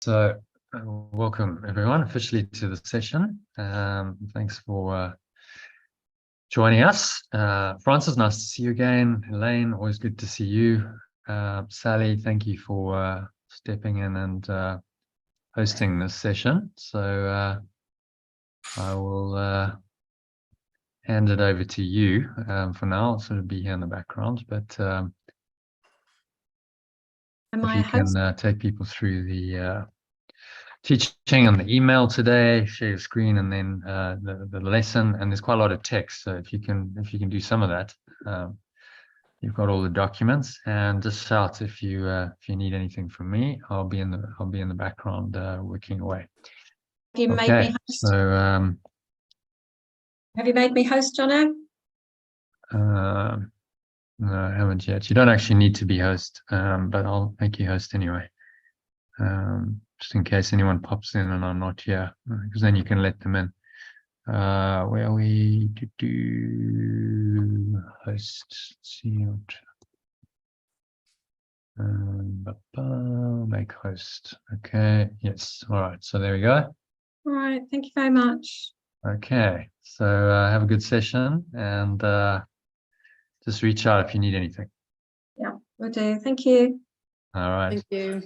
So, welcome everyone officially to the session. Thanks for joining us. Francis, nice to see you again. Elaine, always good to see you. Sally, thank you for stepping in and hosting this session. So I will hand it over to you for now. I'll sort of be here in the background, but if you can take people through the teaching on the email today, share your screen, and then the lesson. And there's quite a lot of text, so if you can do some of that, you've got all the documents. And just shout if you need anything from me. I'll be in the background working away. Have you made me host? So have you made me host, Jono? No, I haven't yet. You don't actually need to be host, but I'll make you host anyway. Just in case anyone pops in and I'm not here, because then you can let them in. Where we do host, let's see what, make host. Okay, yes, all right, so there we go. All right, thank you very much. Okay, so have a good session, and just reach out if you need anything. Yeah, will do. Thank you. All right. Thank you.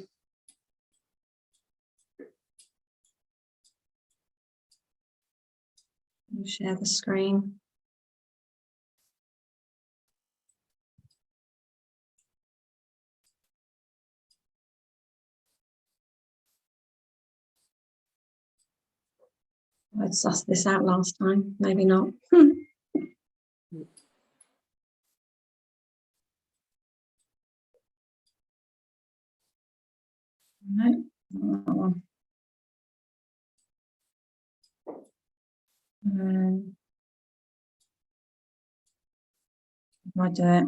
I'll share the screen. I sussed this out last time, maybe not. No, not that one. How do I do it?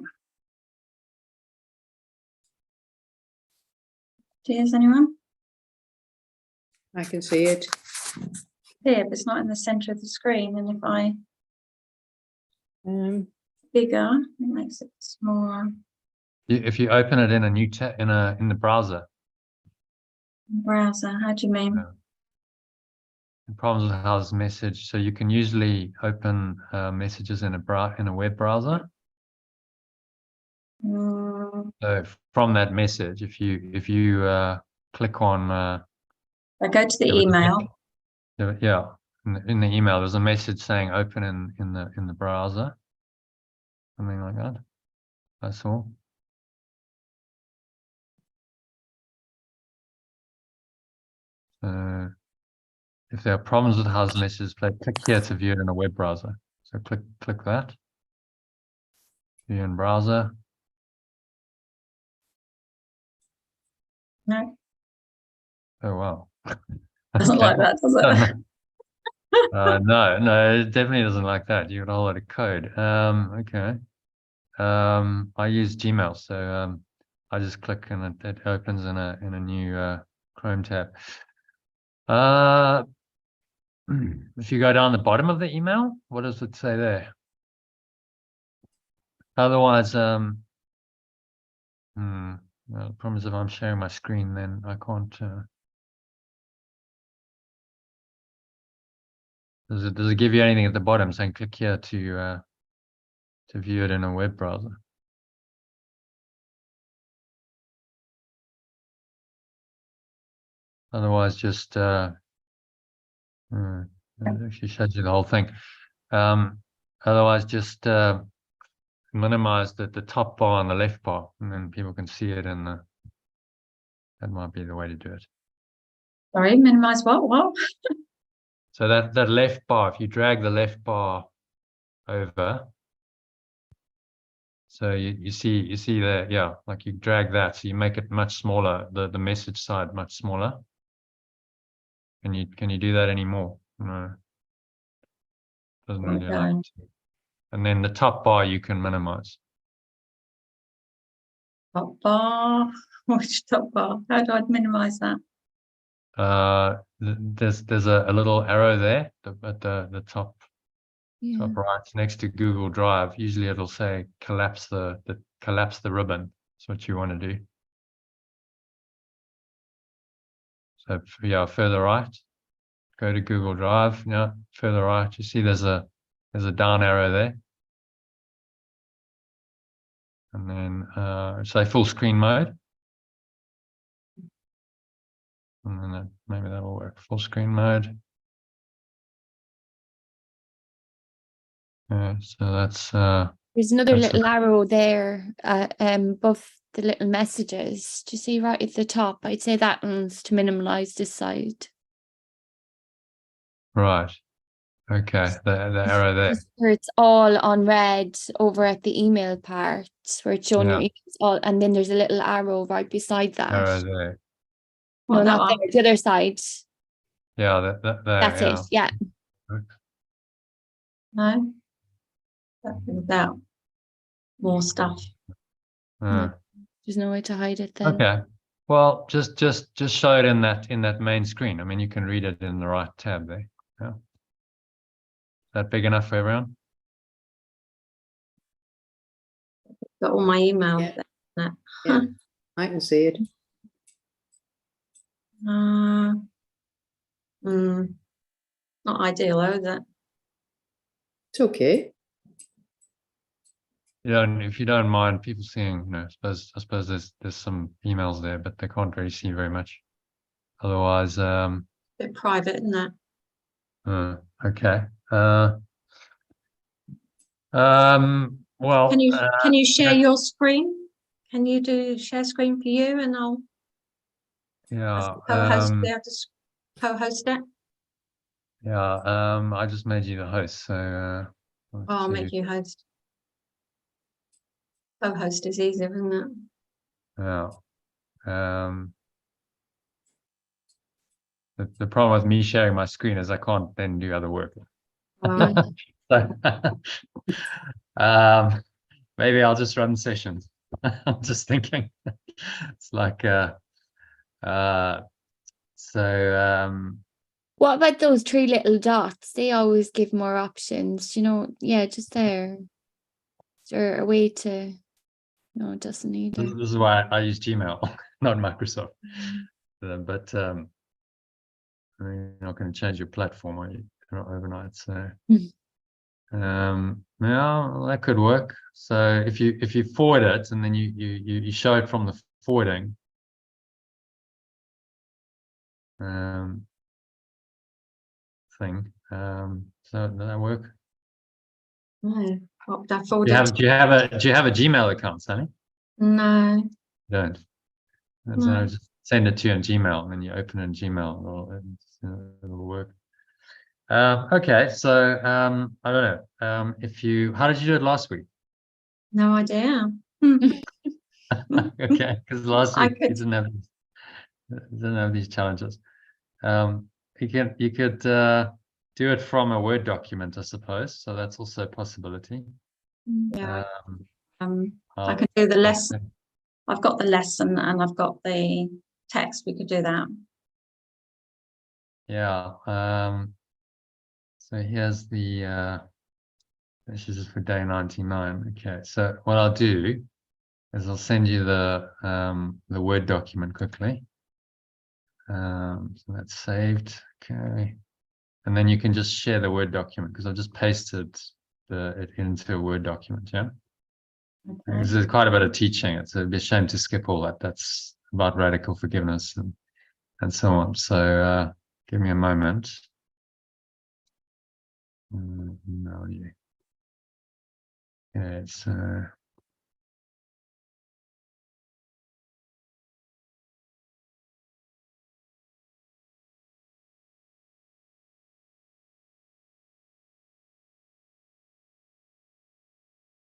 Cheers, anyone? I can see it. Here, but it's not in the center of the screen. And if I bigger, it makes it smaller. If you open it in a new tab in the browser. Browser, how do you mean? The problems with house message. So you can usually open messages in a web browser. So from that message, if you click on, I go to the email. Yeah, in the email, there's a message saying open in the browser, something like that. That's all. So if there are problems with house messages, click here to view it in a web browser. So click that. View in browser. No. Oh wow. Doesn't like that, does it? No, it definitely doesn't like that. You got a whole lot of code. Okay. I use Gmail, so I just click and it opens in a new Chrome tab. If you go down the bottom of the email, what does it say there? Otherwise, well, the problem is if I'm sharing my screen, then I can't. Does it give you anything at the bottom saying click here to view it in a web browser? Otherwise, just it actually shows you the whole thing. Otherwise, just minimize the top bar and the left bar, and then people can see it. And that might be the way to do it. Sorry, minimize what? What? So that left bar, if you drag the left bar over, so you see there, yeah, like you drag that, so you make it much smaller, the message side much smaller. Can you do that anymore? No, doesn't really like it. And then the top bar you can minimize. Top bar? Which top bar? How do I minimize that? There's a little arrow there at the top. Yeah. Top right next to Google Drive. Usually it'll say collapse the ribbon. That's what you want to do. So yeah, further right. Go to Google Drive. Yeah, further right. You see there's a down arrow there. And then say full screen mode. And then maybe that'll work. Full screen mode. Yeah, so that's There's another that's little arrow there above the little messages. Do you see right at the top? I'd say that one's to minimize this side. right. Okay, the arrow there. Just where it's all on red over at the email part, where it's showing your Yeah. emails all, and then there's a little arrow right beside that. Arrow there. No, What, that not one? there, the other side. Yeah, there. That's yeah. it. Yeah. No? That's about more stuff. There's no way to hide it then. Okay. Well, just show it in that main screen. I mean, you can read it in the right tab there. Yeah. Is that big enough for everyone? Got all my emails Yeah. there. Yeah, I can see it. Not ideal, though, is it? It's okay. Yeah, and if you don't mind people seeing, I suppose there's some emails there, but they can't really see very much. Otherwise, Bit private, isn't it? okay. Well, Can you share your screen? Can you do share screen for you, and I'll yeah, co-host be able to co-host it? yeah. I just made you the host, so I'll make you host. Co-host is easier, isn't it? Yeah. The problem with me sharing my screen is I can't then do other work. Alright. So, maybe I'll just run sessions. I'm just thinking. It's like What about those three little dots? They always give more options, yeah, just there. Is there a way to, no, it doesn't either. this is why I use Gmail, not Microsoft. But I mean, you're not going to change your platform overnight, so yeah, that could work. So if you forward it and then you show it from the forwarding, thing, so does that work? No. What did I Do forward you it have to? do you have a Gmail account, Sally? No. You don't. So No. just send it to you in Gmail, and then you open it in Gmail, it'll work. Okay, so I don't know. How did you do it last week? No idea. Okay, because last week you could- didn't have these challenges. You could do it from a Word document, I suppose. So that's also a possibility. Yeah. I I'll- can do the lesson. I've got the lesson and I've got the text. We could do that. Yeah. So here's the this is for day 99. Okay. So what I'll do is I'll send you the Word document quickly. So that's saved. Okay. And then you can just share the Word document because I've just pasted it into a Word document. Yeah. Okay. Because there's quite a bit of teaching. It's a shame to skip all that. That's about radical forgiveness and so on. So give me a moment. Email you. Okay, so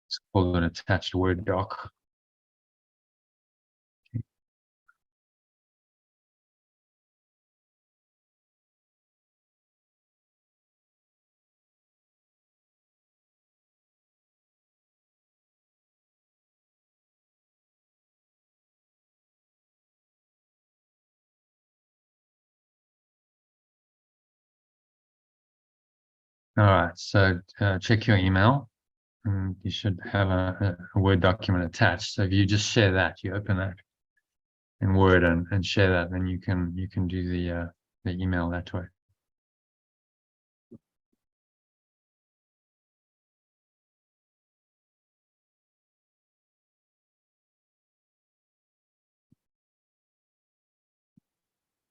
it's called an attached Word doc. All right, so check your email. And you should have a Word document attached. So if you just share that, you open that in Word and share that, then you can do the email that way.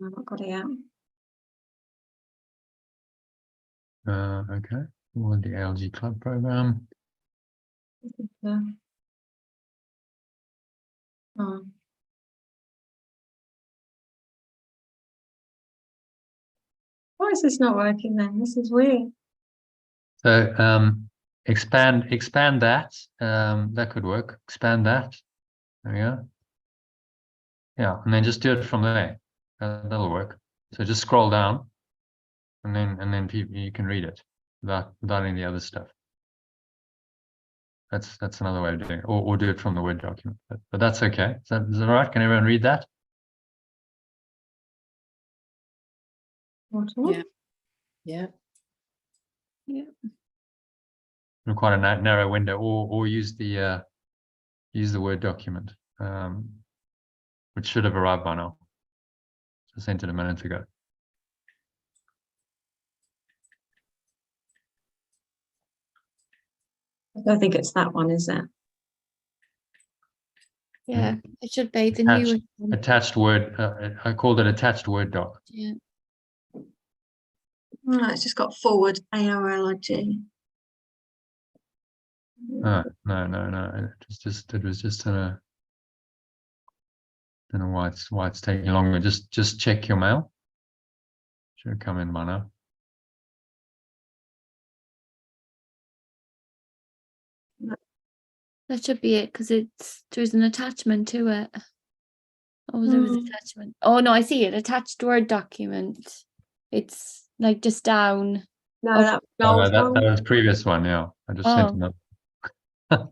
I've not got it yet. Okay. Or the ALG Club program. Yeah. Oh. Why is this not working then? This is weird. So expand that. That could work. Expand that. There we go. Yeah, and then just do it from there. That'll work. So just scroll down, and then you can read it without any of the other stuff. That's another way of doing it, or do it from the Word document. But that's okay. Is that all right? Can everyone read that? Yeah. Yeah. Yeah. In quite a narrow window, or use the Word document, which should have arrived by now. I sent it a minute ago. I don't think it's that one, is it? Yeah, it should be the new one. Attached Word. I called it attached Word doc. Yeah. No, it's just got forward ARLIG. No. It was just in a. Don't know why it's taking longer. Just check your mail. Should come in by now. That should be it because there's an attachment to it. Oh, there was an attachment. Oh no, I see it. Attached Word document. It's like just down. No, Oh. that Oh, was no, that was the previous one. Yeah, I just sent another.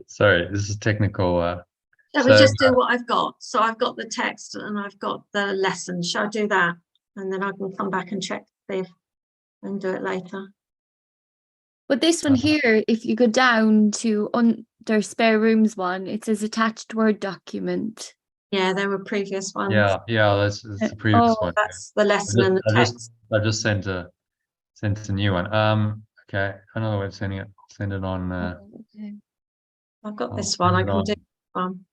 Sorry, this is technical. Let me just do what I've got. So I've got the text and I've got the lesson. Shall I do that? And then I can come back and check if I can do it later. But this one here, if you go down to their spare rooms one, it says attached Word document. Yeah, there were previous ones. Yeah, that's the previous one. That's the lesson and the text. I just sent a new one. Okay, another way of sending it. Send it on. Okay. I've got I'll this one. send I it can on. do this one.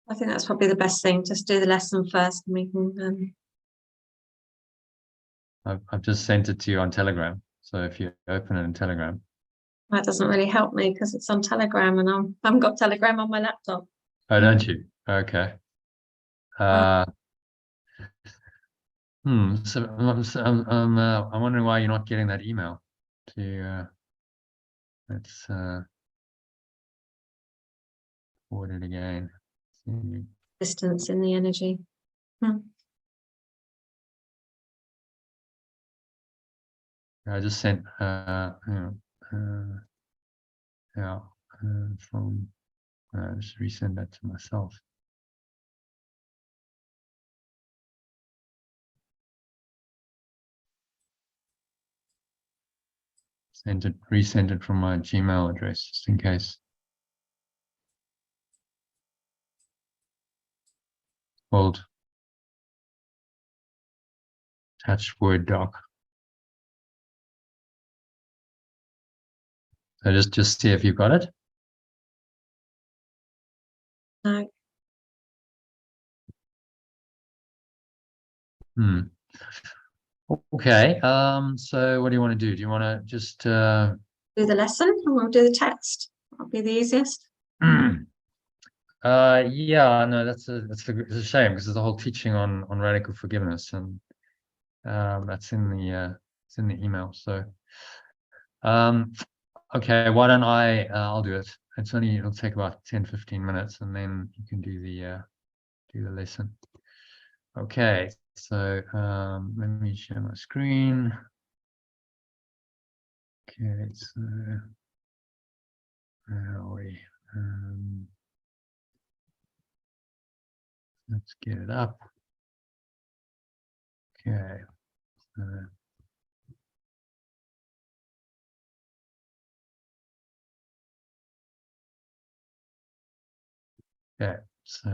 I think that's probably the best thing. Just do the lesson first, and we can. I've just sent it to you on Telegram. So if you open it in Telegram. That doesn't really help me because it's on Telegram, and I haven't got Telegram on my laptop. Oh, don't you? Okay. So I'm wondering why you're not getting that email. Let's forward it again. Distance in the energy. I just sent from just resend that to myself. Resend it from my Gmail address just in case. Called attached Word doc. So just see if you've got it. No. Okay. So what do you want to do? Do you want to just Do the lesson and we'll do the text. That'll be the easiest. Yeah, no, it's a shame because there's a whole teaching on radical forgiveness, and that's in the email. So okay, why don't I'll do it. It'll take about 10-15 minutes, and then you can do the lesson. Okay, so let me share my screen. Okay, so where are we? Let's get it up. Okay. Okay, so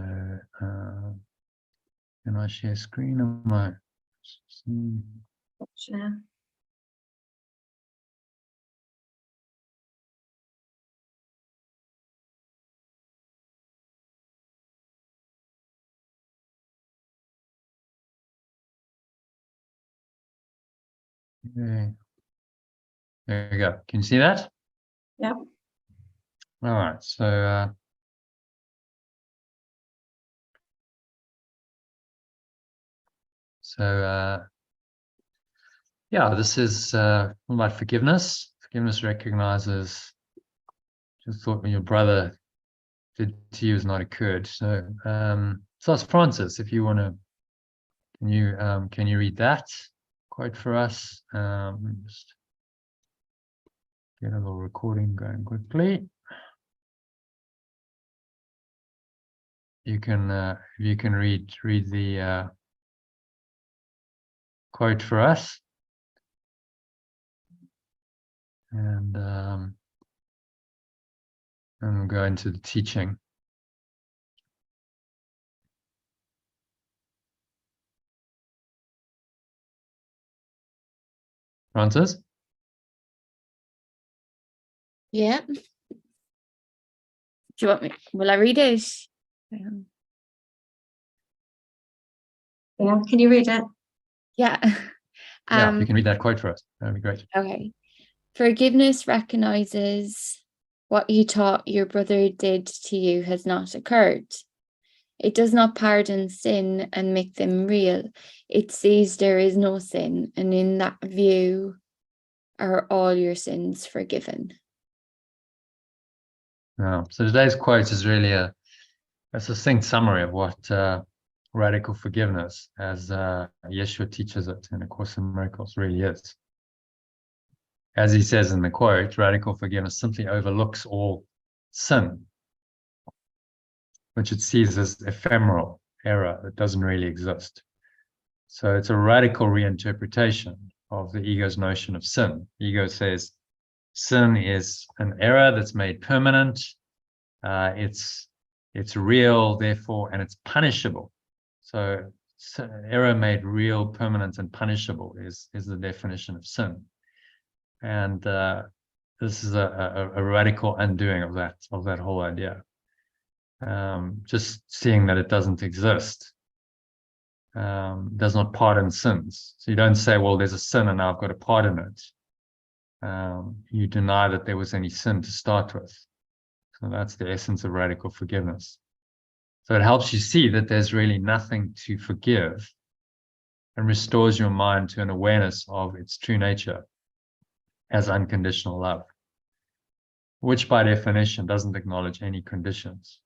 can I share screen on my Share. Okay. There we go. Can you see that? Yep. All right. So yeah, this is about forgiveness. Forgiveness recognizes just thought what your brother did to you is not occurred. So so it's Francis, if you want to, can you read that quote for us? Just get a little recording going quickly. You can read the quote for us, and we'll go into the teaching. Francis? Yeah. Do you want me? Will I read it? Yeah, can you read it? Yeah. Yeah, you can read that quote for us. That'd be great. Okay. Forgiveness recognizes what you thought your brother did to you has not occurred. It does not pardon sin and make them real. It sees there is no sin, and in that view are all your sins forgiven. Yeah. So today's quote is really a succinct summary of what radical forgiveness, as Yeshua teaches it in A Course in Miracles, really is. As he says in the quote, radical forgiveness simply overlooks all sin, which it sees as ephemeral error that doesn't really exist. So it's a radical reinterpretation of the ego's notion of sin. The ego says sin is an error that's made permanent. It's real, therefore, and it's punishable. So error made real, permanent, and punishable is the definition of sin. And this is a radical undoing of that whole idea. Just seeing that it doesn't exist does not pardon sins. So you don't say, well, there's a sin and now I've got to pardon it. You deny that there was any sin to start with. So that's the essence of radical forgiveness. So it helps you see that there's really nothing to forgive and restores your mind to an awareness of its true nature as unconditional love, which by definition doesn't acknowledge any conditions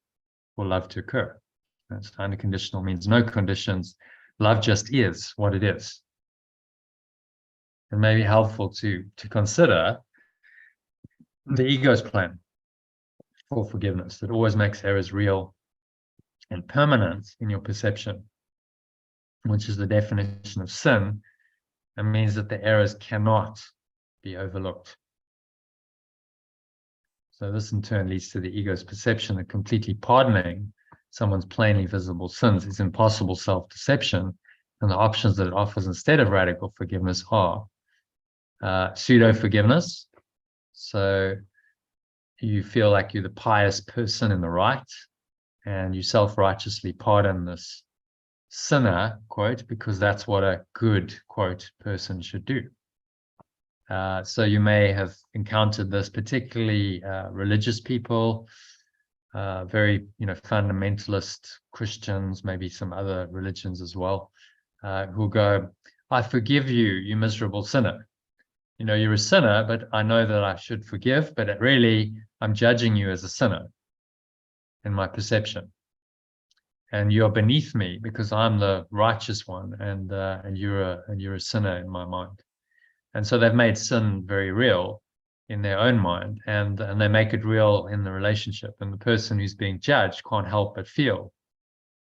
for love to occur. That's unconditional means no conditions. Love just is what it is. It may be helpful to consider the ego's plan for forgiveness that always makes errors real and permanent in your perception, which is the definition of sin, and means that the errors cannot be overlooked. So this in turn leads to the ego's perception that completely pardoning someone's plainly visible sins is impossible self-deception, and the options that it offers instead of radical forgiveness are pseudo-forgiveness. So you feel like you're the pious person in the right, and you self-righteously pardon this sinner, quote, because that's what a good, quote, person should do. So you may have encountered this, particularly religious people, very, fundamentalist Christians, maybe some other religions as well, who go, I forgive you, you miserable sinner. You're a sinner, but I know that I should forgive, but really I'm judging you as a sinner in my perception. And you're beneath me because I'm the righteous one, and you're a sinner in my mind. And so they've made sin very real in their own mind, and they make it real in the relationship. And the person who's being judged can't help but feel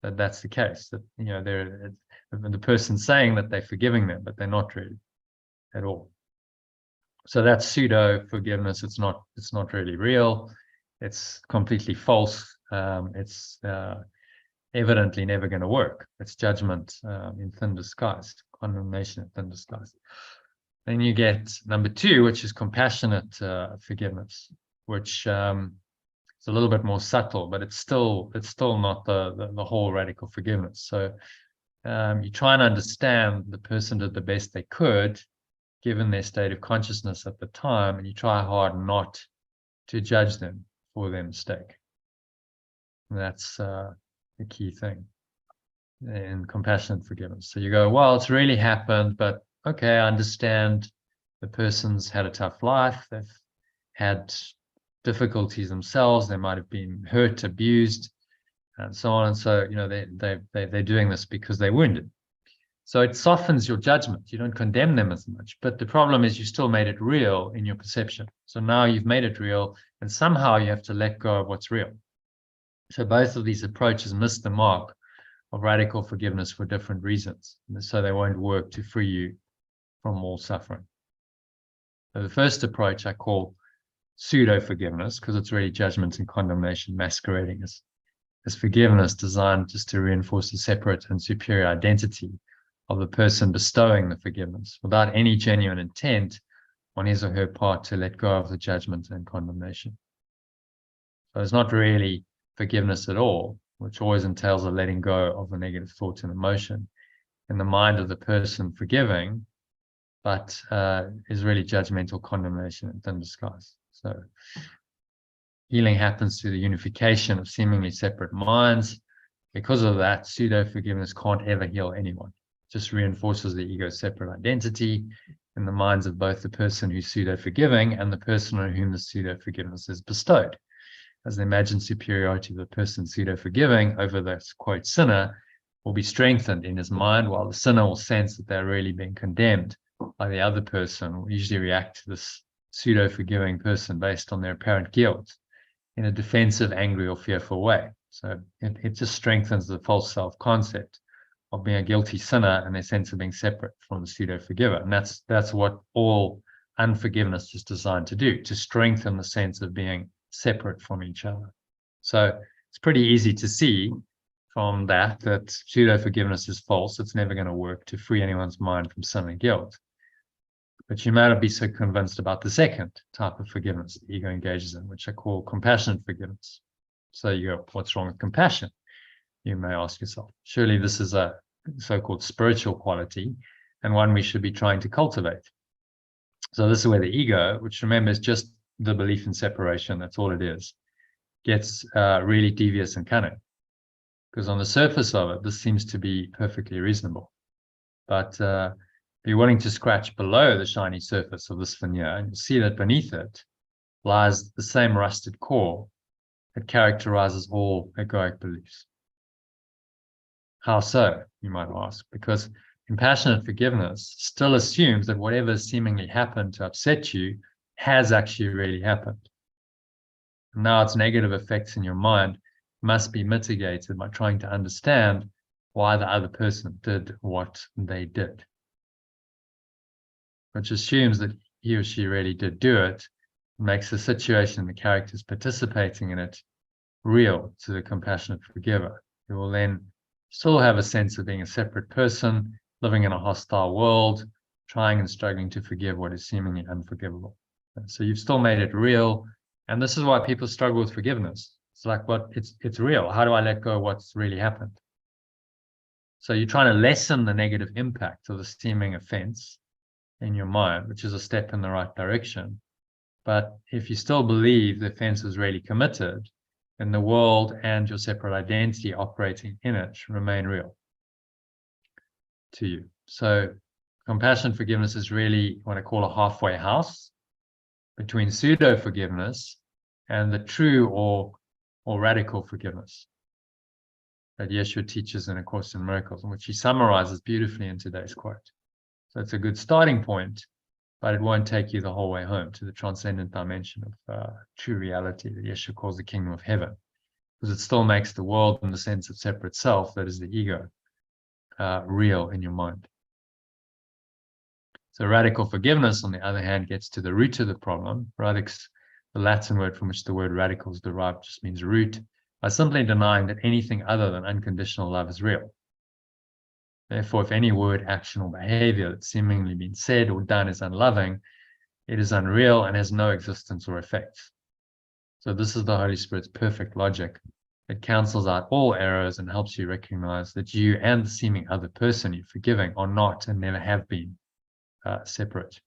that that's the case. That they're the person saying that they're forgiving them, but they're not really at all. So that's pseudo forgiveness. It's not really real. It's completely false it's evidently never going to work. It's judgment in thin disguise, condemnation in thin disguise. Then you get number 2, which is compassionate forgiveness, which is a little bit more subtle, but it's still not the whole radical forgiveness. So you try and understand the person did the best they could, given their state of consciousness at the time, and you try hard not to judge them for their mistake. And that's the key thing in compassionate forgiveness. So you go, well, it's really happened, but okay, I understand the person's had a tough life. They've had difficulties themselves. They might have been hurt, abused, and so on. And so, they're doing this because they're wounded. So it softens your judgment. You don't condemn them as much. But the problem is you still made it real in your perception. So now you've made it real, and somehow you have to let go of what's real. So both of these approaches miss the mark of radical forgiveness for different reasons. So they won't work to free you from all suffering. So the first approach I call pseudo-forgiveness, because it's really judgment and condemnation masquerading as forgiveness, designed just to reinforce the separate and superior identity of the person bestowing the forgiveness, without any genuine intent on his or her part to let go of the judgment and condemnation. So it's not really forgiveness at all, which always entails a letting go of the negative thoughts and emotion in the mind of the person forgiving, but is really judgmental condemnation in thin disguise. So healing happens through the unification of seemingly separate minds. Because of that, pseudo-forgiveness can't ever heal anyone. It just reinforces the ego's separate identity in the minds of both the person who's pseudo-forgiving and the person on whom the pseudo-forgiveness is bestowed, as the imagined superiority of the person pseudo-forgiving over the, quote, sinner will be strengthened in his mind, while the sinner will sense that they're really being condemned by the other person, will usually react to this pseudo-forgiving person based on their apparent guilt in a defensive, angry, or fearful way. So it just strengthens the false self-concept of being a guilty sinner and their sense of being separate from the pseudo-forgiver. And that's what all unforgiveness is designed to do, to strengthen the sense of being separate from each other. So it's pretty easy to see from that pseudo-forgiveness is false. It's never going to work to free anyone's mind from sin and guilt. But you might not be so convinced about the second type of forgiveness the ego engages in, which I call compassionate forgiveness. So you go, what's wrong with compassion? You may ask yourself. Surely this is a so-called spiritual quality and one we should be trying to cultivate. So this is where the ego, which remember is just the belief in separation, that's all it is, gets really devious and cunning. Because on the surface of it, this seems to be perfectly reasonable. But be willing to scratch below the shiny surface of this veneer, and you'll see that beneath it lies the same rusted core that characterizes all egoic beliefs. How so, you might ask? Because compassionate forgiveness still assumes that whatever seemingly happened to upset you has actually really happened. And now its negative effects in your mind must be mitigated by trying to understand why the other person did what they did, which assumes that he or she really did do it, makes the situation and the characters participating in it real to the compassionate forgiver, who will then still have a sense of being a separate person, living in a hostile world, trying and struggling to forgive what is seemingly unforgivable. So you've still made it real, and this is why people struggle with forgiveness. It's like, what? It's real. How do I let go of what's really happened? So you're trying to lessen the negative impact of the seeming offense in your mind, which is a step in the right direction. But if you still believe the offense was really committed, then the world and your separate identity operating in it remain real to you. So compassion forgiveness is really what I call a halfway house between pseudo forgiveness and the true or radical forgiveness that Yeshua teaches in A Course in Miracles, and which he summarizes beautifully in today's quote. So it's a good starting point, but it won't take you the whole way home to the transcendent dimension of true reality that Yeshua calls the kingdom of heaven, because it still makes the world in the sense of separate self, that is the ego, real in your mind. So radical forgiveness, on the other hand, gets to the root of the problem. Radix, the Latin word from which the word radical is derived, just means root. by simply denying that anything other than unconditional love is real. Therefore, if any word, action, or behavior that's seemingly been said or done is unloving, it is unreal and has no existence or effect. So this is the Holy Spirit's perfect logic. It cancels out all errors and helps you recognize that you and the seeming other person you're forgiving are not and never have been separate.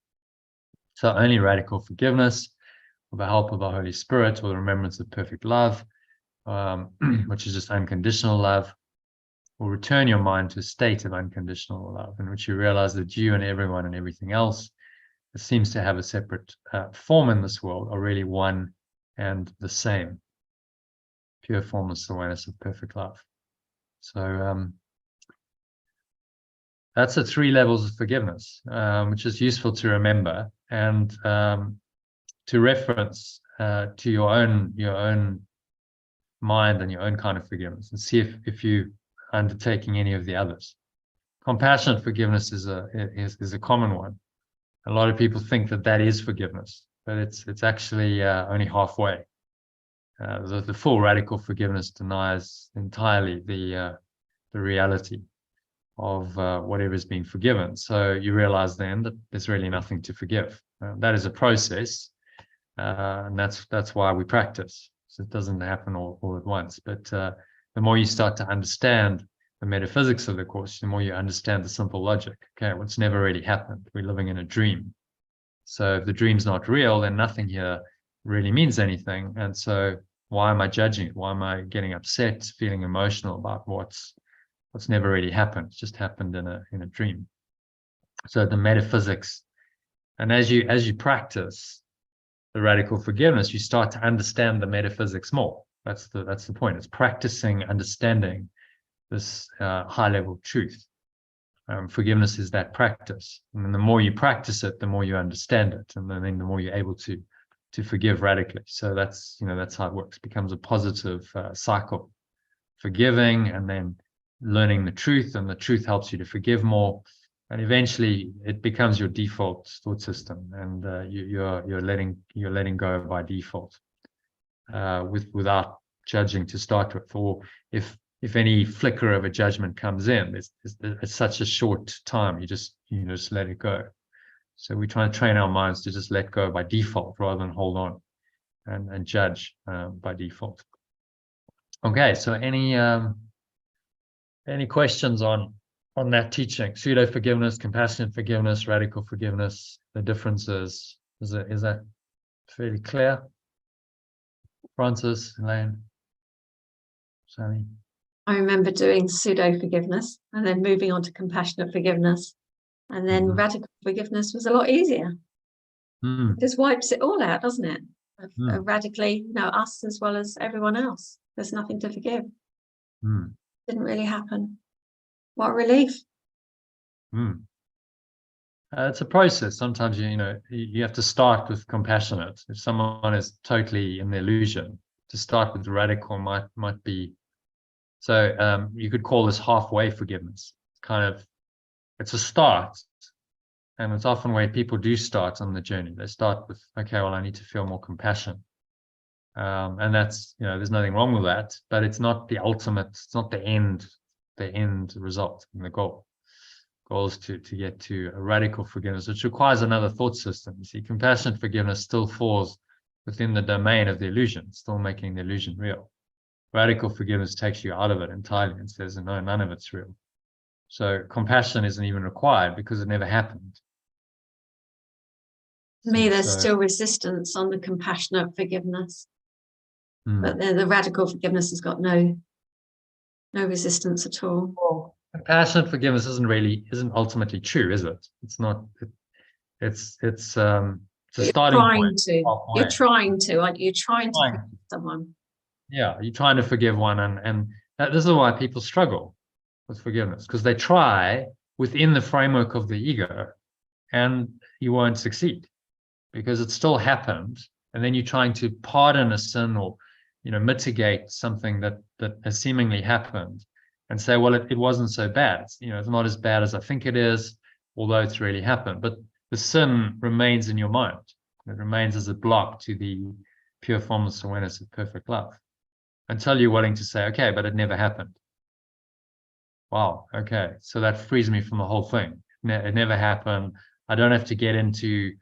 So only radical forgiveness, with the help of the Holy Spirit, or the remembrance of perfect love, which is just unconditional love, will return your mind to a state of unconditional love, in which you realize that you and everyone and everything else that seems to have a separate form in this world are really one and the same. Pure formless awareness of perfect love. So that's the 3 levels of forgiveness, which is useful to remember and to reference to your own mind and your own kind of forgiveness, and see if you undertaking any of the others. Compassionate forgiveness is a common one. A lot of people think that is forgiveness, but it's actually only halfway. The full radical forgiveness denies entirely the reality of whatever is being forgiven. So you realize then that there's really nothing to forgive. That is a process, and that's why we practice. So it doesn't happen all at once. But the more you start to understand the metaphysics of the Course, the more you understand the simple logic. Okay, what's never really happened. We're living in a dream. So if the dream's not real, then nothing here really means anything. And so why am I judging it? Why am I getting upset, feeling emotional about what's never really happened? It's just happened in a dream. So the metaphysics, and as you practice the radical forgiveness, you start to understand the metaphysics more. That's the point. It's practicing understanding this high level truth. Forgiveness is that practice, and then the more you practice it, the more you understand it, and then the more you're able to forgive radically. So that's how it works. It becomes a positive cycle, forgiving and then learning the truth, and the truth helps you to forgive more, and eventually it becomes your default thought system, and you're letting go by default, without judging to start with. Or if any flicker of a judgment comes in, it's such a short time, you just let it go. So we try to train our minds to just let go by default rather than hold on and judge by default. Okay, so any questions on that teaching? Pseudo forgiveness, compassionate forgiveness, radical forgiveness, the differences. Is that fairly clear? Francis, Elaine, Sally? I remember doing pseudo forgiveness and then moving on to compassionate forgiveness. And then radical forgiveness was a lot easier. It just wipes it all out, doesn't it? Radically, us as well as everyone else. There's nothing to forgive. Didn't really happen. What a relief. It's a process. Sometimes you have to start with compassionate. If someone is totally in the illusion, to start with radical might be. So you could call this halfway forgiveness. It's a start, and it's often where people do start on the journey. They start with, okay, well, I need to feel more compassion, and that's there's nothing wrong with that, but it's not the ultimate. It's not the end result and the goal. Goal is to get to a radical forgiveness, which requires another thought system. You see, compassionate forgiveness still falls within the domain of the illusion, still making the illusion real. Radical forgiveness takes you out of it entirely and says, no, none of it's real. So compassion isn't even required because it never happened. To me, there's still resistance on the compassionate forgiveness, but the radical forgiveness has got no resistance at all. Well, compassionate forgiveness isn't ultimately true, is it? It's not. It's a starting point. You're trying to forgive someone. Yeah, you're trying to forgive one, and this is why people struggle with forgiveness, because they try within the framework of the ego, and you won't succeed because it still happened. And then you're trying to pardon a sin or mitigate something that has seemingly happened, and say, well, it wasn't so bad. It's not as bad as I think it is, although it's really happened. But the sin remains in your mind. It remains as a block to the pure formless awareness of perfect love. until you're willing to say, okay, but it never happened. Wow, okay, so that frees me from the whole thing. It never happened. I don't have to get into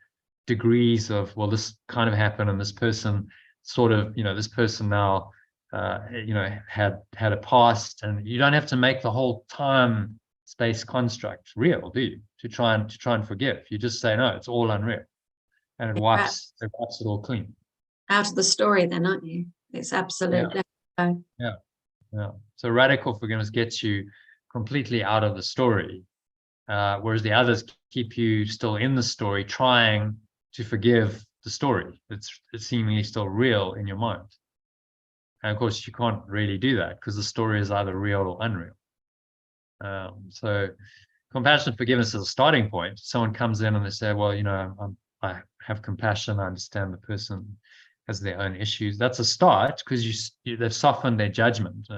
degrees of, well, this kind of happened, and this person sort of, this person now, had a past, and you don't have to make the whole time space construct real, do you? To try and forgive. You just say, no, it's all unreal, and it wipes it all clean. Out of the story, then, aren't you? It's absolutely. Yeah. So radical forgiveness gets you completely out of the story, whereas the others keep you still in the story, trying to forgive the story. It's seemingly still real in your mind. And of course, you can't really do that because the story is either real or unreal. So compassionate forgiveness is a starting point. Someone comes in and they say, well, I have compassion. I understand the person has their own issues. That's a start, because they've softened their judgment,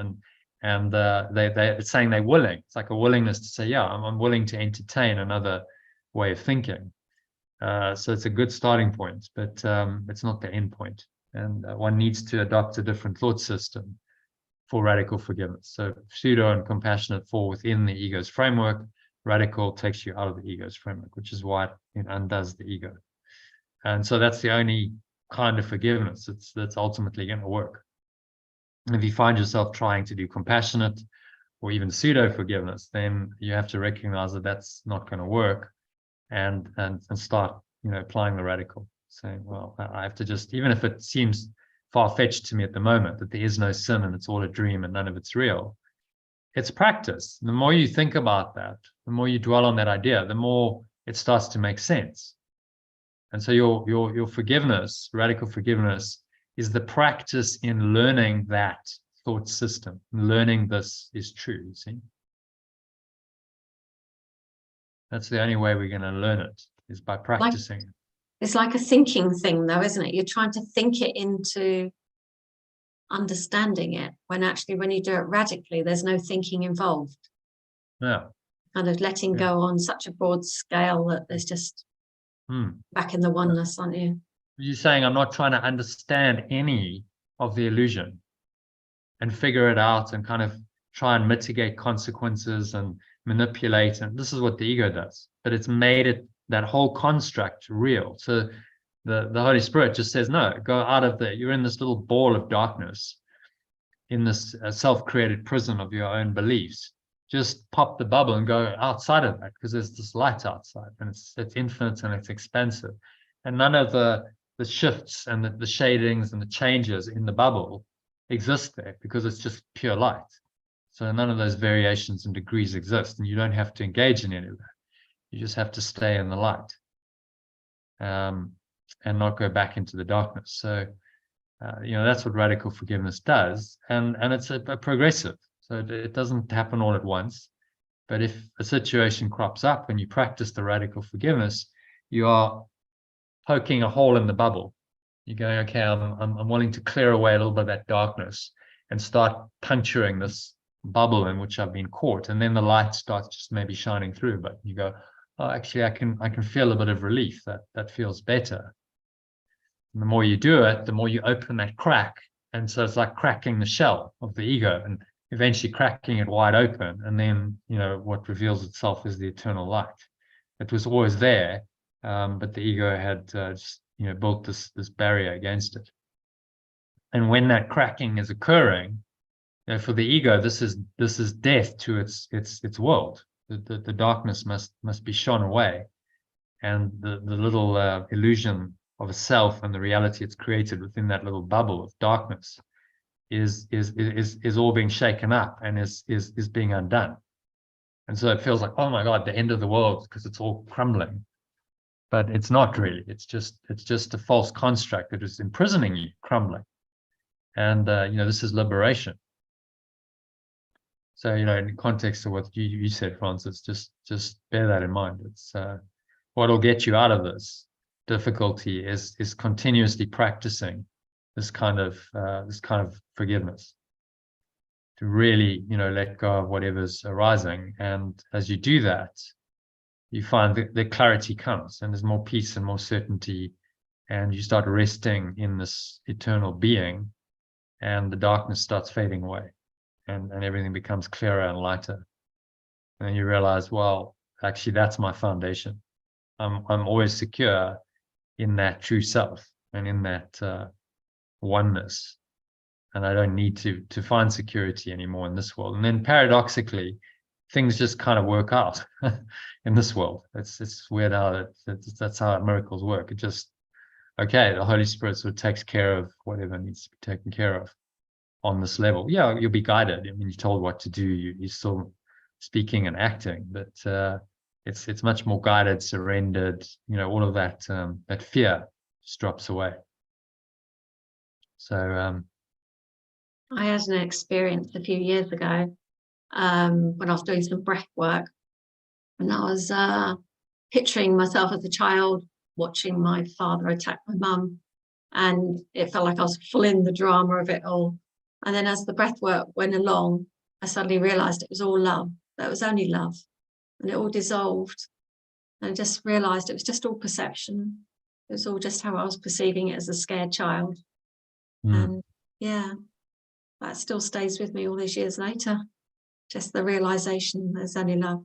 and they're saying they're willing. It's like a willingness to say, yeah, I'm willing to entertain another way of thinking. So it's a good starting point, but it's not the end point. And one needs to adopt a different thought system for radical forgiveness. So pseudo and compassionate fall within the ego's framework. Radical takes you out of the ego's framework, which is why it undoes the ego. And so that's the only kind of forgiveness that's ultimately going to work. And if you find yourself trying to do compassionate or even pseudo forgiveness, then you have to recognize that that's not going to work, and start applying the radical, saying, well, I have to just, even if it seems far-fetched to me at the moment that there is no sin and it's all a dream and none of it's real, it's practice. The more you think about that, the more you dwell on that idea, the more it starts to make sense. And so your forgiveness, radical forgiveness, is the practice in learning that thought system, learning this is true, you see? That's the only way we're going to learn it, is by practicing. It's like a thinking thing, though, isn't it? You're trying to think it into understanding it, when actually, when you do it radically, there's no thinking involved. Yeah. Kind of letting go on such a broad scale that there's just back in the oneness, aren't you? You're saying, I'm not trying to understand any of the illusion and figure it out and kind of try and mitigate consequences and manipulate. And this is what the ego does, but it's made that whole construct real. So the Holy Spirit just says, no, go out of there. You're in this little ball of darkness, in this self-created prison of your own beliefs. Just pop the bubble and go outside of that, because there's this light outside, and it's infinite and it's expansive. And none of the shifts and the shadings and the changes in the bubble exist there, because it's just pure light. So none of those variations and degrees exist, and you don't have to engage in any of that. You just have to stay in the light, and not go back into the darkness. So that's what radical forgiveness does, and it's a progressive. So it doesn't happen all at once. But if a situation crops up and you practice the radical forgiveness, you are poking a hole in the bubble. You're going, okay, I'm willing to clear away a little bit of that darkness and start puncturing this bubble in which I've been caught. And then the light starts just maybe shining through. But you go, oh, actually, I can feel a bit of relief. That feels better. And the more you do it, the more you open that crack. And so it's like cracking the shell of the ego and eventually cracking it wide open. And then, what reveals itself is the eternal light. It was always there, but the ego had just, built this barrier against it. And when that cracking is occurring, for the ego, this is death to its world. The darkness must be shone away, and the little illusion of a self and the reality it's created within that little bubble of darkness is all being shaken up and is being undone. And so it feels like, oh my God, the end of the world, because it's all crumbling. But it's not really. It's just a false construct that is imprisoning you, crumbling. And this is liberation. So in the context of what you said, Francis, just bear that in mind. It's what'll get you out of this difficulty is continuously practicing this kind of forgiveness, to really let go of whatever's arising. And as you do that, you find that the clarity comes, and there's more peace and more certainty, and you start resting in this eternal being, and the darkness starts fading away, and everything becomes clearer and lighter. And then you realize, well, actually, that's my foundation. I'm always secure in that true self and in that oneness, and I don't need to find security anymore in this world. And then paradoxically, things just kind of work out in this world. It's weird how that's how miracles work. It just, okay, the Holy Spirit sort of takes care of whatever needs to be taken care of on this level. Yeah, you'll be guided. I mean, you're told what to do. You're still speaking and acting, but it's much more guided, surrendered. All of that that fear just drops away. So I had an experience a few years ago when I was doing some breath work, and I was picturing myself as a child watching my father attack my mum, and it felt like I was full in the drama of it all. And then as the breath work went along, I suddenly realized it was all love. That was only love, and it all dissolved. And I just realized it was just all perception. It was all just how I was perceiving it as a scared child. And yeah, that still stays with me all these years later. Just the realization there's only love.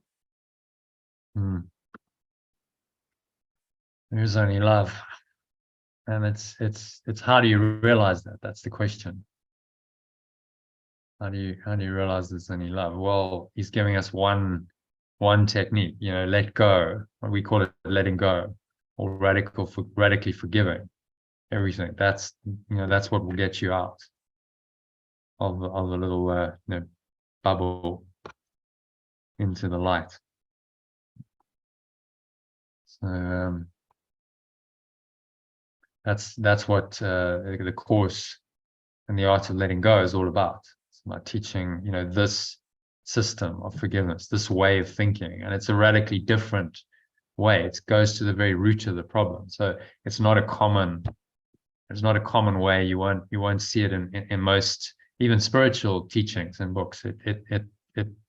There's only love. And it's how do you realize that? That's the question. How do you realize there's only love? Well, he's giving us one technique, let go. We call it letting go, or radically forgiving everything. That's what will get you out of the little bubble into the light. So that's what the course and the art of letting go is all about. It's about teaching, this system of forgiveness, this way of thinking, and it's a radically different way. It goes to the very root of the problem. So it's not a common way. You won't see it in most even spiritual teachings and books.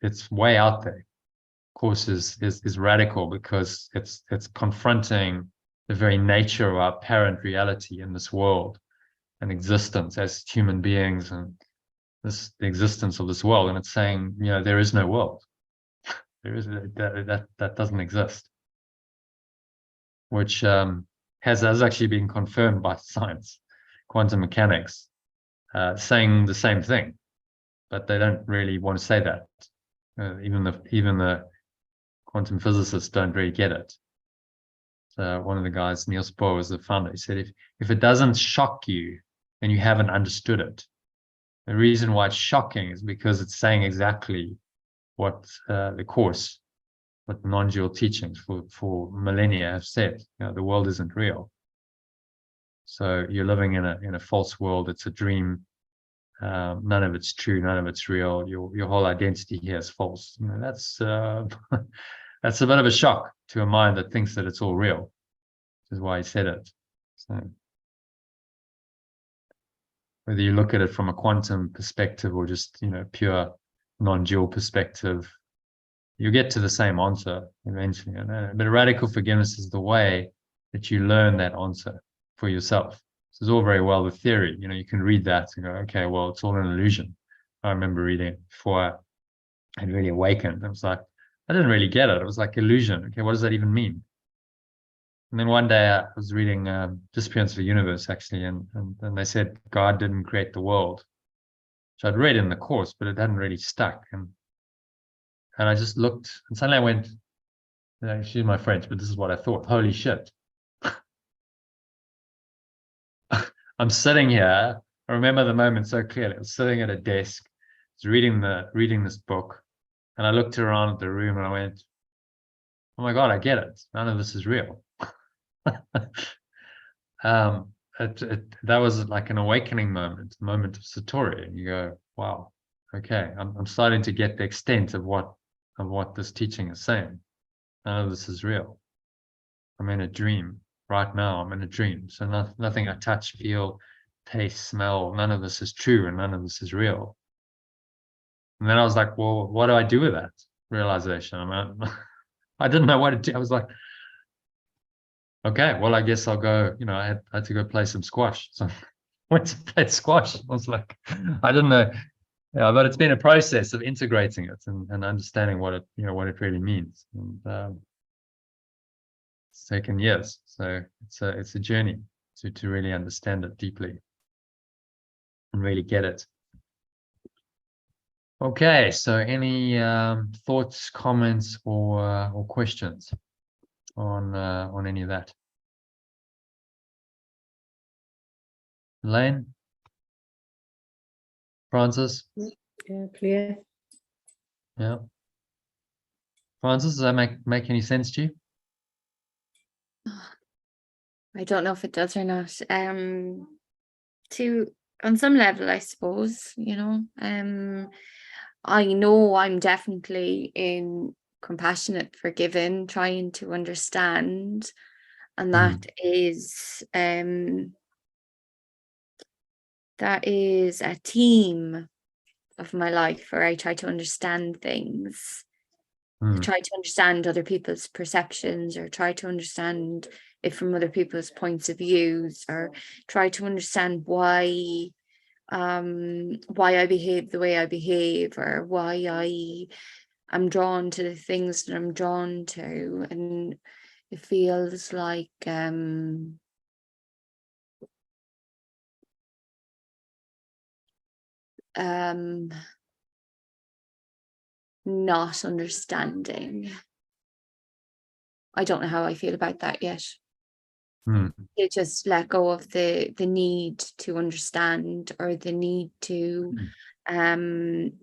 It's way out there. Course is radical because it's confronting the very nature of our apparent reality in this world and existence as human beings, and the existence of this world. And it's saying, there is no world. There is that doesn't exist, which has actually been confirmed by science, quantum mechanics, saying the same thing, but they don't really want to say that. Even the quantum physicists don't really get it. So one of the guys, Niels Bohr, was the founder. He said, if it doesn't shock you, then you haven't understood it. The reason why it's shocking is because it's saying exactly what the Course, what the non-dual teachings for millennia have said. The world isn't real. So you're living in a false world. It's a dream. None of it's true. None of it's real. Your whole identity here is false. That's that's a bit of a shock to a mind that thinks that it's all real, which is why he said it. So whether you look at it from a quantum perspective or just, pure non-dual perspective, you get to the same answer eventually. But radical forgiveness is the way that you learn that answer for yourself. So it's all very well the theory. You can read that and go, okay, well, it's all an illusion. I remember reading it before I had really awakened. I was like, I didn't really get it. It was like illusion. Okay, what does that even mean? And then one day I was reading Disappearance of the Universe, actually, and they said God didn't create the world. So I'd read in the Course, but it hadn't really stuck. And I just looked, and suddenly I went, excuse my French, but this is what I thought. Holy shit. I'm sitting here. I remember the moment so clearly. I was sitting at a desk, I was reading this book, and I looked around at the room and I went, oh my God, I get it. None of this is real. That was like an awakening moment, a moment of satori, and you go, wow, okay, I'm starting to get the extent of what this teaching is saying. None of this is real. I'm in a dream right now. I'm in a dream. So nothing I touch, feel, taste, smell, none of this is true, and none of this is real. And then I was like, well, what do I do with that realization? I didn't know what to do. I was like, okay, well, I guess I'll go, I had to go play some squash. So went to play squash. I was like, I didn't know. Yeah, but it's been a process of integrating it and understanding what it, what it really means. And it's taken years. So it's a journey to really understand it deeply and really get it. Okay, so any thoughts, comments, or questions on any of that? Elaine? Francis? Yeah, clear. Yeah. Francis, does that make any sense to you? I don't know if it does or not. On some level, I suppose, I know I'm definitely in compassionate, forgiving, trying to understand, and that is a theme of my life where I try to understand things. I try to understand other people's perceptions, or try to understand it from other people's points of views, or try to understand why I behave the way I behave, or why I am drawn to the things that I'm drawn to. And it feels like not understanding. I don't know how I feel about that yet. To just let go of the need to understand, or the need to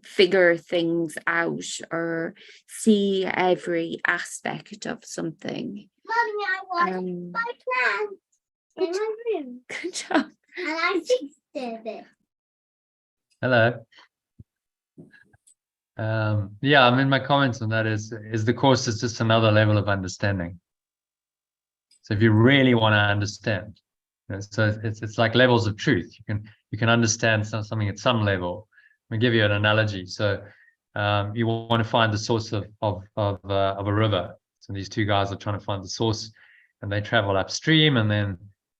figure things out, or see every aspect of something. Mommy, I watched my plants in my room. Good job. And I fixed it. Hello. Yeah, I mean, my comments on that is the course is just another level of understanding. So if you really want to understand, so it's like levels of truth. You can understand something at some level. I'll give you an analogy. So you want to find the source of a river. So these two guys are trying to find the source, and they travel upstream, and then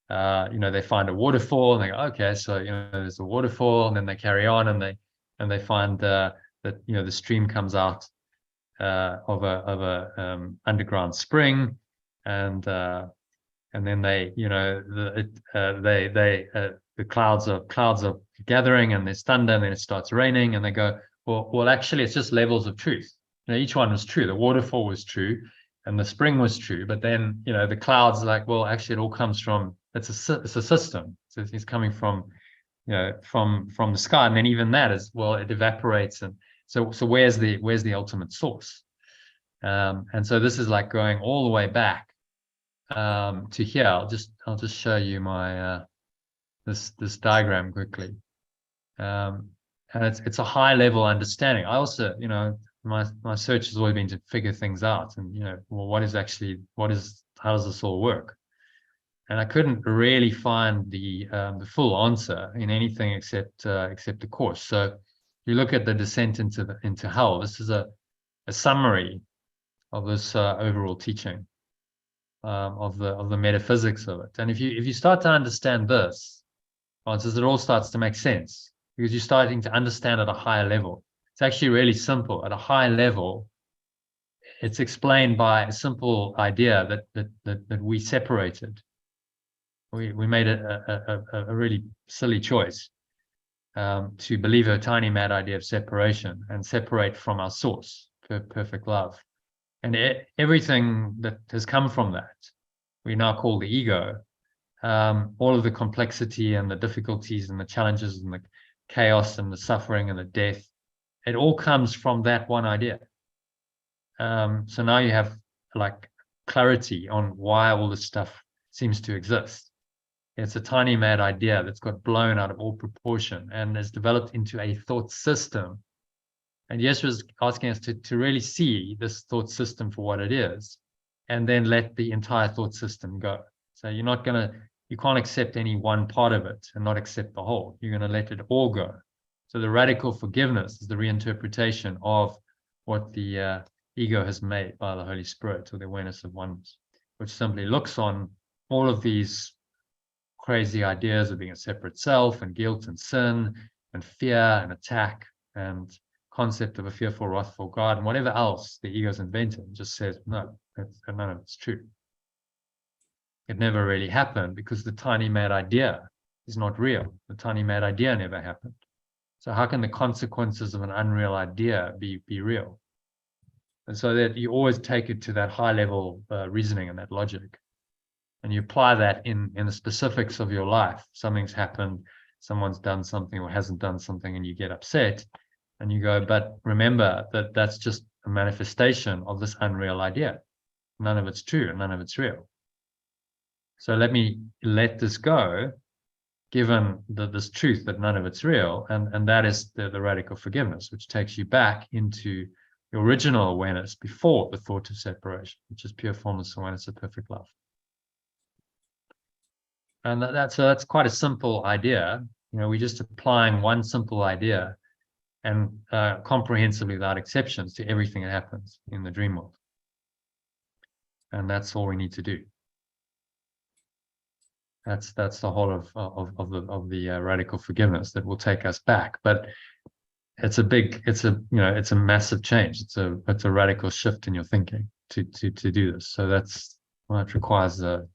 they find a waterfall, and they go, okay, so there's a waterfall, and then they carry on, and they find that the stream comes out of a underground spring, and then the clouds are gathering, and there's thunder, and then it starts raining, and they go, well actually it's just levels of truth. Each one was true. The waterfall was true, and the spring was true, but then the clouds, like, well, actually it all comes from, it's a system. So it's coming from from the sky, and then even that is, well, it evaporates, and so where's the ultimate source? And so this is like going all the way back to here. I'll just show you my this diagram quickly, and it's a high level understanding. I also, my search has always been to figure things out, and well, how does this all work? And I couldn't really find the full answer in anything except the course. So you look at the descent into hell. This is a summary of this overall teaching, of the metaphysics of it. And if you start to understand this, Francis, it all starts to make sense, because you're starting to understand at a higher level. It's actually really simple. At a high level, it's explained by a simple idea that we separated. We made a really silly choice to believe a tiny mad idea of separation and separate from our source, perfect love. And everything that has come from that, we now call the ego. All of the complexity and the difficulties and the challenges and the chaos and the suffering and the death, it all comes from that one idea. So now you have like clarity on why all this stuff seems to exist. It's a tiny mad idea that's got blown out of all proportion and has developed into a thought system. And Yeshua is asking us to really see this thought system for what it is, and then let the entire thought system go. So you can't accept any one part of it and not accept the whole. You're going to let it all go. So the radical forgiveness is the reinterpretation of what the ego has made by the Holy Spirit, or the awareness of oneness, which simply looks on all of these crazy ideas of being a separate self, and guilt and sin and fear and attack and concept of a fearful, wrathful God, and whatever else the ego's invented, just says, no, none of it's true. It never really happened because the tiny mad idea is not real. The tiny mad idea never happened. So how can the consequences of an unreal idea be real? And so that you always take it to that high level reasoning and that logic. And you apply that in the specifics of your life. Something's happened, someone's done something or hasn't done something, and you get upset. And you go, but remember that that's just a manifestation of this unreal idea. None of it's true and none of it's real. So let me let this go, given this truth that none of it's real. And that is the radical forgiveness, which takes you back into your original awareness before the thought of separation, which is pure formless awareness of perfect love. And that's quite a simple idea. We're just applying one simple idea and comprehensively, without exceptions, to everything that happens in the dream world. And that's all we need to do. That's the whole of the radical forgiveness that will take us back. But it's a massive change. It's a radical shift in your thinking to do this. So it requires a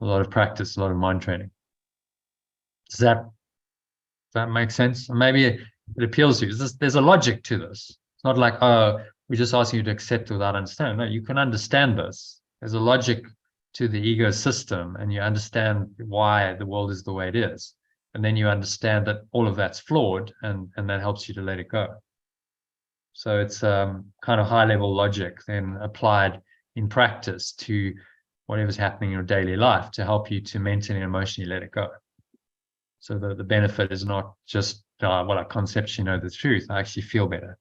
lot of practice, a lot of mind training. Does that make sense? Maybe it appeals to you. There's a logic to this. It's not like, oh, we're just asking you to accept it without understanding. No, you can understand this. There's a logic to the ego system, and you understand why the world is the way it is. And then you understand that all of that's flawed, and that helps you to let it go. So it's kind of high-level logic then applied in practice to whatever's happening in your daily life to help you to mentally and emotionally let it go. So the benefit is not just, well, I conceptually know the truth. I actually feel better.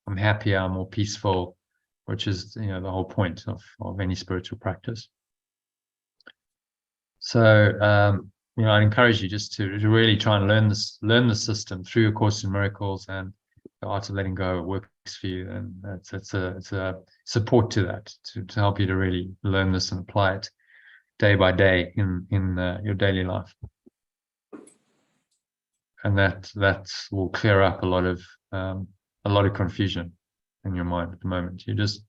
I'm happier, I'm more peaceful, which is, the whole point of any spiritual practice. So, I'd encourage you just to really try and learn the system through A Course in Miracles, and the art of letting go works for you. And it's a support to that, to help you to really learn this and apply it day by day in your daily life. And that will clear up a lot of confusion in your mind at the moment. You're just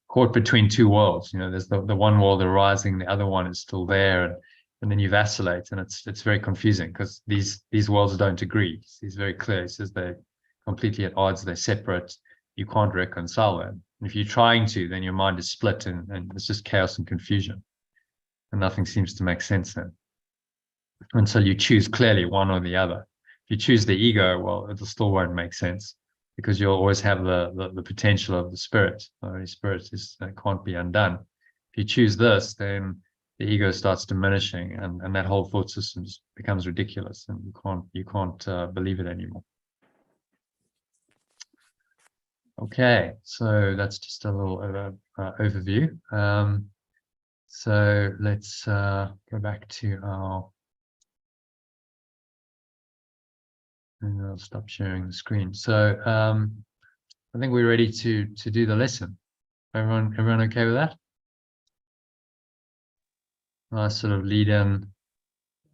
caught between two worlds. There's the one world arising, the other one is still there, and then you vacillate, and it's very confusing because these worlds don't agree. It's very clear. It says they're completely at odds, they're separate. You can't reconcile them. And if you're trying to, then your mind is split, and it's just chaos and confusion, and nothing seems to make sense then until you choose clearly one or the other. If you choose the ego, well, it still won't make sense, because you'll always have the potential of the spirit. The Holy Spirit can't be undone. If you choose this, then the ego starts diminishing, and that whole thought system becomes ridiculous, and you can't believe it anymore. Okay, so that's just a little overview. So let's go back to our. And I'll stop sharing the screen. So I think we're ready to do the lesson. Everyone okay with that? Nice sort of lead in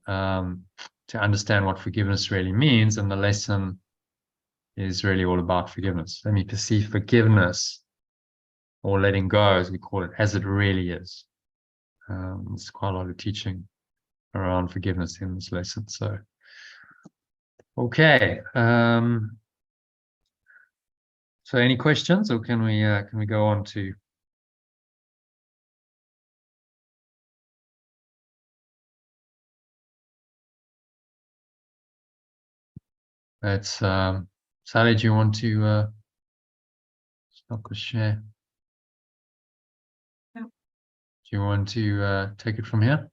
to understand what forgiveness really means, and the lesson is really all about forgiveness. Let me perceive forgiveness, or letting go, as we call it, as it really is. There's quite a lot of teaching around forgiveness in this lesson. So, okay. So any questions, or can we go on to? It's Sally, do you want to stop the share? Yeah. Do you want to take it from here?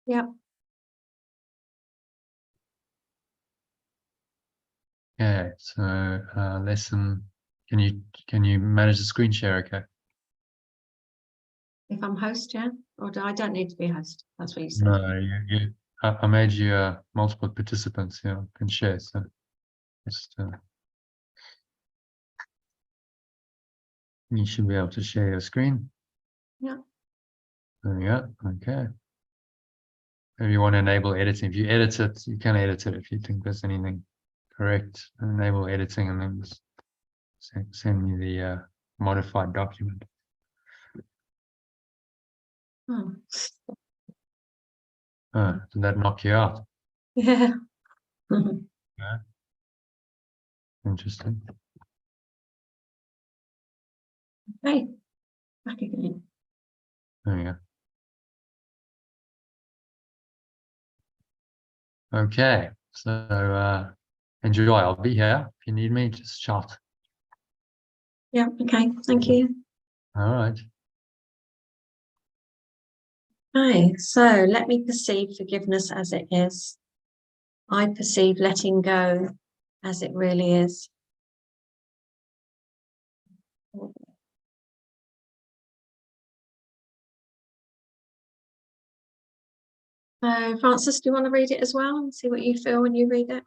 Yeah. Okay, so lesson. Can you manage the screen share? Okay. If I'm host, yeah, or I don't need to be host. That's what you said. No, I made you multiple participants. Yeah, can share. So just you should be able to share your screen. Yeah. There we go. Okay. Maybe you want to enable editing. If you edit it, you can edit it if you think there's anything correct. Enable editing, and then just send me the modified document. Oh, Did that knock you out? yeah. Yeah. Interesting. Okay, back again. There you go. Okay, so enjoy. I'll be here. If you need me, just shout. Yeah, okay, thank you. All right. Okay, so let me perceive forgiveness as it is. I perceive letting go as it really is. So, Francis, do you want to read it as well and see what you feel when you read it?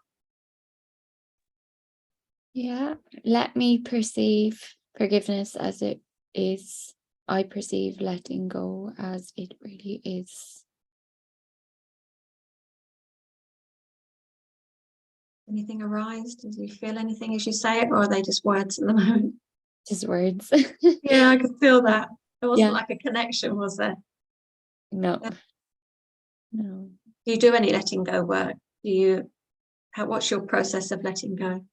Yeah, let me perceive forgiveness as it is. I perceive letting go as it really is. Anything arise? Do you feel anything as you say it, or are they just words at the moment? Just words. Yeah, I could feel that. There wasn't Yeah. like a connection, was there? No. No. Do you do any letting go work? What's your process of letting go?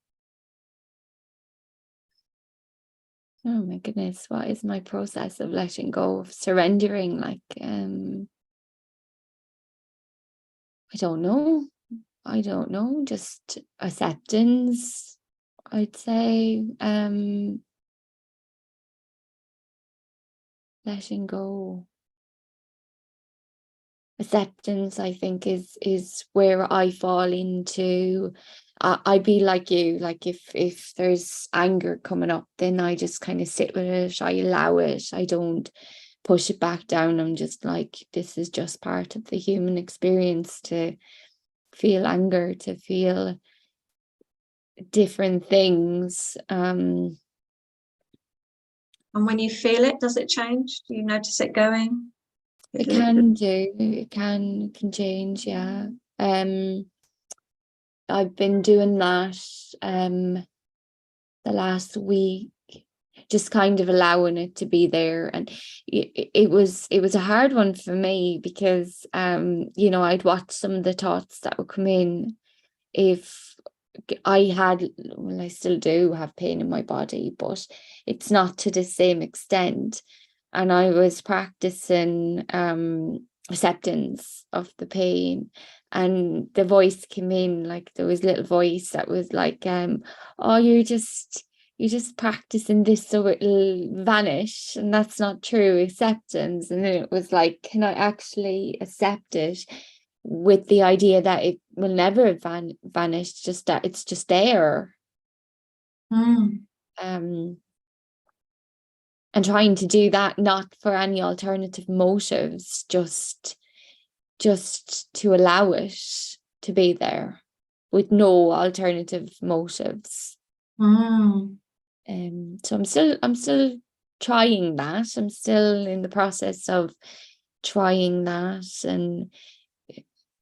Oh my goodness, what is my process of letting go, of surrendering? Like, I don't know. I don't know. Just acceptance, I'd say. Letting go. Acceptance, I think, is where I fall into. I'd be like you, like if there's anger coming up, then I just kind of sit with it. I allow it. I don't push it back down. I'm just like, this is just part of the human experience, to feel anger, to feel different things. And when you feel it, does it change? Do you notice it going? It can do. It can change. Yeah. I've been doing that the last week, just kind of allowing it to be there. And it was a hard one for me, because I'd watch some of the thoughts that would come in. If I had, well, I still do have pain in my body, but it's not to the same extent. And I was practicing acceptance of the pain, and the voice came in, like there was a little voice that was like, oh, you're just practicing this so it'll vanish, and that's not true acceptance. And then it was like, can I actually accept it, with the idea that it will never vanish, just that it's just there. And trying to do that not for any alternative motives, just to allow it to be there with no alternative motives. So I'm still trying that. I'm still in the process of trying that, and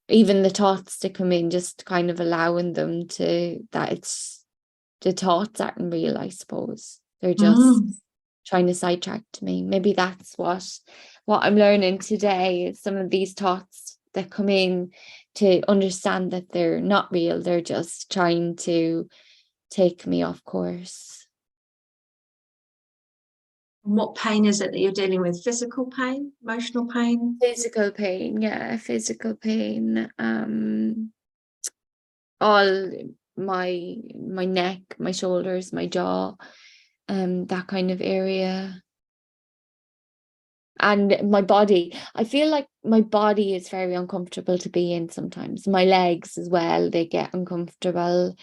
even the thoughts that come in, just kind of allowing them to, that it's, the thoughts aren't real, I suppose. They're just trying to sidetrack me. Maybe that's what I'm learning today, is some of these thoughts that come in, to understand that they're not real. They're just trying to take me off course. What pain is it that you're dealing with? Physical pain, emotional pain? Physical pain, yeah, physical pain. All my neck, my shoulders, my jaw, that kind of area. And my body, I feel like my body is very uncomfortable to be in sometimes. My legs as well, they get uncomfortable.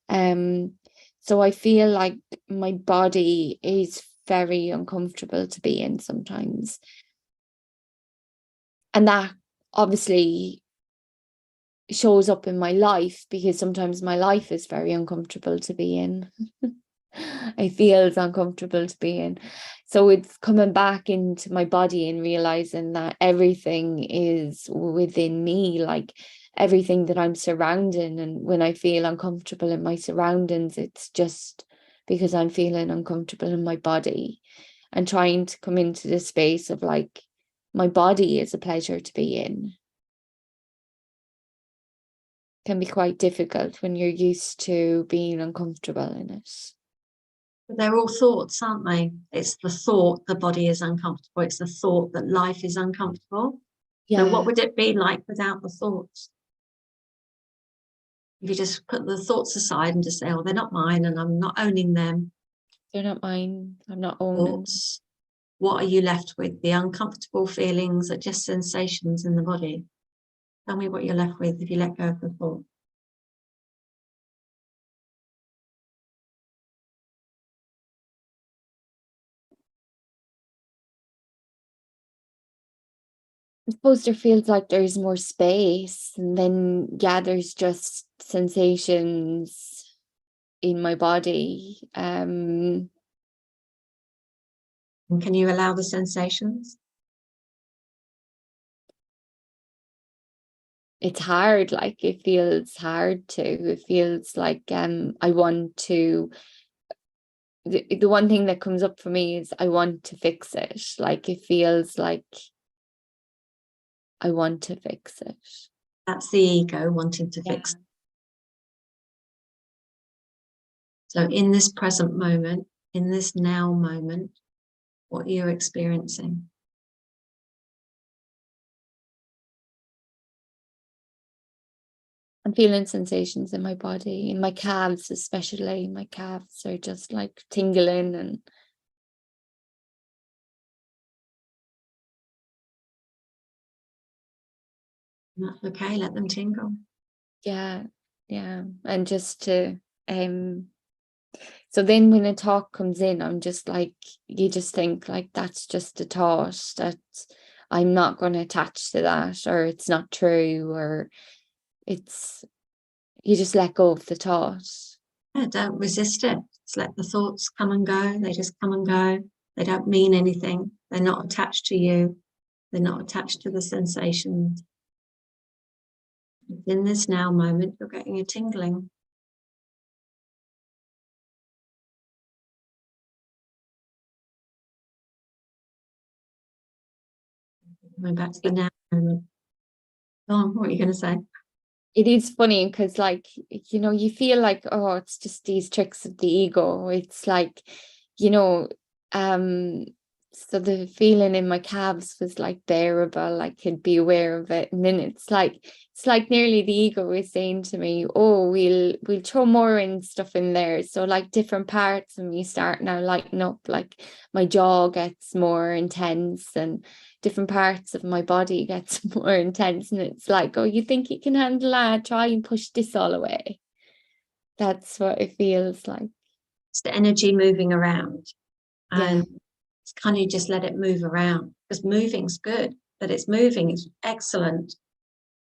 So I feel like my body is very uncomfortable to be in sometimes. And that obviously shows up in my life, because sometimes my life is very uncomfortable to be in. it feels uncomfortable to be in. So it's coming back into my body and realizing that everything is within me, like everything that I'm surrounding. And when I feel uncomfortable in my surroundings, it's just because I'm feeling uncomfortable in my body, and trying to come into the space of like, my body is a pleasure to be in. Can be quite difficult when you're used to being uncomfortable in it. But they're all thoughts, aren't they? It's the thought the body is uncomfortable. It's the thought that life is uncomfortable. Yeah. So what would it be like without the thoughts? If you just put the thoughts aside and just say, oh, they're not mine and I'm not owning them. They're not mine. I'm not owning. Thoughts. What are you left with? The uncomfortable feelings are just sensations in the body. Tell me what you're left with if you let go of the thought. I suppose there feels like there's more space, and then yeah, there's just sensations in my body. And can you allow the sensations? It's hard, like it feels hard to. It feels like I want to. The one thing that comes up for me is I want to fix it. Like it feels like I want to fix it. That's the ego wanting to fix it. So in this present moment, in this now moment, what you're experiencing. I'm feeling sensations in my body, in my calves especially. My calves are just like tingling, and That's okay, let them tingle. yeah, and just to so then when a thought comes in, I'm just like, you just think like, that's just a thought, that I'm not going to attach to that, or it's not true, or it's, you just let go of the thought. Yeah, don't resist it. Just let the thoughts come and go. They just come and go. They don't mean anything. They're not attached to you. They're not attached to the sensations. In this now moment, you're getting a tingling. Going back to the now moment. Go on, what are you going to say? It is funny because, like, you know, you feel like, oh, it's just these tricks of the ego. It's like, you know, so the feeling in my calves was like bearable. I could be aware of it, and then it's like nearly the ego is saying to me, oh, we'll throw more in stuff in there. So like different parts of me start now lighting up, like my jaw gets more intense, and different parts of my body gets more intense, and it's like, oh, you think you can handle that? Try and push this all away. That's what it feels like. It's the energy moving around. And Yeah. it's kind of just let it move around, because moving's good, but it's moving, it's excellent.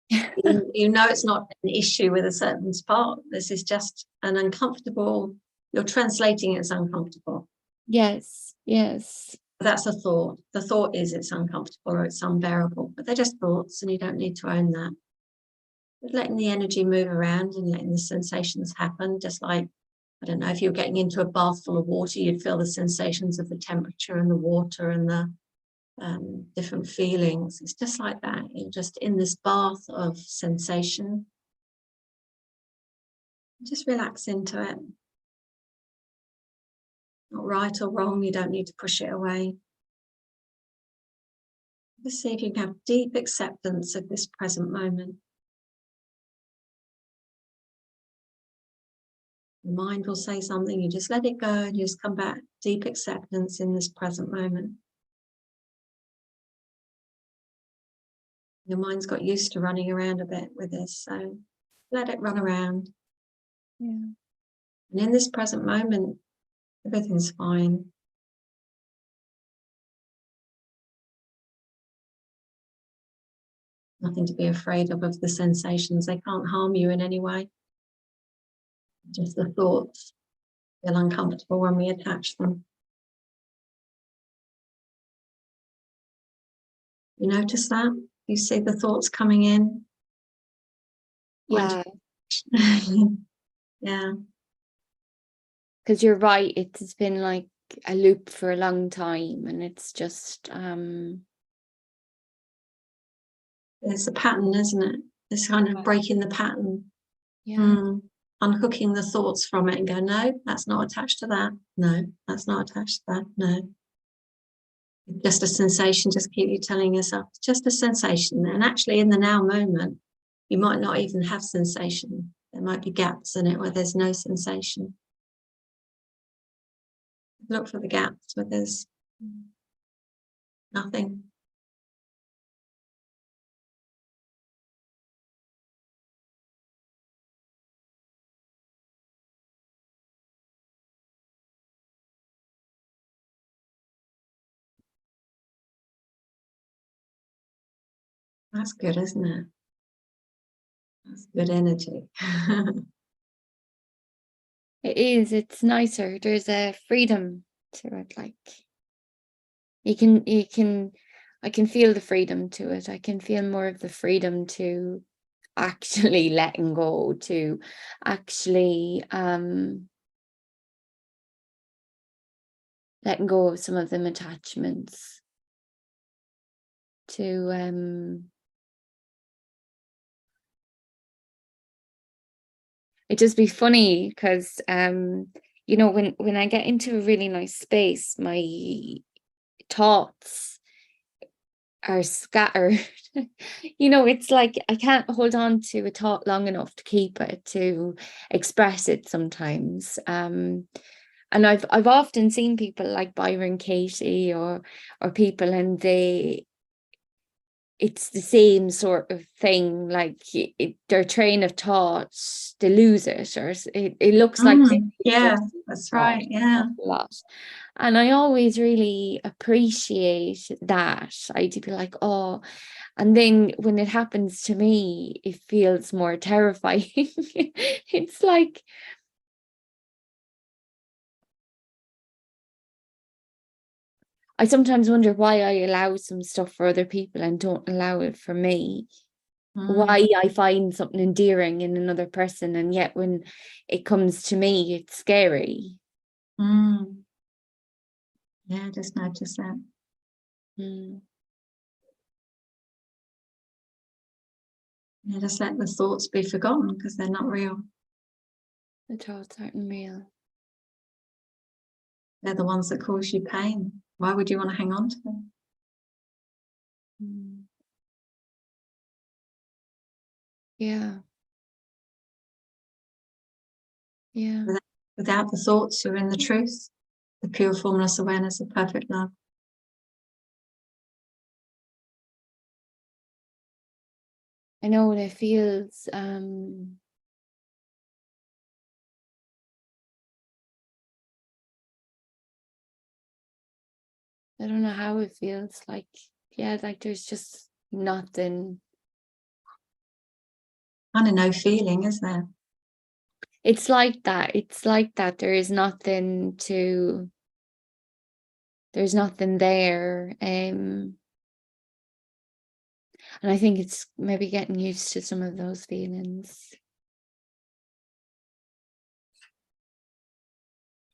You know, it's not an issue with a certain part. This is just an uncomfortable, you're translating it as uncomfortable. Yes. That's a thought. The thought is it's uncomfortable or it's unbearable, but they're just thoughts and you don't need to own that. But letting the energy move around and letting the sensations happen, just like, I don't know, if you're getting into a bath full of water, you'd feel the sensations of the temperature and the water and the different feelings. It's just like that. You're just in this bath of sensation. Just relax into it. Not right or wrong, you don't need to push it away. Just see if you can have deep acceptance of this present moment. The mind will say something, you just let it go and you just come back. Deep acceptance in this present moment. Your mind's got used to running around a bit with this, so let it run around. Yeah. And in this present moment, everything's fine. Nothing to be afraid of the sensations. They can't harm you in any way. Just the thoughts. feel uncomfortable when we attach them. You notice that? You see the thoughts coming in? Yeah, Yeah. because you're right. It's been like a loop for a long time, and it's just It's a pattern, isn't it? It's kind of breaking the pattern. yeah. Unhooking the thoughts from it and go, no, that's not attached to that. No, that's not attached to that. No. Just a sensation, just keep you telling yourself, it's just a sensation. And actually in the now moment, you might not even have sensation. There might be gaps in it where there's no sensation. Look for the gaps where there's nothing. That's good, isn't it? That's good energy. It is. It's nicer. There's a freedom to it. Like I can feel the freedom to it. I can feel more of the freedom to actually letting go, to actually letting go of some of them attachments, to it just be funny because you know, when I get into a really nice space, my thoughts are scattered. You know, it's like I can't hold on to a thought long enough to keep it, to express it sometimes. And I've often seen people like Byron Katie or people, and it's the same sort of thing, like their train of thought, they lose it, or it looks like yeah, that's right. Yeah, a lot. And I always really appreciate that. I'd be like, oh, and then when it happens to me, it feels more terrifying. It's like, I sometimes wonder why I allow some stuff for other people and don't allow it for me. Why I find something endearing in another person, and yet when it comes to me, it's scary. Yeah, just notice that. Yeah, just let the thoughts be forgotten because they're not real. The thoughts aren't real. They're the ones that cause you pain. Why would you want to hang on to them? Yeah. Yeah. Without the thoughts, you're in the truth, the pure formless awareness of perfect love. I know what it feels. I don't know how it feels like. Yeah, like there's just nothing. Kind of no feeling, is there? It's like that. It's like that. There is nothing to. There's nothing there. And I think it's maybe getting used to some of those feelings.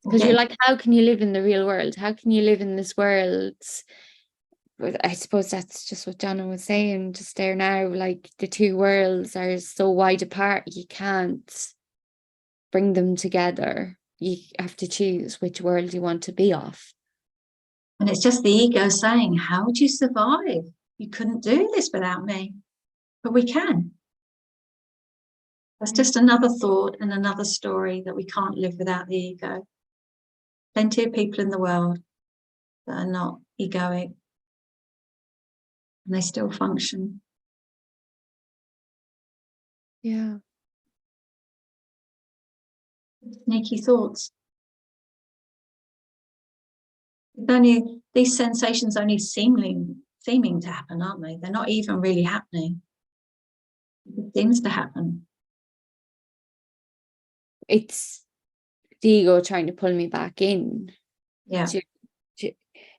Because you're like, how can you live in the real world? How can you live in this world? But I suppose that's just what Donna was saying just there now. Like the two worlds are so wide apart, you can't bring them together. You have to choose which world you want to be of. And it's just the ego saying, how would you survive? You couldn't do this without me. But we can. That's just another thought and another story that we can't live without the ego. Plenty of people in the world that are not egoic, and they still function. Yeah. Sneaky thoughts. Only these sensations only seeming to happen, aren't they? They're not even really happening. It seems to happen. It's the ego trying to pull me back in. Yeah.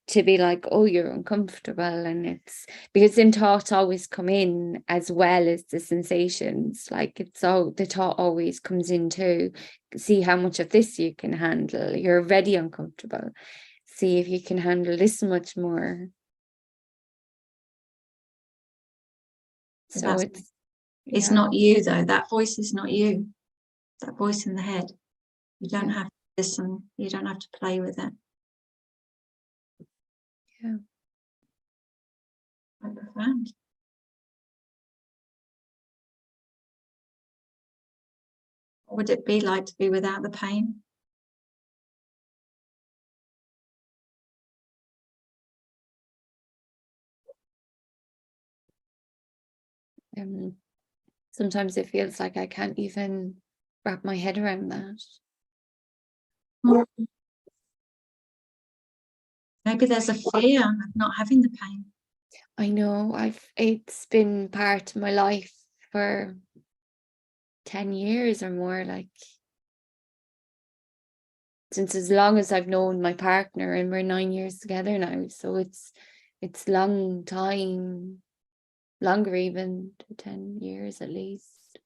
To be like, oh, you're uncomfortable. And it's because then thoughts always come in as well as the sensations. Like it's all, the thought always comes in too. See how much of this you can handle. You're already uncomfortable. See if you can handle this much more. So it's not you though. That voice is not you. That voice in the head. You don't have to listen. You don't have to play with it. Yeah. Quite profound. What would it be like to be without the pain? Sometimes it feels like I can't even wrap my head around that. Maybe there's a fear of not having the pain. I know it's been part of my life for 10 years or more, like since as long as I've known my partner, and we're 9 years together now. So it's long time, longer even, 10 years at least.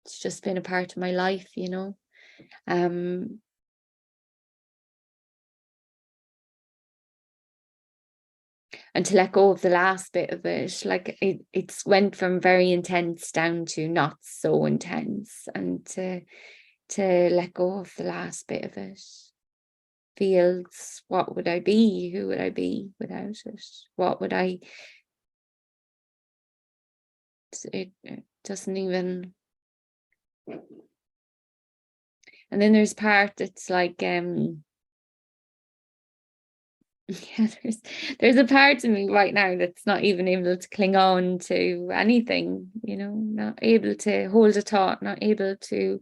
It's just been a part of my life, you know. And to let go of the last bit of it, like it's went from very intense down to not so intense, and to let go of the last bit of it feels, what would I be? Who would I be without it? What would I? It doesn't even. And then there's part that's like yeah, there's a part of me right now that's not even able to cling on to anything, you know, not able to hold a thought, not able to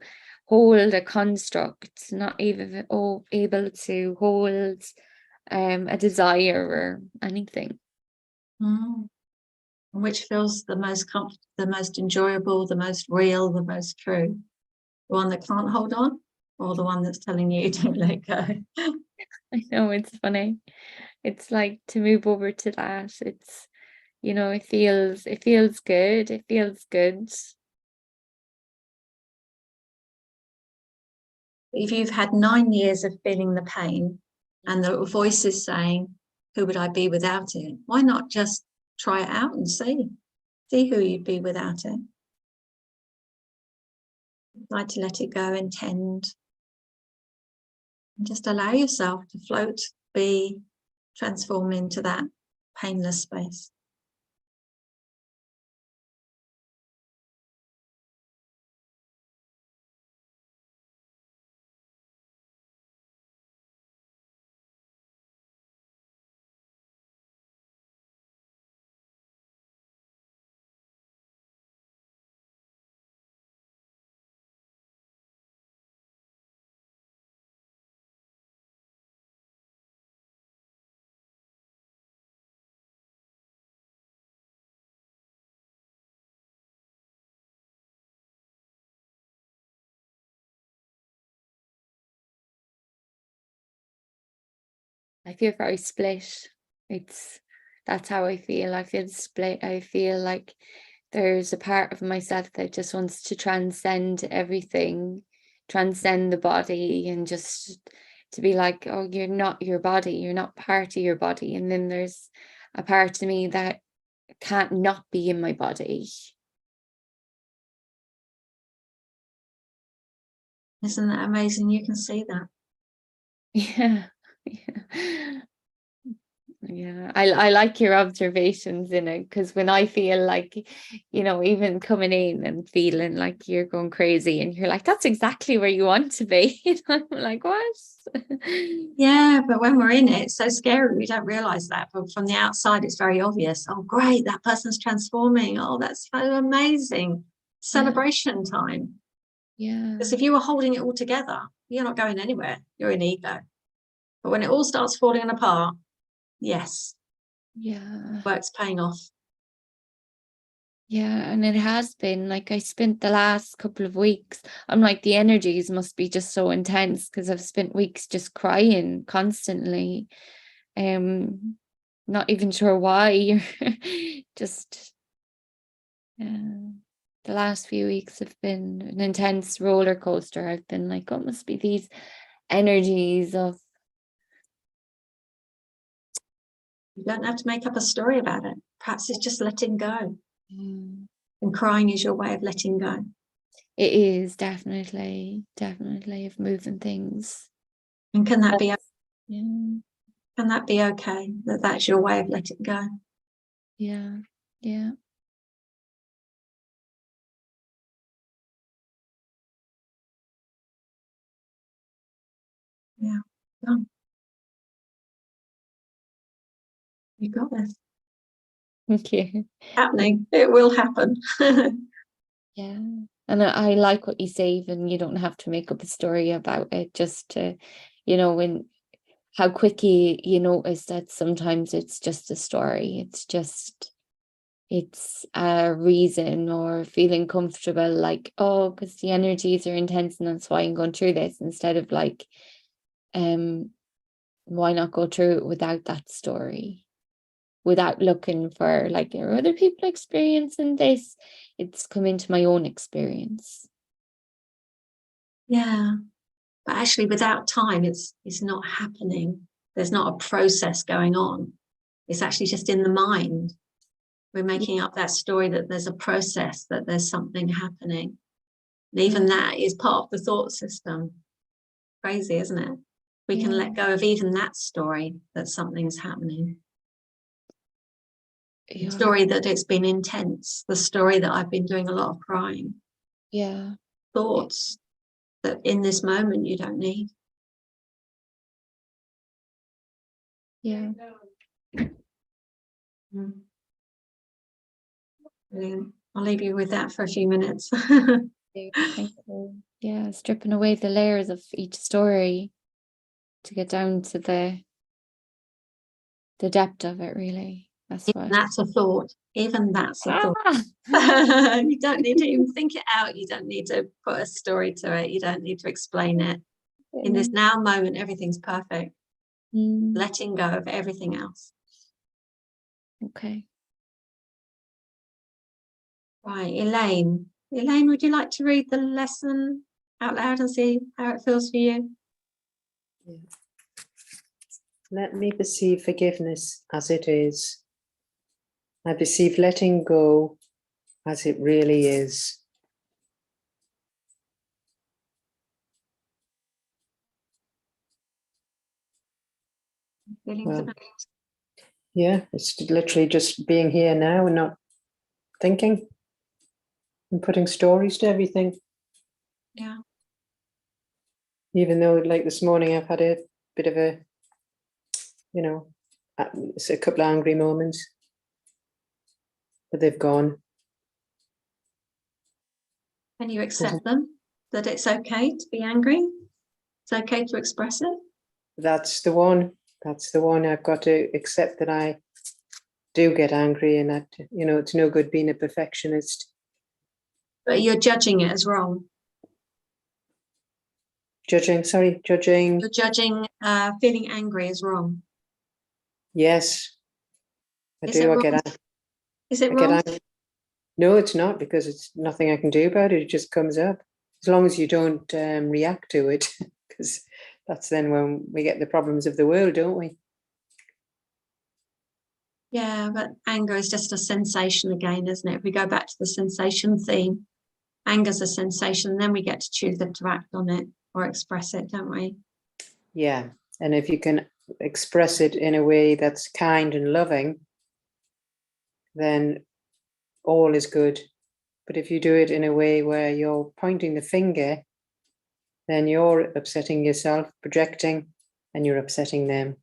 hold a construct, not even able to hold a desire or anything. Which feels the most comfortable, the most enjoyable, the most real, the most true? The one that can't hold on, or the one that's telling you to let go? I know, it's funny. It's like to move over to that. It's, you know, it feels good. It feels good. If you've had 9 years of feeling the pain and the voice is saying, who would I be without it? Why not just try it out and see who you'd be without it? Like to let it go and tend. And just allow yourself to float, be, transform into that painless space. I feel very split. That's how I feel. I feel split. I feel like there's a part of myself that just wants to transcend everything, transcend the body, and just to be like, oh, you're not your body, you're not part of your body. And then there's a part of me that can't not be in my body. Isn't that amazing? You can see that. Yeah. Yeah, I like your observations in it, because when I feel like, you know, even coming in and feeling like you're going crazy and you're like, that's exactly where you want to be. I'm like, what? Yeah, but when we're in it, it's so scary. We don't realize that. But from the outside, it's very obvious. Oh, great, that person's transforming. Oh, that's so amazing. Celebration time. Yeah. Because if you were holding it all together, you're not going anywhere. You're in ego. But when it all starts falling apart, yes. Yeah. Work's paying off. Yeah, and it has been like I spent the last couple of weeks. I'm like the energies must be just so intense because I've spent weeks just crying constantly. Not even sure why. Just the last few weeks have been an intense roller coaster. I've been like, oh, it must be these energies of. You don't have to make up a story about it. Perhaps it's just letting go. Mm. And crying is your way of letting go. It is definitely of moving things. And can that be Yeah. Can that be okay? That's your way of letting go. Yeah. Yeah. Yeah. Done. You got this. Thank you. Happening. It will happen. Yeah. And I like what you say, even you don't have to make up a story about it, just to, when how quickly you notice that sometimes it's just a story. It's a reason or feeling comfortable, like, oh, because the energies are intense and that's why I'm going through this, instead of like, why not go through it without that story? Without looking for like, are other people experiencing this? It's come into my own experience. Yeah. But actually without time, it's not happening. There's not a process going on. It's actually just in the mind. We're making up that story that there's a process, that there's something happening. And even that is part of the thought system. Crazy, isn't it? We can let go of even that story that something's happening. The story that it's been intense, the story that I've been doing a lot of crying. Yeah. Thoughts that in this moment you don't need. Yeah. Brilliant. I'll leave you with that for a few minutes. Thank you. Yeah, stripping away the layers of each story to get down to the depth of it, really. That's a thought. Even that's a thought. You don't need to even think it out. You don't need to put a story to it. You don't need to explain it. In this now moment, everything's perfect. Letting go of everything else. Okay. Right, Elaine. Elaine, would you like to read the lesson out loud and see how it feels for you? Yeah. Let me perceive forgiveness as it is. I perceive letting go as it really is. Well, yeah, it's literally just being here now and not thinking and putting stories to everything. Yeah. Even though, like this morning, I've had a bit of a, it's a couple of angry moments, but they've gone. Can you accept them? That it's okay to be angry? It's okay to express it? That's the one. That's the one. I've got to accept that I do get angry and that, it's no good being a perfectionist. But you're judging it as wrong. Judging. You're judging feeling angry as wrong. Yes. I Is do. it I wrong? get angry. Is it wrong? No, it's not, because it's nothing I can do about it. It just comes up. As long as you don't react to it, because that's then when we get the problems of the world, don't we? Yeah, but anger is just a sensation again, isn't it? If we go back to the sensation theme, anger's a sensation, and then we get to choose to act on it or express it, don't we? Yeah. And if you can express it in a way that's kind and loving, then all is good. But if you do it in a way where you're pointing the finger, then you're upsetting yourself, projecting, and you're upsetting them.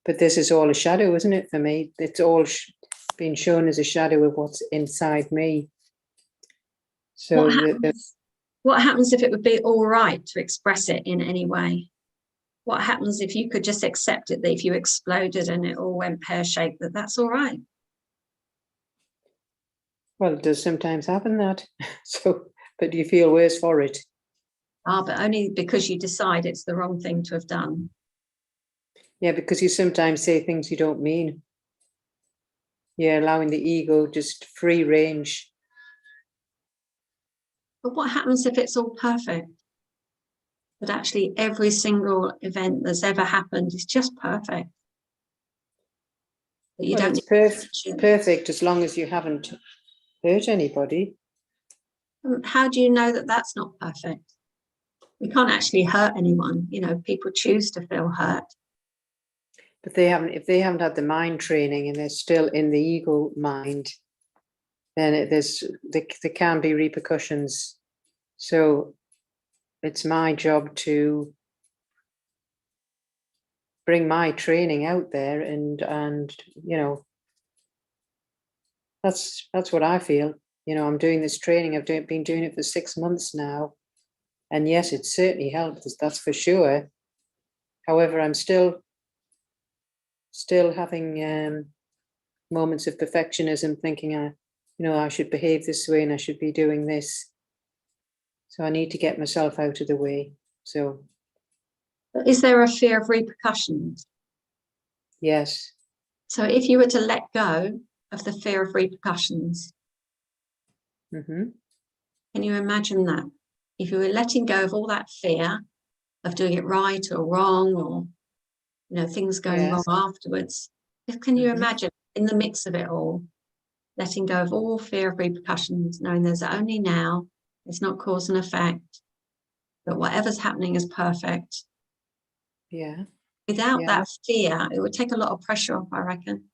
But this is all a shadow, isn't it, for me? It's all being shown as a shadow of what's inside me. So what happens if it would be all right to express it in any way? What happens if you could just accept it, that if you exploded and it all went pear-shaped, that's all right? Well, it does sometimes happen that. So, but you feel worse for it. But only because you decide it's the wrong thing to have done. Yeah, because you sometimes say things you don't mean. Yeah, allowing the ego just free range. But what happens if it's all perfect? But actually every single event that's ever happened is just perfect. But you don't it's perfect as long as you haven't hurt anybody. How do you know that that's not perfect? We can't actually hurt anyone. You know, people choose to feel hurt. But if they haven't had the mind training and they're still in the ego mind, then there can be repercussions. So it's my job to bring my training out there, and you know, that's what I feel. You know, I'm doing this training. I've been doing it for 6 months now, and yes, it certainly helped. That's for sure. However, I'm still having moments of perfectionism, thinking I should behave this way and I should be doing this. So I need to get myself out of the way. So, is there a fear of repercussions? Yes. So if you were to let go of the fear of repercussions, Mm-hmm. Can you imagine that? If you were letting go of all that fear of doing it right or wrong, or things going wrong afterwards, can you imagine in the mix of it all, letting go of all fear of repercussions, knowing there's only now, it's not cause and effect, that whatever's happening is perfect. Yeah. Without that fear, it would take a lot of pressure off, I reckon.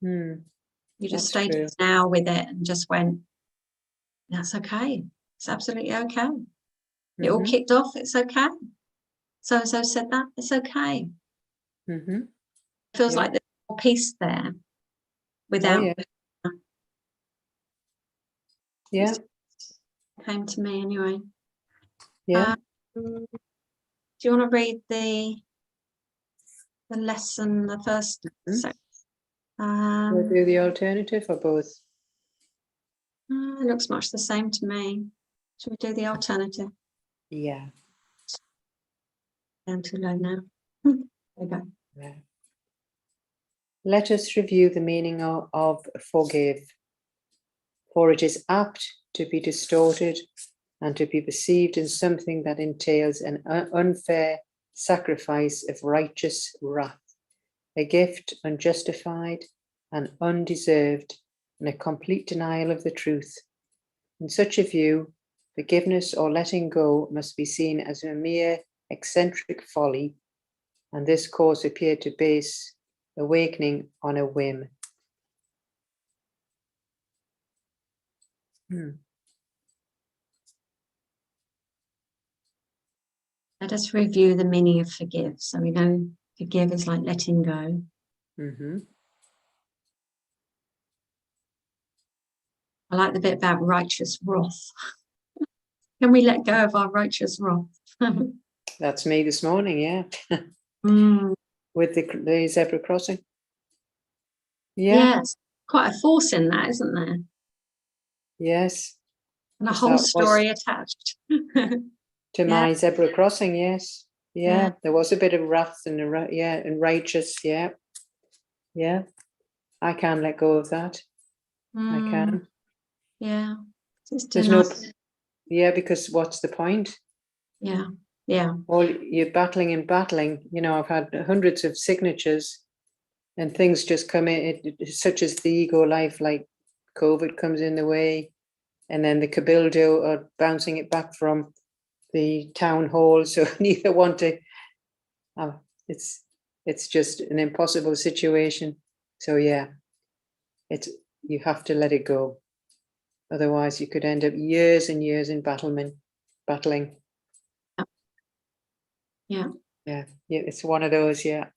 You just stayed now with it and just went, that's okay. It's absolutely okay. It all kicked off. It's okay. So-and-so said that. It's okay. It feels like there's more peace there without. Yeah. Came to me anyway. Yeah. Do you want to read the lesson, the first section? We'll do the alternative or both? It looks much the same to me. Should we do the alternative? Yeah. Down too low now. There we go. Yeah. Let us review the meaning of forgive, for it is apt to be distorted and to be perceived in something that entails an unfair sacrifice of righteous wrath, a gift unjustified and undeserved, and a complete denial of the truth. In such a view, forgiveness or letting go must be seen as a mere eccentric folly, and this course appeared to base awakening on a whim. Let us review the meaning of forgive. So we know forgive is like letting go. I like the bit about righteous wrath. Can we let go of our righteous wrath? That's me this morning, yeah. With the zebra crossing. Yes, quite a force in that, isn't there? Yes. And a whole story attached. To my zebra crossing, yes. Yeah, there was a bit of wrath and righteous, yeah. I can let go of that. I can. Yeah. There's no. Yeah, because what's the point? Yeah. Well, you're battling and battling. I've had hundreds of signatures, and things just come in, such as the ego life, like COVID comes in the way, and then the cabildo are bouncing it back from the town hall. So neither want to. It's just an impossible situation. So yeah, you have to let it go. Otherwise, you could end up years and years in battling. Yeah. It's one of those. Yeah.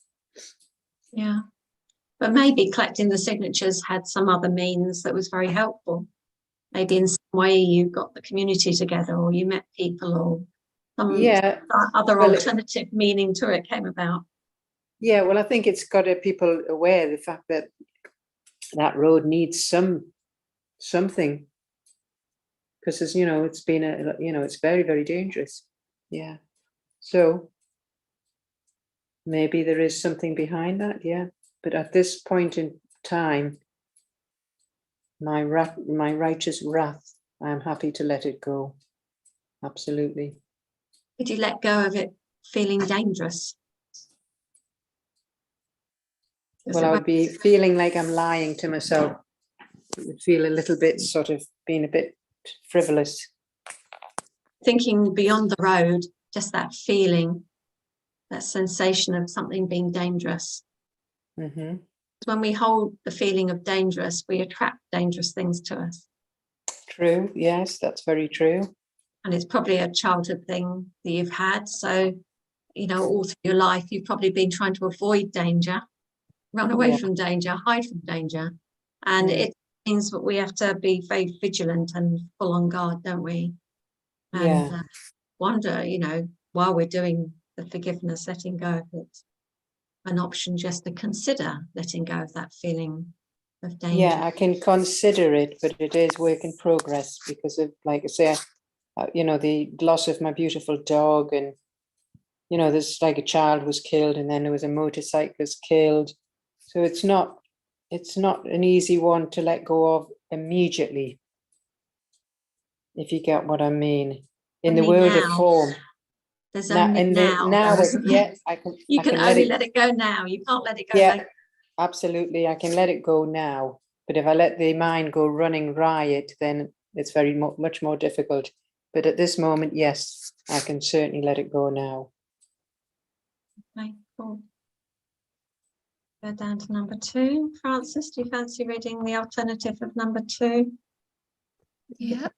But maybe collecting the signatures had some other means that was very helpful. Maybe in some way you got the community together, or you met people, or some other alternative meaning to it came about. Yeah, well, I think it's got people aware of the fact that that road needs some something, because it's, it's been it's very, very dangerous. Yeah. So maybe there is something behind that. Yeah. But at this point in time, my righteous wrath, I'm happy to let it go. Absolutely. Could you let go of it feeling dangerous? Well, I would be feeling like I'm lying to myself. It would feel a little bit sort of being a bit frivolous. Thinking beyond the road, just that feeling, that sensation of something being dangerous. Mm-hmm. When we hold the feeling of dangerous, we attract dangerous things to us. True. Yes, that's very true. And it's probably a childhood thing that you've had. So, all through your life, you've probably been trying to avoid danger, run away from danger, hide from danger. And it means that we have to be very vigilant and full on guard, don't we? And wonder, while we're doing the forgiveness, letting go of it, an option just to consider letting go of that feeling of danger. Yeah, I can consider it, but it is work in progress because of, like I say, the loss of my beautiful dog, and there's like a child was killed, and then there was a motorcyclist killed. So it's not an easy one to let go of immediately, if you get what I mean. In the world of form. There's only I can. You can only let it go now. You can't let it go later. Absolutely, I can let it go now. But if I let the mind go running riot, then it's very much more difficult. But at this moment, yes, I can certainly let it go now. Okay, cool. Go down to number 2. Francis, do you fancy reading the alternative of number 2? Yeah.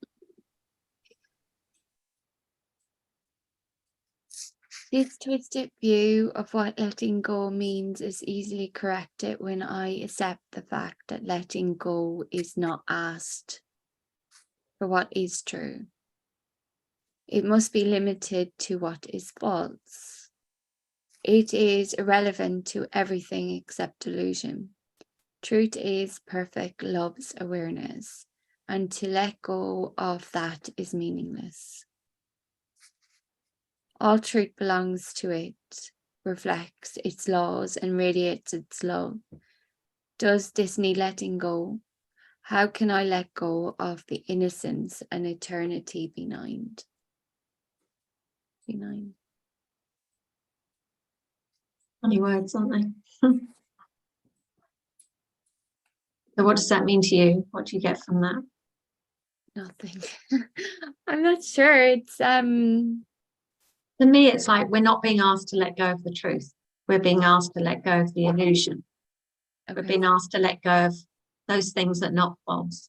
This twisted view of what letting go means is easily corrected when I accept the fact that letting go is not asked for what is true. It must be limited to what is false. It is irrelevant to everything except delusion. Truth is perfect love's awareness, and to let go of that is meaningless. All truth belongs to it, reflects its laws, and radiates its love. Does this need letting go? How can I let go of the innocence and eternity benign? Funny words, aren't they? So what does that mean to you? What do you get from that? Nothing. I'm not sure. It's To me, it's like we're not being asked to let go of the truth. We're being asked to let go of the illusion. Okay. We're being asked to let go of those things that are not false.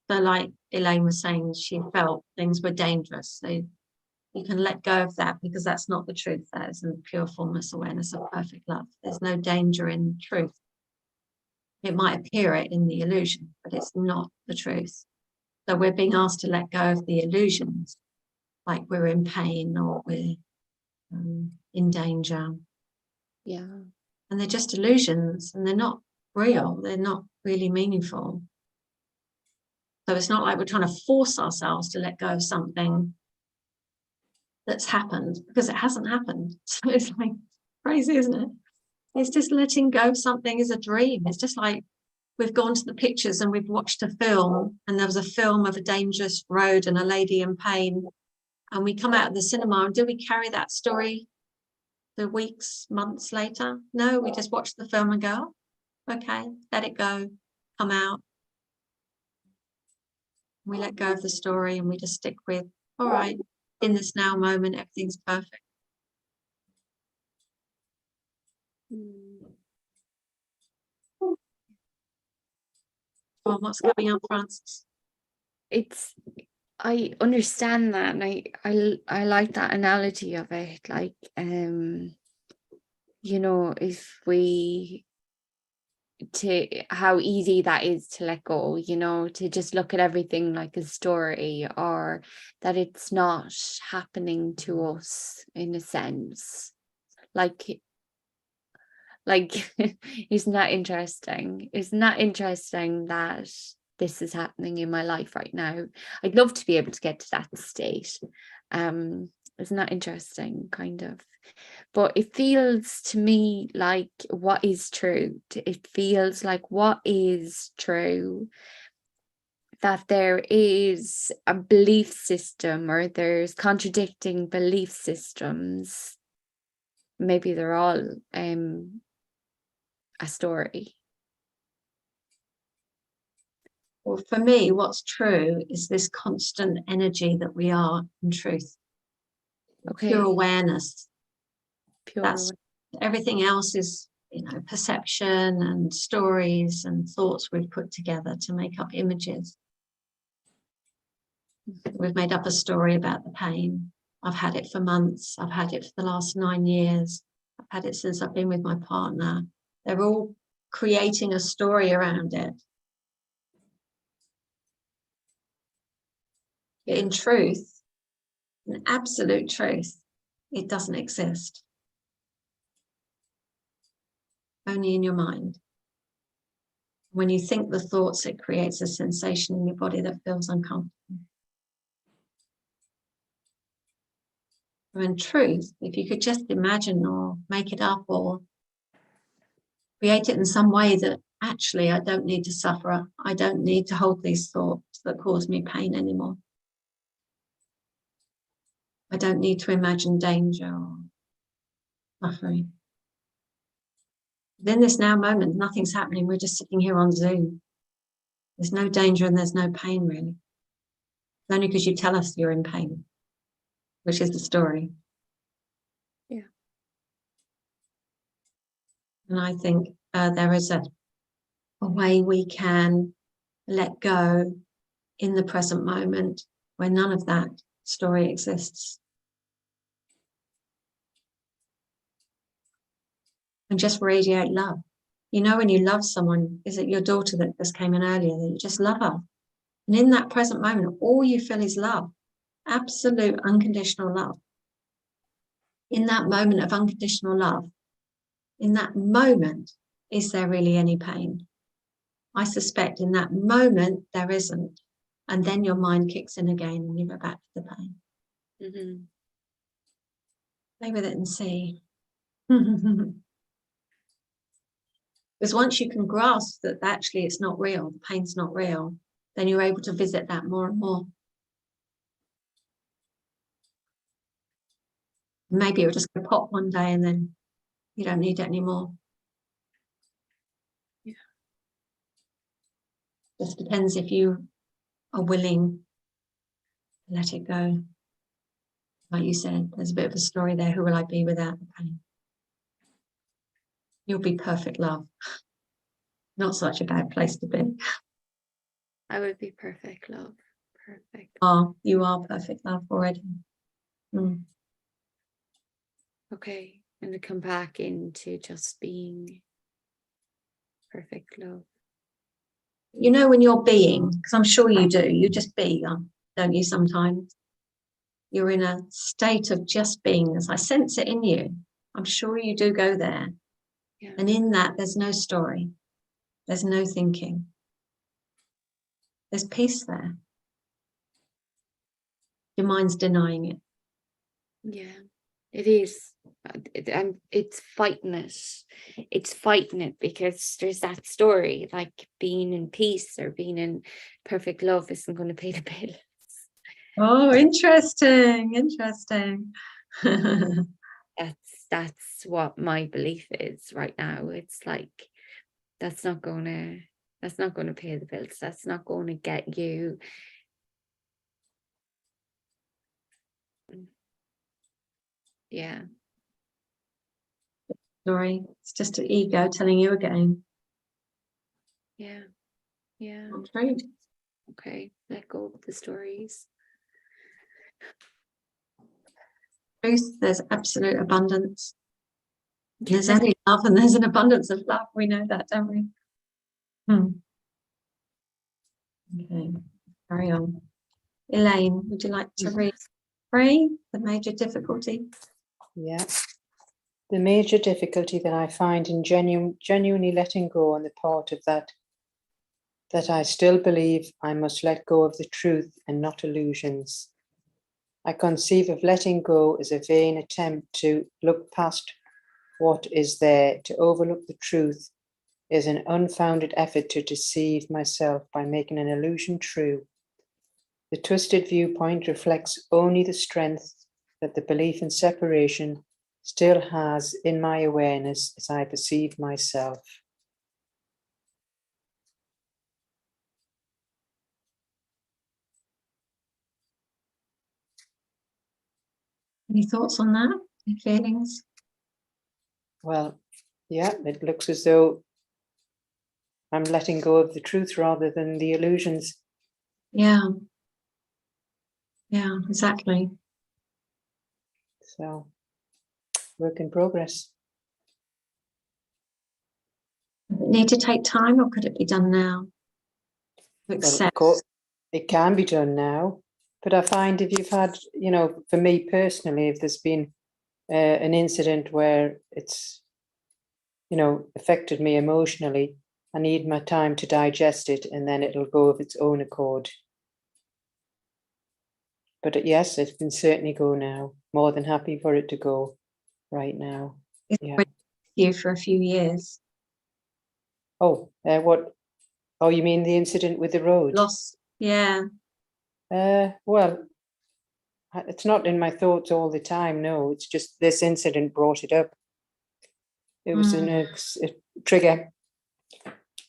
So like Elaine was saying, she felt things were dangerous. So you can let go of that because that's not the truth. That isn't pure formless awareness of perfect love. There's no danger in truth. It might appear it in the illusion, but it's not the truth. So we're being asked to let go of the illusions, like we're in pain or we're in danger. Yeah. And they're just illusions and they're not real. They're not really meaningful. So it's not like we're trying to force ourselves to let go of something that's happened, because it hasn't happened. So it's like crazy, isn't it? It's just letting go of something is a dream. It's just like we've gone to the pictures and we've watched a film, and there was a film of a dangerous road and a lady in pain, and we come out of the cinema, and do we carry that story the weeks, months later? No, we just watch the film and go, oh, okay, let it go, come out. We let go of the story and we just stick with, all right, in this now moment, everything's perfect. Well, what's coming up, Francis? I understand that, and I like that analogy of it. Like, if we how easy that is to let go, to just look at everything like a story, or that it's not happening to us in a sense. Like isn't that interesting? Isn't that interesting that this is happening in my life right now. I'd love to be able to get to that state. Isn't that interesting, kind of? But it feels to me like what is true. It feels like what is true, that there is a belief system, or there's contradicting belief systems. Maybe they're all a story. Well, for me, what's true is this constant energy that we are in truth. Okay. Pure awareness. Pure That's everything else is, perception and stories and thoughts we've put together to make up images. We've made up a story about the pain. I've had it for months. I've had it for the last 9 years. I've had it since I've been with my partner. They're all creating a story around it. But in truth, in absolute truth, it doesn't exist. Only in your mind. When you think the thoughts, it creates a sensation in your body that feels uncomfortable. In truth, if you could just imagine or make it up or create it in some way that actually I don't need to suffer, I don't need to hold these thoughts that cause me pain anymore. I don't need to imagine danger or suffering. Within this now moment, nothing's happening. We're just sitting here on Zoom. There's no danger and there's no pain, really. It's only because you tell us you're in pain, which is the story. Yeah. And I think there is a way we can let go in the present moment where none of that story exists. And just radiate love. When you love someone, is it your daughter that just came in earlier, that you just love her? And in that present moment, all you feel is love, absolute unconditional love. In that moment of unconditional love, in that moment, is there really any pain? I suspect in that moment, there isn't. And then your mind kicks in again and you go back to the pain. Mm-hmm. Play with it and see. Because once you can grasp that actually it's not real, the pain's not real, then you're able to visit that more and more. Maybe it'll just go pop one day and then you don't need it anymore. Yeah. Just depends if you are willing to let it go. Like you said, there's a bit of a story there. Who will I be without the pain? You'll be perfect love. Not such a bad place to be. I would be perfect love. Perfect. Oh, you are perfect love already. Mm. Okay. And to come back into just being perfect love. When you're being, because I'm sure you do, you just be, don't you, sometimes? You're in a state of just beingness. I sense it in you. I'm sure you do go there. Yeah. And in that, there's no story. There's no thinking. There's peace there. Your mind's denying it. Yeah, it is. And it's fighting it. It's fighting it because there's that story, like being in peace or being in perfect love isn't going to pay the bills. Oh, interesting. That's what my belief is right now. It's like that's not going to pay the bills. That's not going to get you. Yeah. Story. It's just an ego telling you again. Yeah. Yeah. Not true. Okay. Let go of the stories. Truth, there's absolute abundance. There's only love and there's an abundance of love. We know that, don't we? Okay, carry on. Elaine, would you like to read 3, the major difficulty? Yeah. The major difficulty that I find in genuinely letting go on the part of that that I still believe I must let go of the truth and not illusions. I conceive of letting go as a vain attempt to look past what is there. To overlook the truth is an unfounded effort to deceive myself by making an illusion true. The twisted viewpoint reflects only the strength that the belief in separation still has in my awareness as I perceive myself. Any thoughts on that? Any feelings? Well, yeah, it looks as though I'm letting go of the truth rather than the illusions. Yeah. Yeah, exactly. So, work in progress. Does it need to take time, or could it be done now? To Well, accept. of course, it can be done now, but I find if you've had, for me personally, if there's been an incident where it's, affected me emotionally, I need my time to digest it, and then it'll go of its own accord. But yes, it can certainly go now. More than happy for it to go right now. It's Yeah. with you for a few years. Oh, what? Oh, you mean the incident with the road? Loss. Yeah. Well, it's not in my thoughts all the time. No, it's just this incident brought it up. It was a trigger.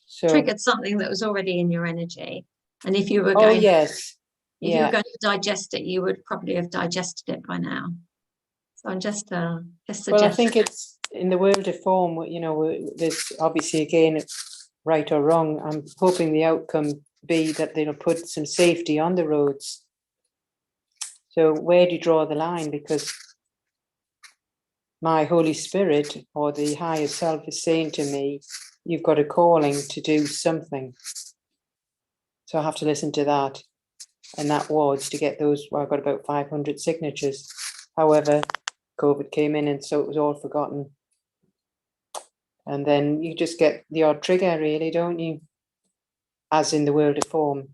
So Triggered something that was already in your energy. And if you were oh going, yes, if you were going to digest it, you would probably have digested it by now. So I'm just suggesting. Well, I think it's in the world of form. There's obviously again, right or wrong. I'm hoping the outcome be that they'll put some safety on the roads. So where do you draw the line? Because my Holy Spirit or the higher self is saying to me, you've got a calling to do something. So I have to listen to that. And that was to get those, I got about 500 signatures. However, COVID came in and so it was all forgotten. And then you just get the odd trigger, really, don't you? As in the world of form.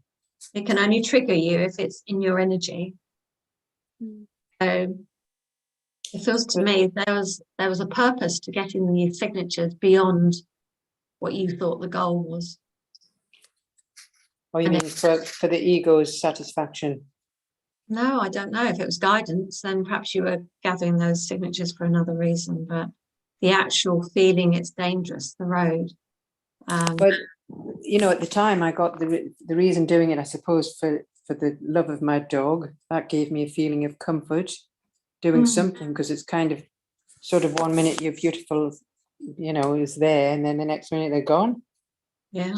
It can only trigger you if it's in your energy. So it feels to me there was a purpose to getting the signatures beyond what you thought the goal was. Oh, you mean for the ego's satisfaction? No, I don't know. If it was guidance, then perhaps you were gathering those signatures for another reason. But the actual feeling it's dangerous, the road. But at the time I got the reason doing it, I suppose, for the love of my dog. That gave me a feeling of comfort, doing something, because it's kind of sort of 1 minute you're beautiful, is there, and then the next minute they're gone. Yeah.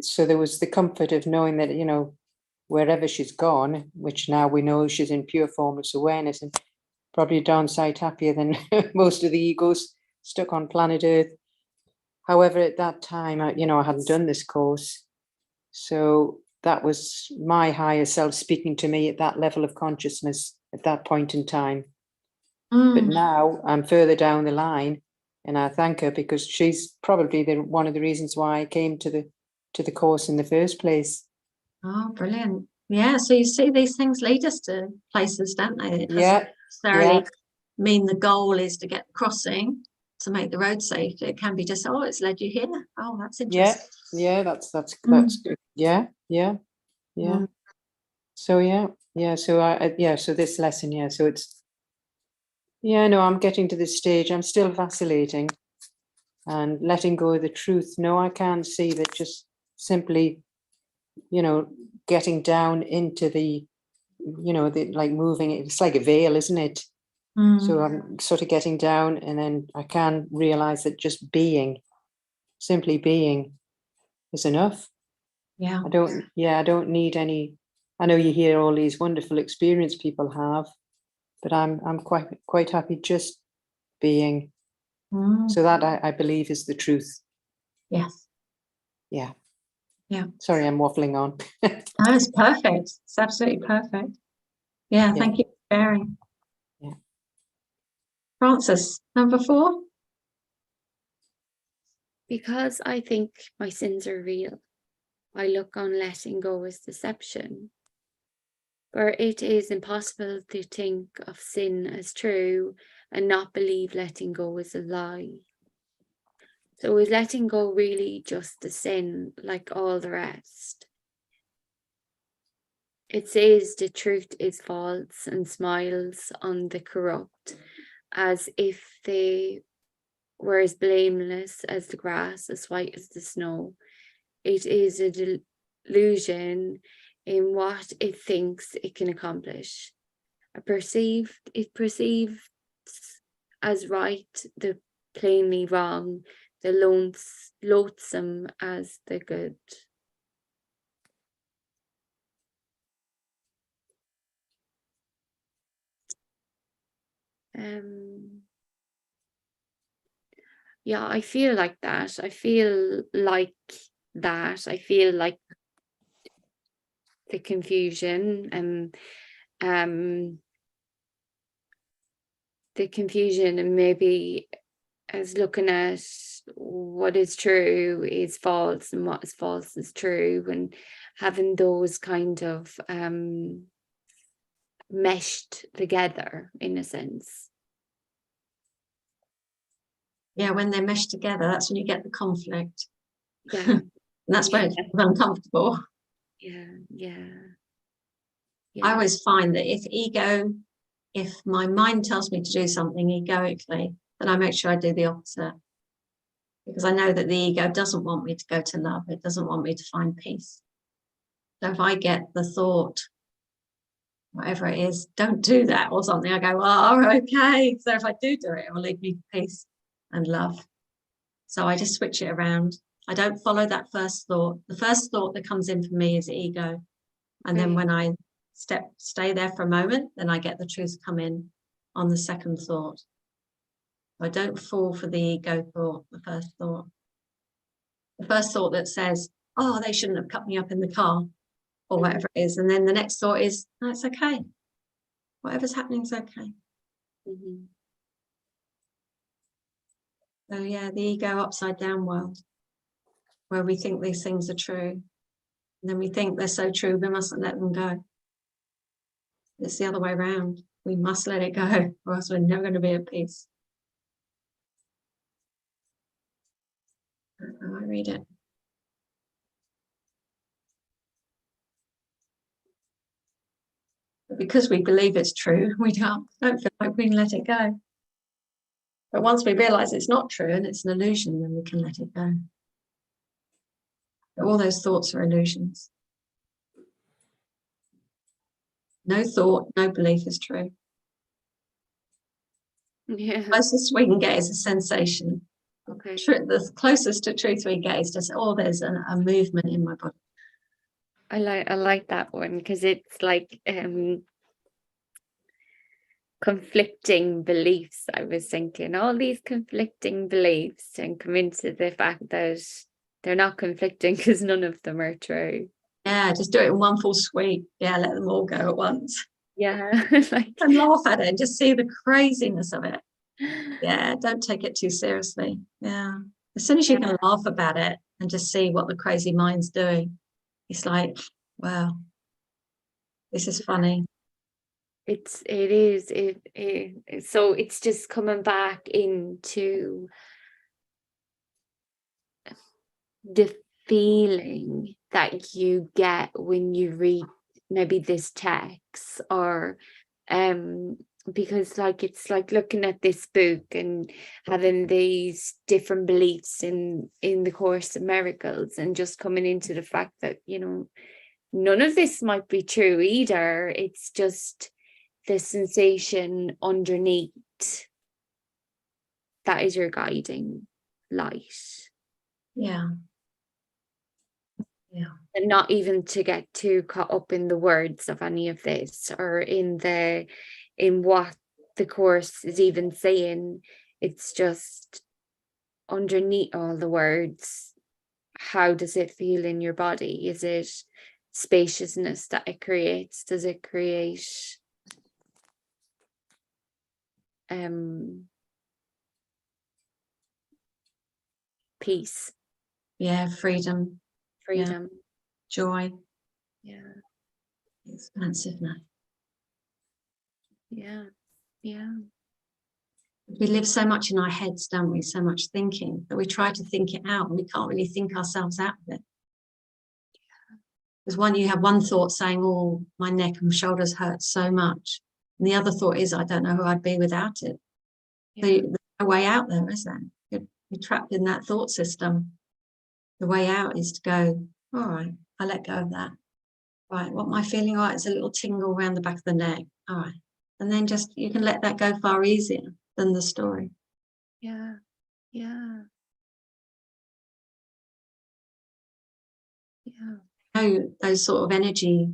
So there was the comfort of knowing that, wherever she's gone, which now we know she's in pure formless awareness and probably a darn sight happier than most of the egos stuck on planet Earth. However, at that time, I hadn't done this course. So that was my higher self speaking to me at that level of consciousness at that point in time. But now I'm further down the line, and I thank her because she's probably one of the reasons why I came to the course in the first place. Oh, brilliant. Yeah, so you see these things lead us to places, don't they? It doesn't necessarily mean the goal is to get the crossing to make the road safe. It can be just, it's led you here. Oh, that's interesting. Yeah, that's good. Yeah. So this lesson, so it's, no, I'm getting to this stage. I'm still vacillating and letting go of the truth. No, I can't see that just simply, getting down into the, like moving, it's like a veil, isn't it? So I'm sort of getting down, and then I can realize that just simply being is enough. Yeah. I don't need any. I know you hear all these wonderful experience people have, but I'm quite happy just being. So that I believe is the truth. Yes. Yeah. Yeah. Sorry, I'm waffling on. It's perfect. It's absolutely perfect. Yeah, thank you for sharing. Yeah. Francis, number 4. Because I think my sins are real, I look on letting go as deception. For it is impossible to think of sin as true and not believe letting go is a lie. So is letting go really just a sin like all the rest? It says the truth is false and smiles on the corrupt, as if they were as blameless as the grass, as white as the snow. It is a delusion in what it thinks it can accomplish. It perceives as right the plainly wrong, the loathsome as the good. Yeah, I feel like that. I feel like that. I feel like the confusion and maybe as looking at what is true is false and what is false is true, and having those kind of meshed together in a sense. Yeah, when they're meshed together, that's when you get the conflict. Yeah. And that's where it's uncomfortable. Yeah. I always find that if my mind tells me to do something egoically, then I make sure I do the opposite. Because I know that the ego doesn't want me to go to love. It doesn't want me to find peace. So if I get the thought, whatever it is, don't do that or something, I go, oh, okay. So if I do it, it will lead me to peace and love. So I just switch it around. I don't follow that first thought. The first thought that comes in for me is ego. And then when I stay there for a moment, then I get the truth come in on the second thought. I don't fall for the ego thought, the first thought. The first thought that says, oh, they shouldn't have cut me up in the car or whatever it is. And then the next thought is, no, it's okay. Whatever's happening is okay. Mm-hmm. So yeah, the ego upside down world where we think these things are true. And then we think they're so true, we mustn't let them go. It's the other way around. We must let it go, or else we're never going to be at peace. I read it. But because we believe it's true, we don't feel like we can let it go. But once we realize it's not true and it's an illusion, then we can let it go. But all those thoughts are illusions. No thought, no belief is true. Yeah. The closest we can get is a sensation. Okay. The closest to truth we get is just, oh, there's a movement in my body. I like that one because it's like conflicting beliefs. I was thinking all these conflicting beliefs and come into the fact that they're not conflicting because none of them are true. Yeah, just do it in one full sweep. Yeah, let them all go at once. Yeah. And laugh at it and just see the craziness of it. Yeah, don't take it too seriously. Yeah. As soon as you can laugh about it and just see what the crazy mind's doing, it's like, wow, this is funny. It is. So it's just coming back into the feeling that you get when you read maybe this text, or because like it's like looking at this book and having these different beliefs in the Course of Miracles, and just coming into the fact that, you know, none of this might be true either. It's just the sensation underneath that is your guiding light. Yeah. Yeah. And not even to get too caught up in the words of any of this, or in what the Course is even saying. It's just underneath all the words, how does it feel in your body? Is it spaciousness that it creates? Does it create peace? Yeah, freedom. Freedom. joy, Yeah. expansiveness. Yeah. Yeah. We live so much in our heads, don't we? So much thinking that we try to think it out and we can't really think ourselves out of it. Because you have one thought saying, oh, my neck and shoulders hurt so much. And the other thought is, I don't know who I'd be without it. Yeah. So there's no way out there, is there? You're trapped in that thought system. The way out is to go, all right, I let go of that. Right, what am I feeling? All right, it's a little tingle around the back of the neck. All right. And then just, you can let that go far easier than the story. Yeah. Yeah. Yeah. Those sort of energy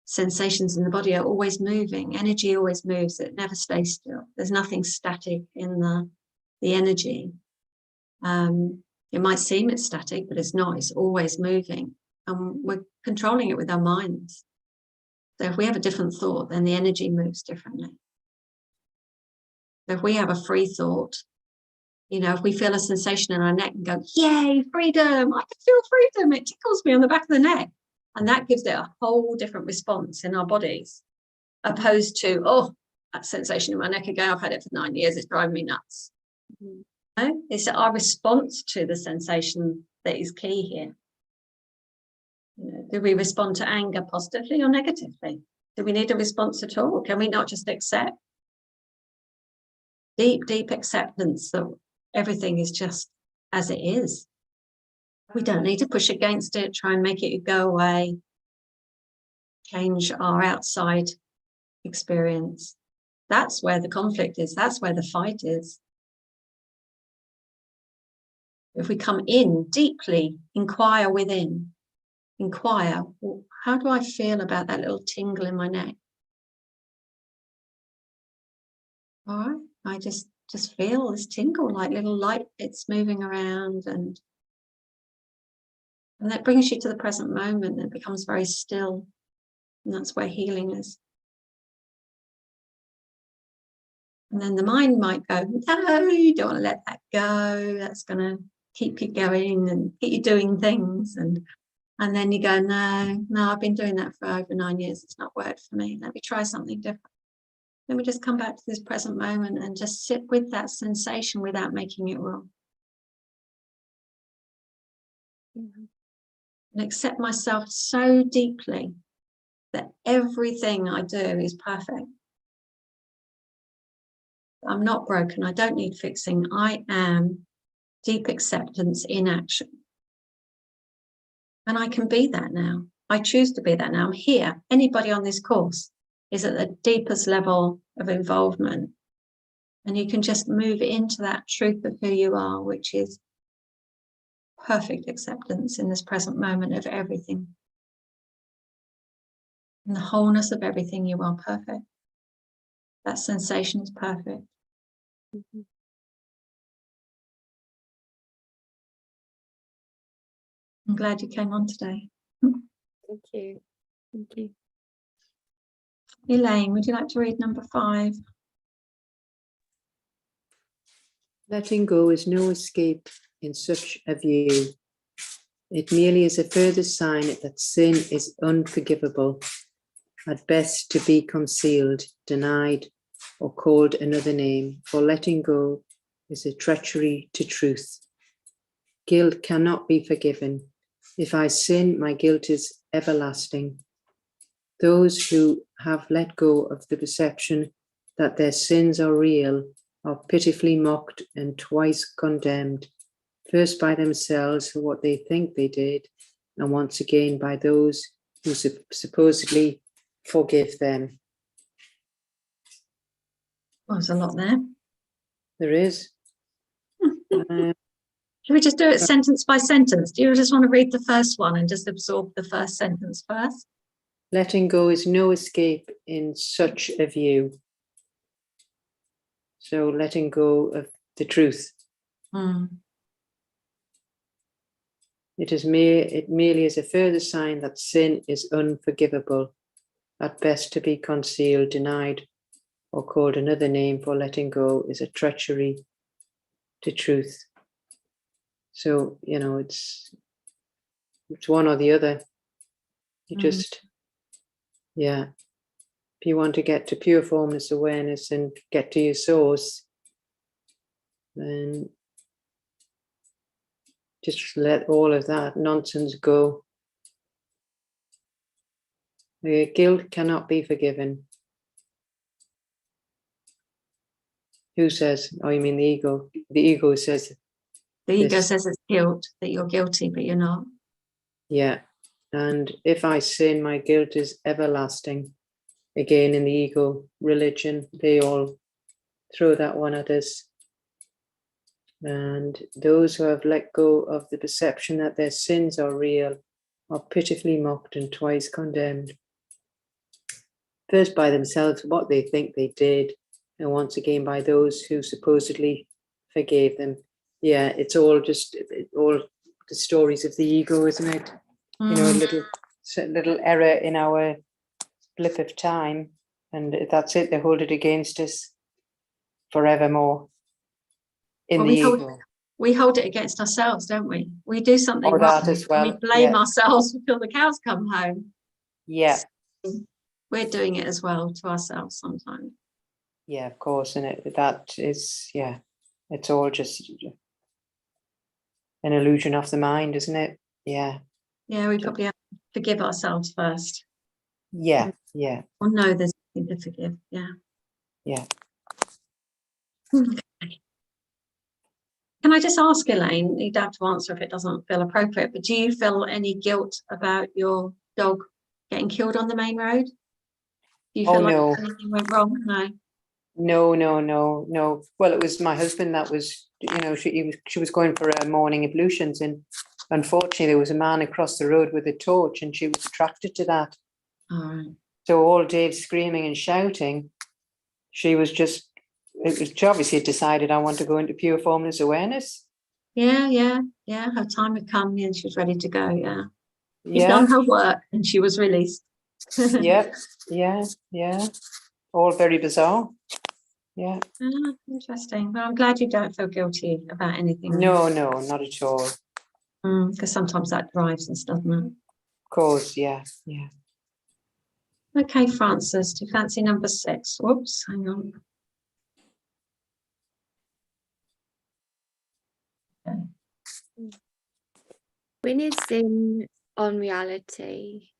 sensations in the body are always moving. Energy always moves. It never stays still. There's nothing static in the energy. It might seem it's static, but it's not. It's always moving. And we're controlling it with our minds. So if we have a different thought, then the energy moves differently. So if we have a free thought, if we feel a sensation in our neck and go, yay, freedom, I can feel freedom. It tickles me on the back of the neck. And that gives it a whole different response in our bodies, opposed to, oh, that sensation in my neck again, I've had it for 9 years, it's driving me nuts. Mm-hmm. No? It's our response to the sensation that is key here. Do we respond to anger positively or negatively? Do we need a response at all? Can we not just accept? Deep acceptance that everything is just as it is. We don't need to push against it, try and make it go away, change our outside experience. That's where the conflict is. That's where the fight is. If we come in deeply, inquire within, inquire, well, how do I feel about that little tingle in my neck? All right, I just feel this tingle, like little light bits moving around, and that brings you to the present moment. It becomes very still, and that's where healing is. And then the mind might go, no, you don't want to let that go. That's going to keep you going and keep you doing things. And then you go, no, I've been doing that for over 9 years. It's not worked for me. Let me try something different. Let me just come back to this present moment and just sit with that sensation without making it wrong. Mm-hmm. And accept myself so deeply that everything I do is perfect. I'm not broken. I don't need fixing. I am deep acceptance in action. And I can be that now. I choose to be that now. I'm here. Anybody on this course is at the deepest level of involvement. And you can just move into that truth of who you are, which is perfect acceptance in this present moment of everything. In the wholeness of everything, you are perfect. That sensation is perfect. Mm-hmm. I'm glad you came on today. Thank you. Thank you. Elaine, would you like to read number 5? Letting go is no escape in such a view. It merely is a further sign that sin is unforgivable, at best to be concealed, denied, or called another name, for letting go is a treachery to truth. Guilt cannot be forgiven. If I sin, my guilt is everlasting. Those who have let go of the perception that their sins are real are pitifully mocked and twice condemned, first by themselves for what they think they did, and once again by those who supposedly forgive them. Well, there's a lot there. There is. Should we just do it sentence by sentence? Do you just want to read the first one and just absorb the first sentence first? Letting go is no escape in such a view. So letting go of the truth. It merely is a further sign that sin is unforgivable, at best to be concealed, denied, or called another name, for letting go is a treachery to truth. So, it's one or the other. You just, yeah. If you want to get to pure formless awareness and get to your source, then just let all of that nonsense go. The guilt cannot be forgiven. Who says? Oh, you mean the ego? The ego says. The ego says it's guilt, that you're guilty, but you're not. Yeah. And if I sin, my guilt is everlasting. Again, in the ego religion, they all throw that one at us. And those who have let go of the perception that their sins are real are pitifully mocked and twice condemned. First by themselves, what they think they did, and once again by those who supposedly forgave them. Yeah, it's all all the stories of the ego, isn't it? You know, a little error in our blip of time, and that's it. They hold it against us forevermore. We hold it against ourselves, don't we? We do something wrong, that as well. We blame ourselves until the cows come home. Yeah. So we're doing it as well to ourselves sometimes. Yeah, of course. And that is, yeah, it's all just an illusion of the mind, isn't it? Yeah. Yeah, we probably have to forgive ourselves first. Yeah, yeah. Or no, there's nothing to forgive. Yeah. Yeah. Okay. Can I just ask, Elaine, you don't have to answer if it doesn't feel appropriate, but do you feel any guilt about your dog getting killed on the main road? Do you feel like anything went wrong? No. Well, it was my husband that was, you know, she was going for her morning ablutions, and unfortunately there was a man across the road with a torch, and she was attracted to that. All right. So all day screaming and shouting, she obviously decided, I want to go into pure formless awareness. Yeah. Her time had come and she was ready to go. Yeah. She'd done her work and she was released. Yeah. All very bizarre. Yeah. Interesting. Well, I'm glad you don't feel guilty about anything. No, not at all. Because sometimes that drives us, doesn't it? Of course, yeah. Okay, Francis, do you fancy number 6? Whoops, hang on. Okay. When is sin unreality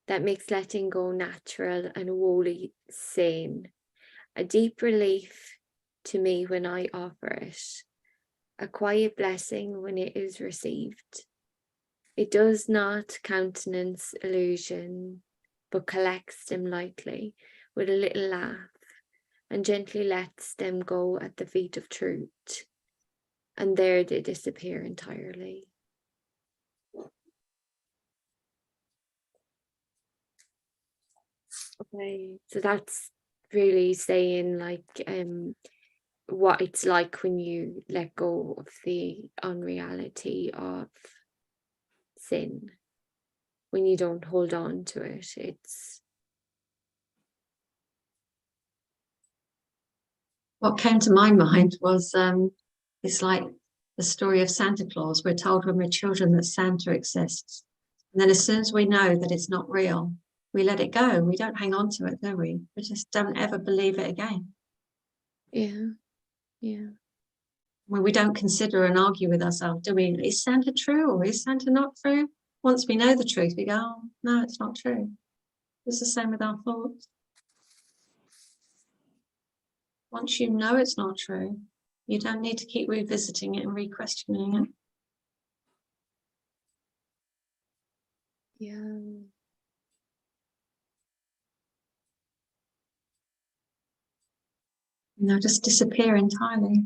that makes letting go natural and wholly sane? A deep relief to me when I offer it, a quiet blessing when it is received. It does not countenance illusion, but collects them lightly with a little laugh and gently lets them go at the feet of truth. And there they disappear entirely. Okay, so that's really saying like what it's like when you let go of the unreality of sin, when you don't hold on to it. It's what came to my mind was it's like the story of Santa Claus. We're told when we're children that Santa exists, and then as soon as we know that it's not real, we let it go. We don't hang on to it, do we? We just don't ever believe it again. Yeah. When we don't consider and argue with ourselves, do we? Is Santa true or is Santa not true? Once we know the truth, we go, oh, no, it's not true. It's the same with our thoughts. Once you know it's not true, you don't need to keep revisiting it and re-questioning it. Yeah. And they'll just disappear entirely,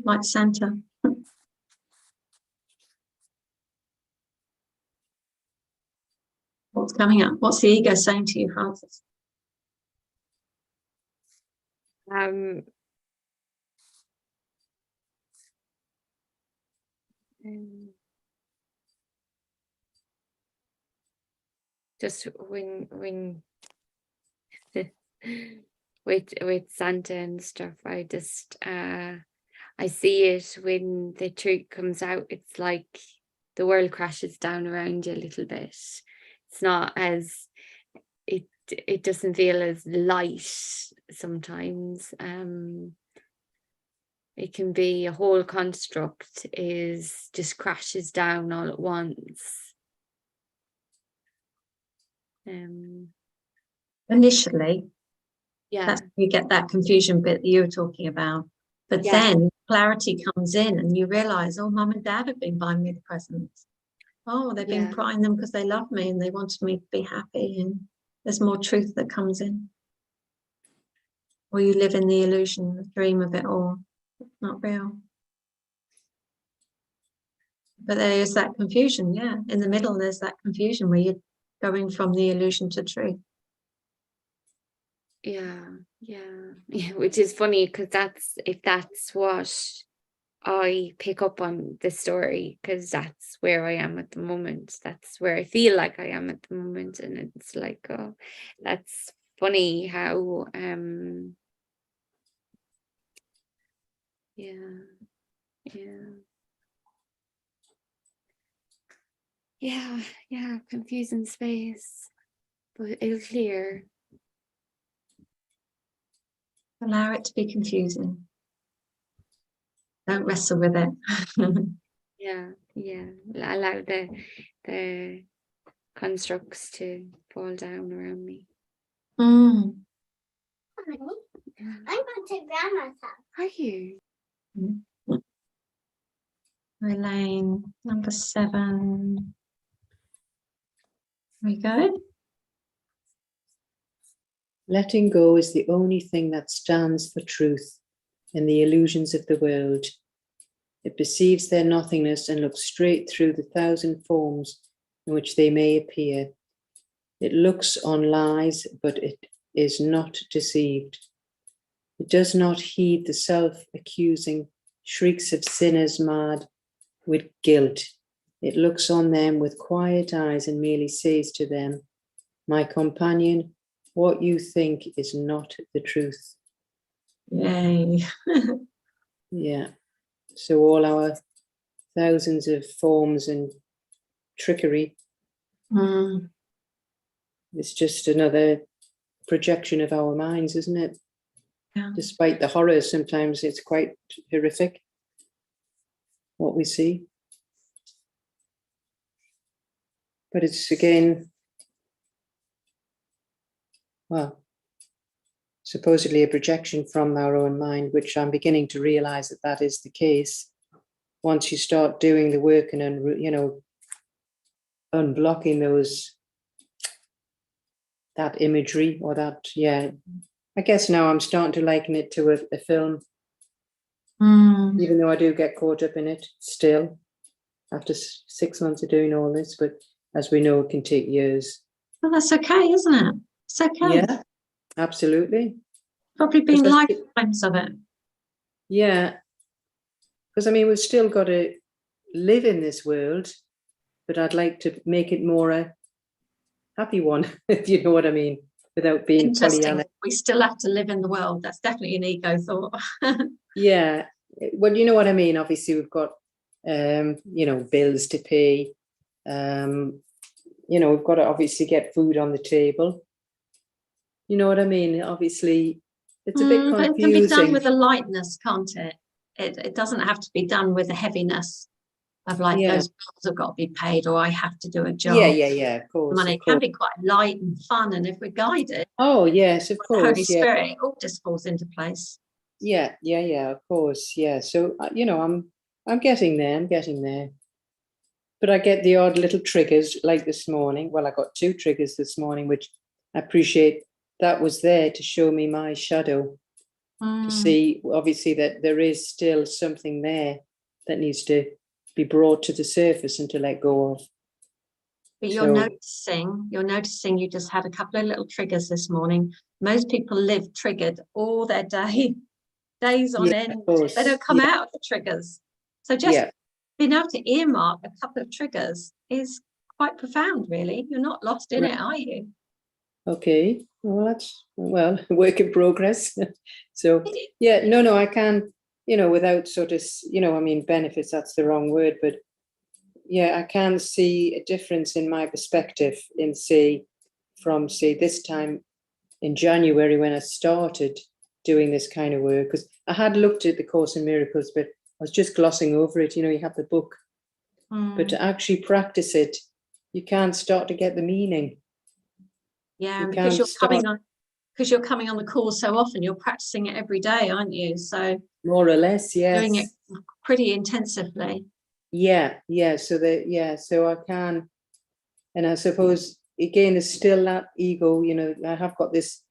like Santa. What's coming up? What's the ego saying to you, Francis? Just when with Santa and stuff, I just I see it when the truth comes out. It's like the world crashes down around you a little bit. It's It's not as, it doesn't feel as light sometimes. It can be a whole construct is just crashes down all at once. Initially, Yeah, that's you get that confusion bit that you were talking about. But Yeah. then clarity comes in and you realize, oh, mum and dad have been buying me the presents. Oh, they've been Yeah. buying them because they love me and they wanted me to be happy. And there's more truth that comes in. Or you live in the illusion, the dream of it all. It's not real. But there is that confusion, yeah. In the middle, there's that confusion where you're going from the illusion to truth. yeah, which is funny because that's what I pick up on the story, because that's where I am at the moment. That's where I feel like I am at the moment. And it's like, oh, that's funny how confusing space, but it'll clear. Allow it to be confusing. Don't wrestle with it. Allow the constructs to fall down around me. Mm. Yeah. I'm going to grandma's house. Are you? Elaine, number 7. We go. Letting go is the only thing that stands for truth in the illusions of the world. It perceives their nothingness and looks straight through the 1,000 forms in which they may appear. It looks on lies, but it is not deceived. It does not heed the self-accusing shrieks of sinners mad with guilt. It looks on them with quiet eyes and merely says to them, my companion, what you think is not the truth. Yay. Yeah. So all our thousands of forms and trickery is just another projection of our minds, isn't it? Yeah. Despite the horrors, sometimes it's quite horrific what we see. But it's again, well, supposedly a projection from our own mind, which I'm beginning to realize that that is the case. Once you start doing the work and, unblocking that imagery or that, I guess now I'm starting to liken it to a film, even though I do get caught up in it still after 6 months of doing all this. But as we know, it can take years. Well, that's okay, isn't it? It's okay. Yeah, absolutely. Probably been lifetimes of it. Yeah, because we've still got to live in this world, but I'd like to make it more a happy one, if you know what I mean, without being interesting. Pollyanna. We still have to live in the world. That's definitely an ego thought. Yeah, well, you know what I mean. Obviously, we've got bills to pay. We've got to obviously get food on the table. You know what I mean? Obviously, it's a bit confusing. But it can be done with a lightness, can't it? It doesn't have to be done with a heaviness of those bills have got to be paid, or I have to do a job. Yeah, of course. Money can be quite light and fun, and if we're guided, oh yes, of course, the Holy Spirit, it all just falls into place. Yeah, of course, yeah. So I'm getting there. But I get the odd little triggers, like this morning. Well, I got 2 triggers this morning, which I appreciate. That was there to show me my shadow, to see obviously that there is still something there that needs to be brought to the surface and to let go of. But you're noticing you just had a couple of little triggers this morning. Most people live triggered all their days on end. They don't come out of the triggers. So just being able to earmark a couple of triggers is quite profound, really. You're not lost in it, are you? Okay. Well, that's a work in progress. So I can, without sort of, benefits, that's the wrong word, but yeah, I can see a difference in my perspective in, say, from, say, this time in January when I started doing this kind of work, because I had looked at the Course in Miracles, but I was just glossing over it. You know, you have the book, but to actually practice it, you can't start to get the meaning. Yeah, You because can't you're coming on the course so often, you're practicing it every day, aren't you? So more or less, yes. doing it pretty intensively. Yeah, yeah. So so I can, and I suppose again, there's still that ego. You know, I have got this.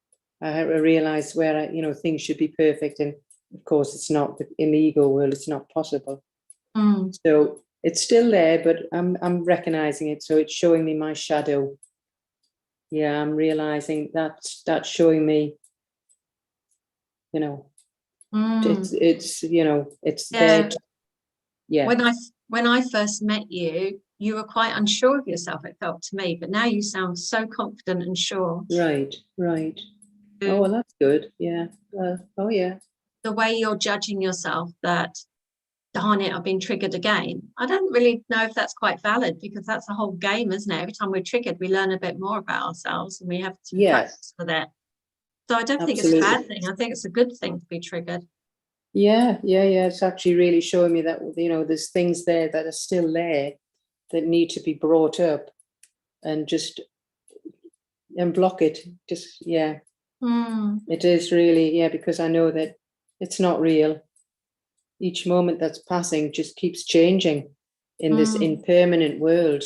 I realize where things should be perfect, and of course, it's not in the ego world. It's not possible. So it's still there, but I'm recognizing it. So it's showing me my shadow. Yeah, I'm realizing that's showing me. It's it's there. Yeah. When I first met you, you were quite unsure of yourself, it felt to me, but now you sound so confident and sure. Right. Oh, well, that's good. Yeah. Oh, yeah. The way you're judging yourself, that, darn it, I've been triggered again. I don't really know if that's quite valid, because that's the whole game, isn't it? Every time we're triggered, we learn a bit more about ourselves, and we have to practice with it. So I don't think it's a bad thing. I think it's a good thing to be triggered. Yeah. It's actually really showing me that, there's things there that are still there that need to be brought up and just block it. Just, yeah. It is really, yeah, because I know that it's not real. Each moment that's passing just keeps changing in this impermanent world.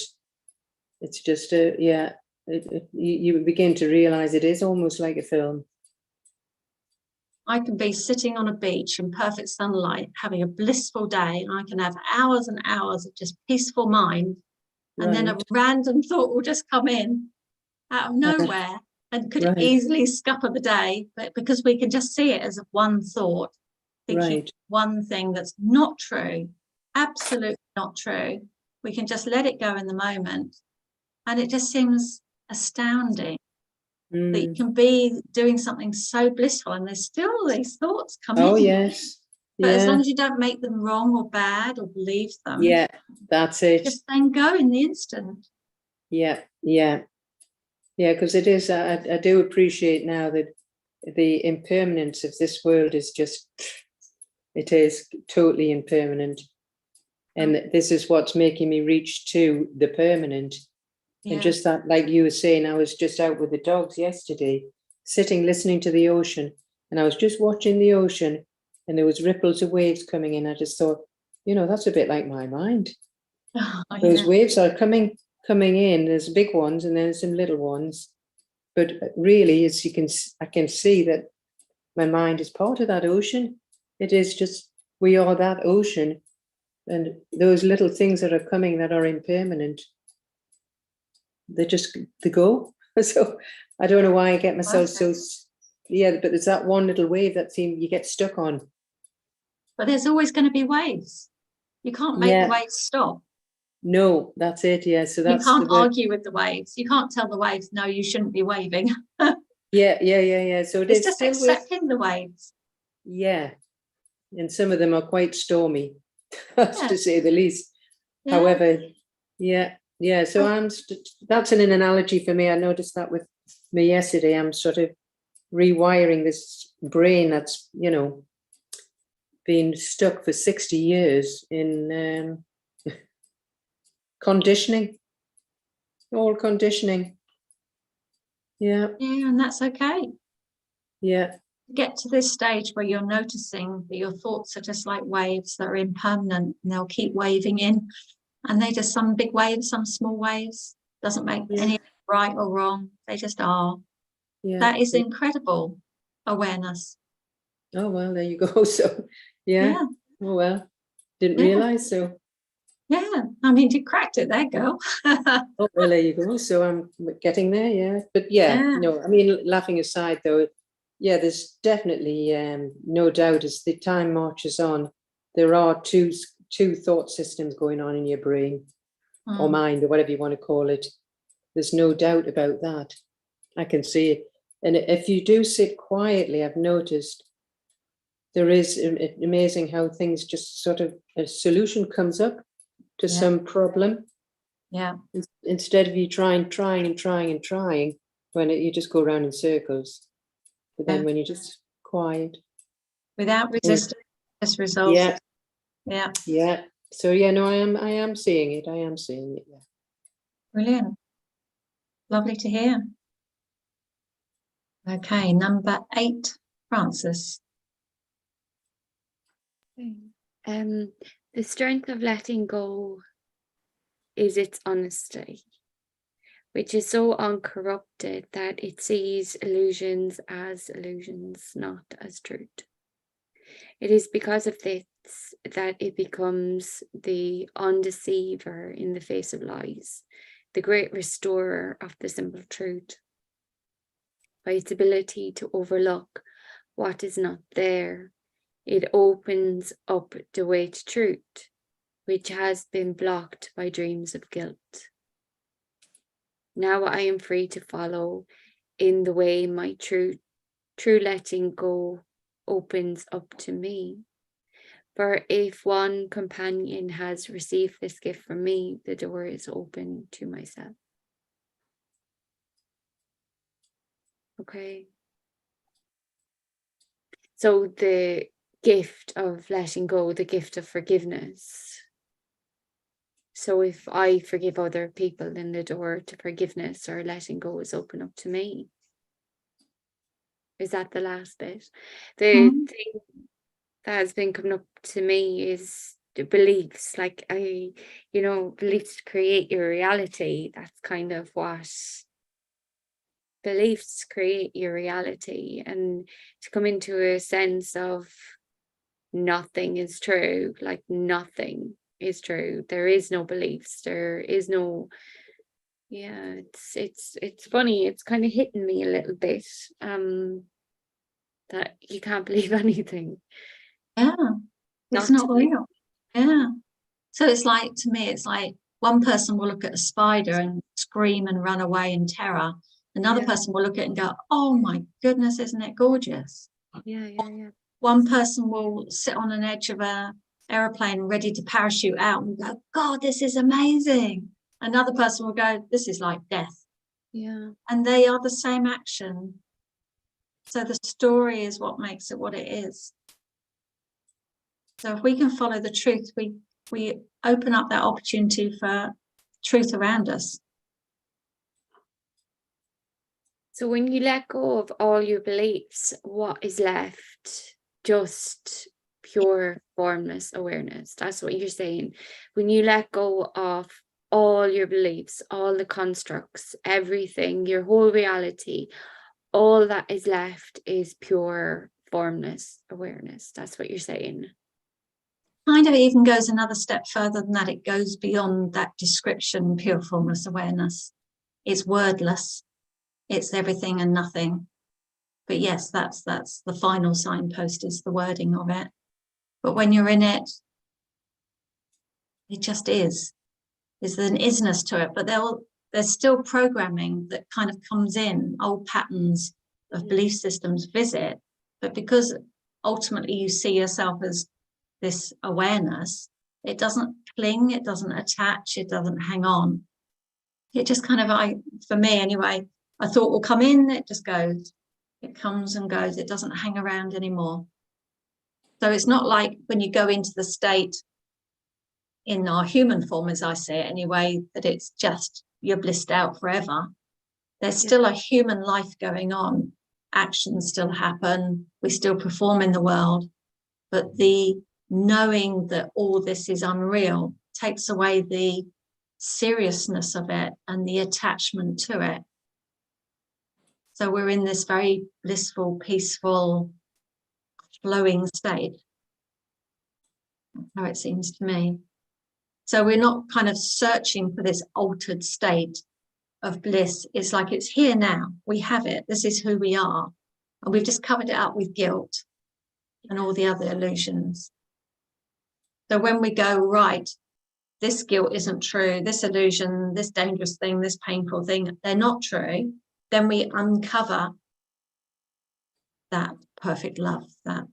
It's just, you begin to realize it is almost like a film. I can be sitting on a beach in perfect sunlight, having a blissful day, and I can have hours and hours of just peaceful mind. And then a random thought will just come in out of nowhere and could easily scupper the day. But because we can just see it as one thought, thinking one thing that's not true, absolutely not true, we can just let it go in the moment. And it just seems astounding that you can be doing something so blissful and there's still all these thoughts coming. Oh, yes. But as long as you don't make them wrong or bad or believe them. Yeah, that's it. Just then go in the instant. Yeah, because it is, I do appreciate now that the impermanence of this world is just, it is totally impermanent. And this is what's making me reach to the permanent. And just that, like you were saying, I was just out with the dogs yesterday, sitting, listening to the ocean, and I was just watching the ocean, and there was ripples of waves coming in. I just thought, that's a bit like my mind. Those waves are coming in. There's big ones, and then there's some little ones. But really, I can see that my mind is part of that ocean. It is just, we are that ocean, and those little things that are coming that are impermanent, they go. So I don't know why I get myself but it's that one little wave that you get stuck on. But there's always going to be waves. You can't make the waves stop. No, that's it. Yeah. So that's, you can't argue with the waves. You can't tell the waves, no, you shouldn't be waving. Yeah. So it's just accepting the waves. Yeah. And some of them are quite stormy, to say the least. However, so that's an analogy for me. I noticed that with me yesterday. I'm sort of rewiring this brain that's, been stuck for 60 years in conditioning, all conditioning. Yeah, and that's okay. Yeah. Get to this stage where you're noticing that your thoughts are just like waves that are impermanent, and they'll keep waving in. And they just, some big waves, some small waves, doesn't make any right or wrong. They just are. That is incredible awareness. Oh, well, there you go. So, Oh, well, didn't realize. So, I mean, you cracked it there, girl. Oh, well, there you go. So I'm getting there. But no, I mean, laughing aside though, there's definitely no doubt as the time marches on, there are two thought systems going on in your brain or mind or whatever you want to call it. There's no doubt about that. I can see it. And if you do sit quietly, I've noticed there is amazing how things just sort of, a solution comes up to some problem. Yeah. Instead of you trying, when you just go around in circles. But then when you're just quiet. Without resistance, just resolves. Yeah. Yeah. Yeah. So yeah, no, I am seeing it. I am seeing it. Yeah. Brilliant. Lovely to hear. Okay, number 8, Francis. The strength of letting go is its honesty, which is so uncorrupted that it sees illusions as illusions, not as truth. It is because of this that it becomes the undeceiver in the face of lies, the great restorer of the simple truth. By its ability to overlook what is not there, it opens up the way to truth, which has been blocked by dreams of guilt. Now I am free to follow in the way my true letting go opens up to me. For if one companion has received this gift from me, the door is open to myself. Okay. So the gift of letting go, the gift of forgiveness. So if I forgive other people, then the door to forgiveness or letting go is open up to me. Is that the last bit? The thing that has been coming up to me is the beliefs, like beliefs create your reality. That's kind of what beliefs create your reality, and to come into a sense of nothing is true, like nothing is true. There is no beliefs. There is no. Yeah, it's funny. It's kind of hitting me a little bit. That you can't believe anything. Yeah, it's not real. Yeah. So it's like, to me, it's like one person will look at a spider and scream and run away in terror. Another person will look at it and go, oh my goodness, isn't it gorgeous? Yeah. One person will sit on an edge of an aeroplane ready to parachute out and go, God, this is amazing. Another person will go, this is like death. Yeah. And they are the same action. So the story is what makes it what it is. So if we can follow the truth, we open up that opportunity for truth around us. So when you let go of all your beliefs, what is left? Just pure formless awareness. That's what you're saying. When you let go of all your beliefs, all the constructs, everything, your whole reality, all that is left is pure formless awareness. That's what you're saying. Kind of even goes another step further than that. It goes beyond that description, pure formless awareness. It's wordless. It's everything and nothing. But yes, that's the final signpost, is the wording of it. But when you're in it, it just is. There's an isness to it, but there's still programming that kind of comes in, old patterns of belief systems visit. But because ultimately you see yourself as this awareness, it doesn't cling, it doesn't attach, it doesn't hang on. It just kind of, for me anyway, a thought will come in, it just goes. It comes and goes, it doesn't hang around anymore. So it's not like when you go into the state in our human form, as I say it anyway, that it's just you're blissed out forever. There's still a human life going on. Actions still happen. We still perform in the world. But the knowing that all this is unreal takes away the seriousness of it and the attachment to it. So we're in this very blissful, peaceful, flowing state. That's how it seems to me. So we're not kind of searching for this altered state of bliss. It's like it's here now. We have it. This is who we are. And we've just covered it up with guilt and all the other illusions. So when we go, right, this guilt isn't true, this illusion, this dangerous thing, this painful thing, they're not true, then we uncover that perfect love, that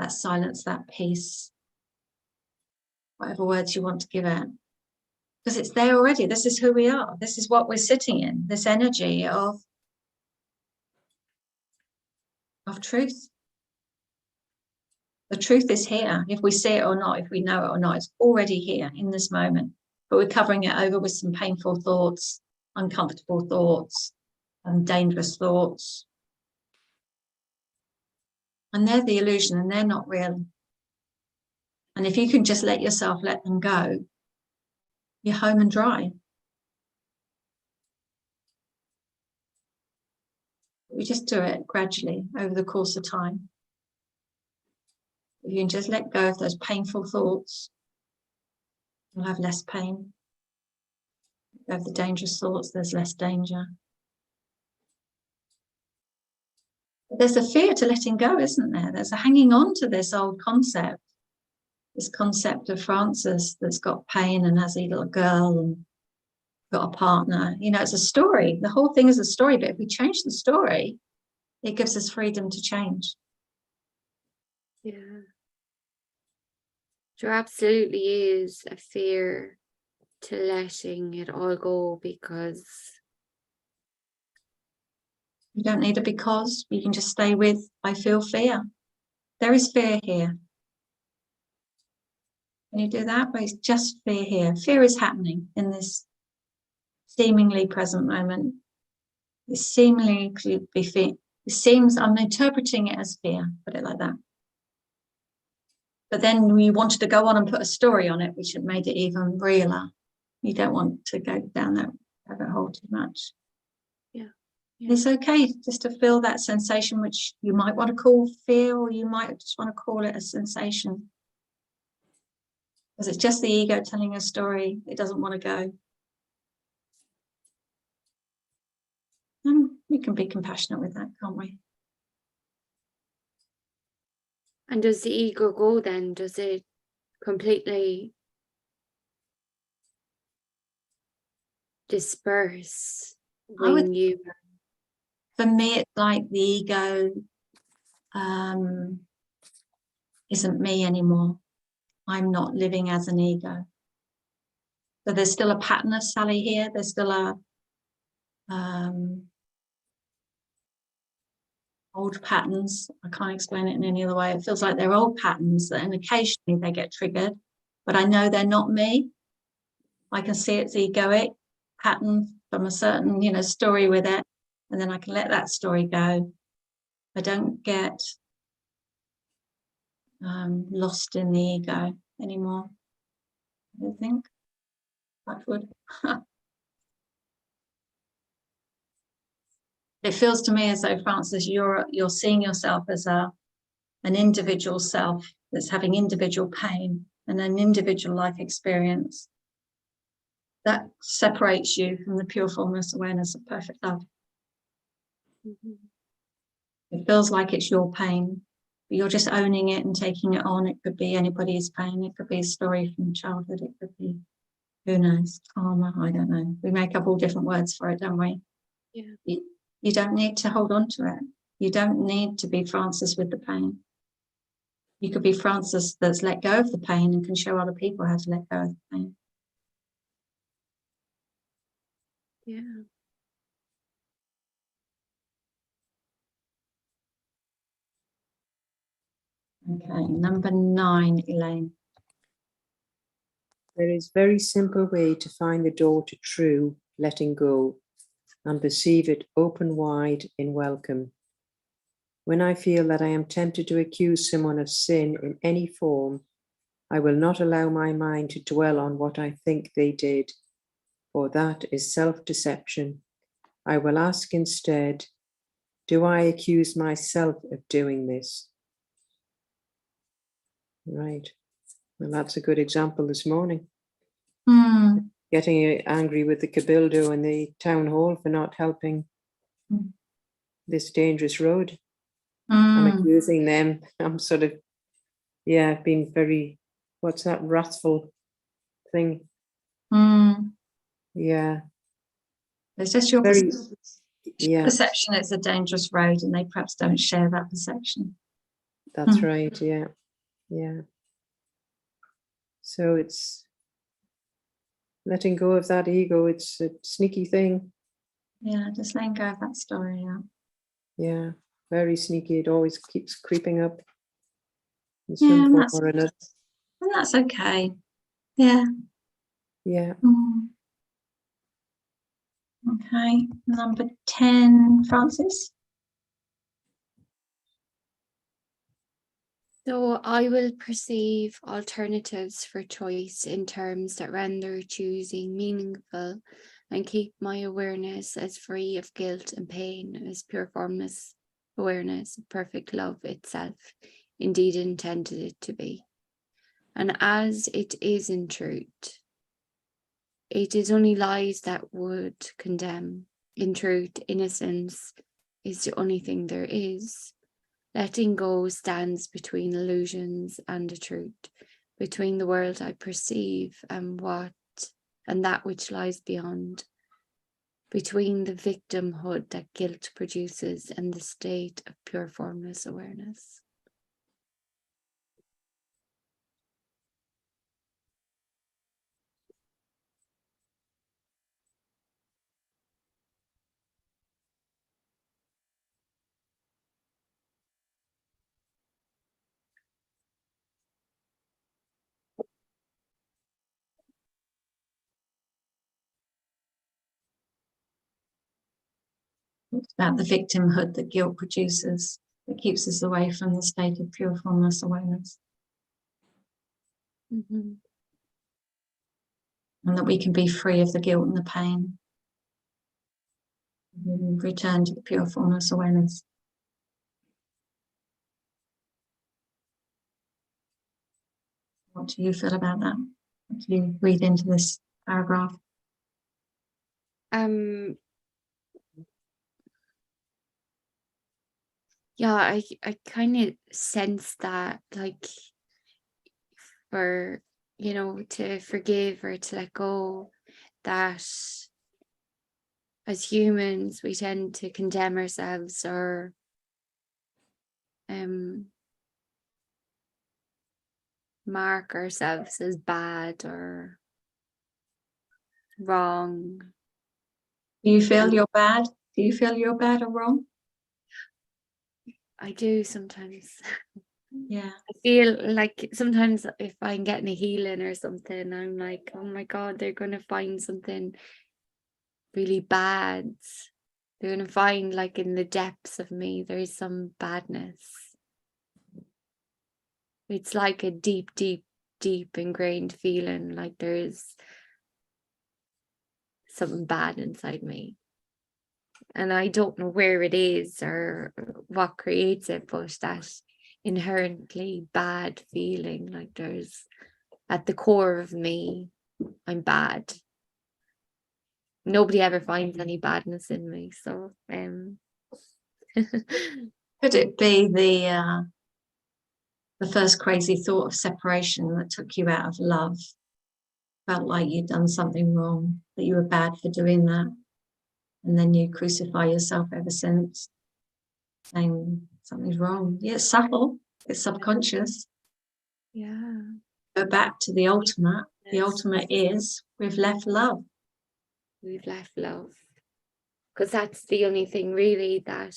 silence, that peace, whatever words you want to give it. Because it's there already. This is who we are. This is what we're sitting in, this energy of truth. The truth is here. If we see it or not, if we know it or not, it's already here in this moment. But we're covering it over with some painful thoughts, uncomfortable thoughts, dangerous thoughts. And they're the illusion, and they're not real. And if you can just let yourself let them go, you're home and dry. We just do it gradually over the course of time. If you can just let go of those painful thoughts, you'll have less pain. If you have the dangerous thoughts, there's less danger. But there's a fear to letting go, isn't there? There's a hanging on to this old concept. This concept of Francis that's got pain and has a little girl and got a partner. You know, it's a story. The whole thing is a story, but if we change the story, it gives us freedom to change. Yeah. There absolutely is a fear to letting it all go, because you don't need a because. You can just stay with, I feel fear. There is fear here. Can you do that? But it's just fear here. Fear is happening in this seemingly present moment. It seemingly could be fear. It seems, I'm interpreting it as fear, put it like that. But then we wanted to go on and put a story on it, which had made it even realer. You don't want to go down that rabbit hole too much. Yeah. It's okay just to feel that sensation, which you might want to call fear, or you might just want to call it a sensation. Because it's just the ego telling a story. It doesn't want to go. And we can be compassionate with that, can't we? And does the ego go then? Does it completely disperse when you... For me, it's like the ego isn't me anymore. I'm not living as an ego. So there's still a pattern of Sally here. There's still a old patterns. I can't explain it in any other way. It feels like they're old patterns, and occasionally they get triggered, but I know they're not me. I can see it's egoic pattern from a certain, story with it, and then I can let that story go. I don't get lost in the ego anymore. I don't think. That would. It feels to me as though, Francis, you're seeing yourself as an individual self that's having individual pain and an individual life experience that separates you from the pure formless awareness of perfect love. Mm-hmm. It feels like it's your pain, but you're just owning it and taking it on. It could be anybody's pain. It could be a story from childhood. It could be, who knows, karma. I don't know. We make up all different words for it, don't we? Yeah. You don't need to hold on to it. You don't need to be Francis with the pain. You could be Francis that's let go of the pain and can show other people how to let go of the pain. Yeah. Okay, number 9, Elaine. There is a very simple way to find the door to true letting go and perceive it open wide in welcome. When I feel that I am tempted to accuse someone of sin in any form, I will not allow my mind to dwell on what I think they did, for that is self-deception. I will ask instead, do I accuse myself of doing this? Right. Well, that's a good example this morning. Getting angry with the Cabildo and the town hall for not helping this dangerous road. I'm accusing them. I'm sort of, being very, what's that wrathful thing? Yeah. It's just your Very, perception it's a dangerous road, and they perhaps don't share that perception. That's right. Yeah. So letting go of that ego, it's a sneaky thing. Yeah, just letting go of that story. Yeah. Yeah, very sneaky. It always keeps creeping up in Yeah, some form or another. and that's okay. Yeah. Yeah. Okay. Number 10, Francis. So I will perceive alternatives for choice in terms that render choosing meaningful and keep my awareness as free of guilt and pain as pure formless awareness of perfect love itself indeed intended it to be. And as it is in truth, it is only lies that would condemn. In truth, innocence is the only thing there is. Letting go stands between illusions and the truth, between the world I perceive and that which lies beyond, between the victimhood that guilt produces and the state of pure formless awareness. It's about the victimhood that guilt produces that keeps us away from the state of pure formless awareness. Mm-hmm. And that we can be free of the guilt and the pain. And return to the pure formless awareness. What do you feel about that? What do you read into this paragraph? Yeah, I kind of sense that, like, for, to forgive or to let go, that as humans we tend to condemn ourselves or mark ourselves as bad or wrong. Do you feel you're bad? Do you feel you're bad or wrong? I do sometimes. Yeah. I feel like sometimes if I'm getting a healing or something, I'm like, oh my God, they're going to find something really bad. They're going to find, like, in the depths of me, there's some badness. It's like a deep, deep, deep ingrained feeling like there's something bad inside me. And I don't know where it is or what creates it, but that inherently bad feeling, like there's at the core of me, I'm bad. Nobody ever finds any badness in me. So Could it be the first crazy thought of separation that took you out of love? Felt like you'd done something wrong, that you were bad for doing that. And then you crucify yourself ever since, saying something's wrong. Yeah, it's subtle, it's subconscious. yeah. Go back to the ultimate. Yes. The ultimate is we've left love. We've left love. Because that's the only thing really that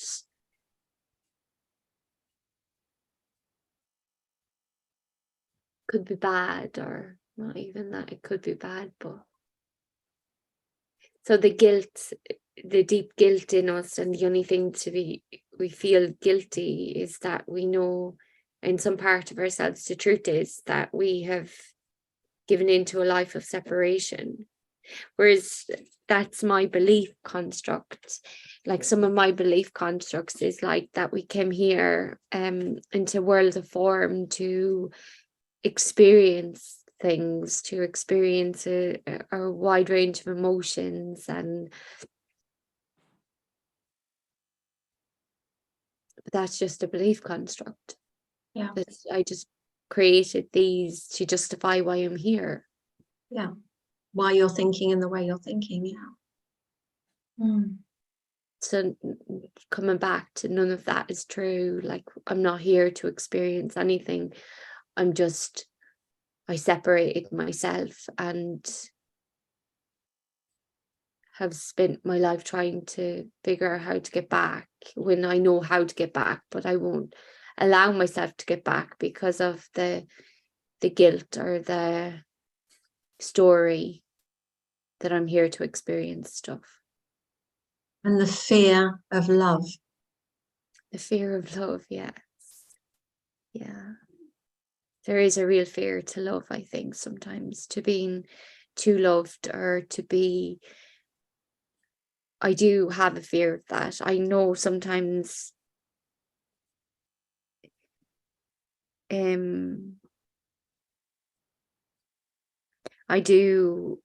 could be bad, or not even that it could be bad, but so the guilt, the deep guilt in us, and the only thing we feel guilty is that we know in some part of ourselves the truth is that we have given into a life of separation. Whereas that's my belief construct. Like some of my belief constructs is like that we came here into worlds of form to experience things, to experience a wide range of emotions, and that's just a belief construct. Yeah. That I just created these to justify why I'm here. Yeah. Why you're thinking in the way you're thinking. Yeah. So coming back to none of that is true. Like, I'm not here to experience anything. I separated myself, and have spent my life trying to figure out how to get back when I know how to get back, but I won't allow myself to get back because of the guilt or the story that I'm here to experience stuff. And the fear of love. The fear of love, yes. Yeah. There is a real fear to love, I think, sometimes, to being too loved or to be. I do have a fear of that. I know sometimes I do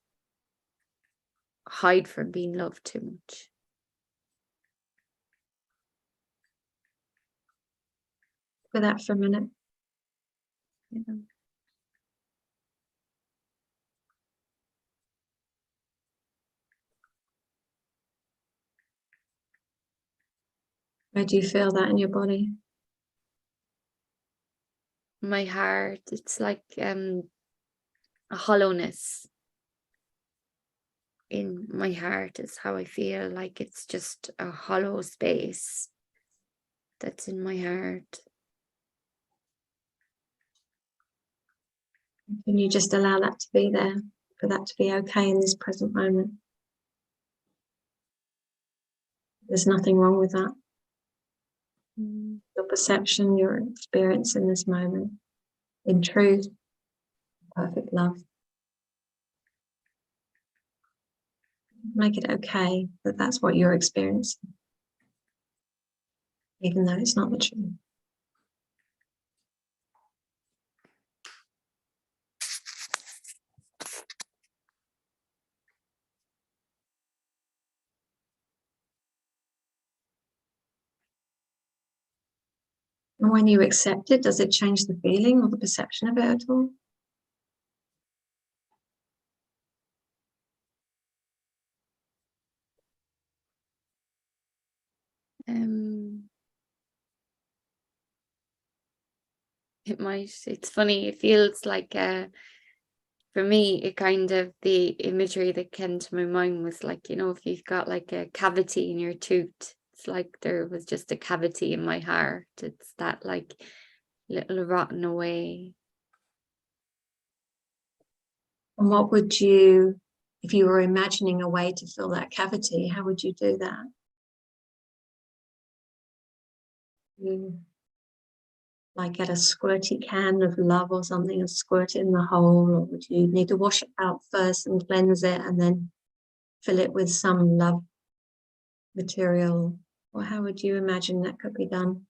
hide from being loved too much. For that for a minute. Yeah. Where do you feel that in your body? My heart, it's like a hollowness in my heart is how I feel, like it's just a hollow space that's in my heart. Can you just allow that to be there, for that to be okay in this present moment? There's nothing wrong with that. Your perception, your experience in this moment, in truth, perfect love. Make it okay that that's what you're experiencing, even though it's not the truth. And when you accept it, does it change the feeling or the perception of it at all? It might, it's funny, it feels like for me, it kind of, the imagery that came to my mind was like, you know, if you've got like a cavity in your tooth, it's like there was just a cavity in my heart. It's that like little rotten away. And what would you, if you were imagining a way to fill that cavity, how would you do that? Like get a squirty can of love or something and squirt it in the hole, or would you need to wash it out first and cleanse it and then fill it with some love material? Or how would you imagine that could be done?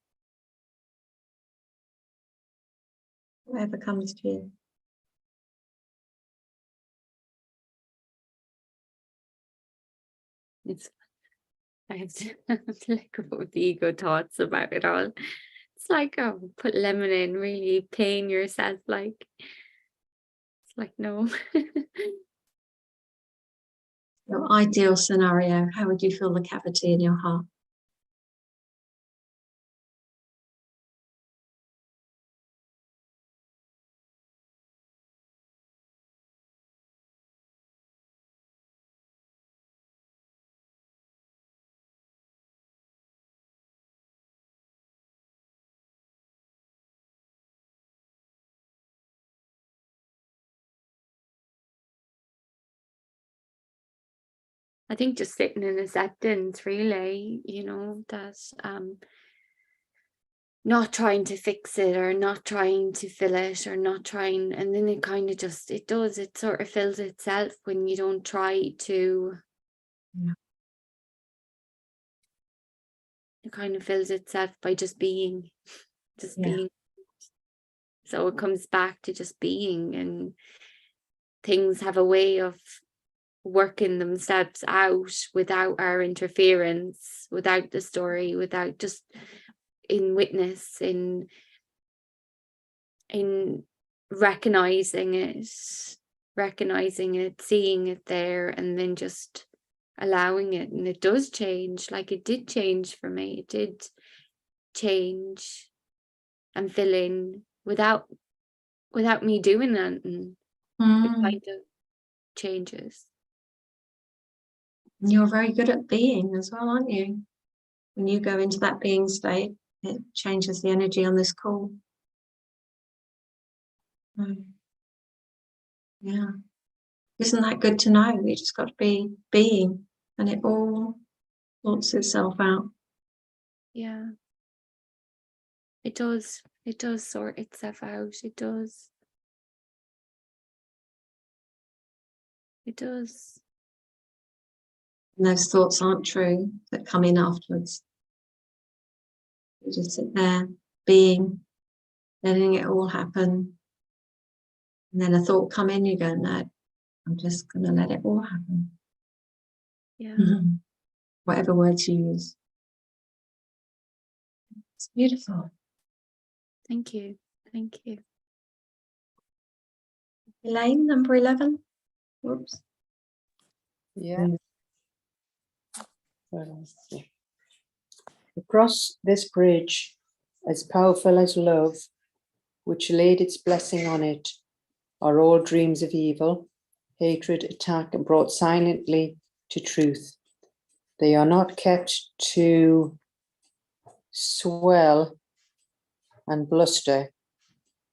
Whatever comes to you. I have to let go of the ego thoughts about it all. It's like, oh, put lemon in, really pain yourself, like, it's like, no. Your ideal scenario, how would you fill the cavity in your heart? I think just sitting in acceptance, really, you know, that not trying to fix it or not trying to fill it or not trying, and then it kind of just, it sort of fills itself when you don't try to. Yeah. It kind of fills itself by just being, being. So it comes back to just being, and things have a way of working themselves out without our interference, without the story, without, just in witness, in recognizing it, seeing it there, and then just allowing it. And it does change, like it did change for me. It did change and fill in without me doing that, and it kind of changes. And you're very good at being as well, aren't you? When you go into that being state, it changes the energy on this call. Yeah. Isn't that good to know? We just got to be being, and it all sorts itself out. Yeah. It does sort itself out. It does. It does. And those thoughts aren't true that come in afterwards. You just sit there being, letting it all happen. And then a thought come in, you go, no, I'm just going to let it all happen. Yeah. Whatever words you use. It's beautiful. Thank you. Thank you. Elaine, number 11. Whoops. Yeah. Across this bridge, as powerful as love, which laid its blessing on it, are all dreams of evil, hatred, attack, and brought silently to truth. They are not kept to swell and bluster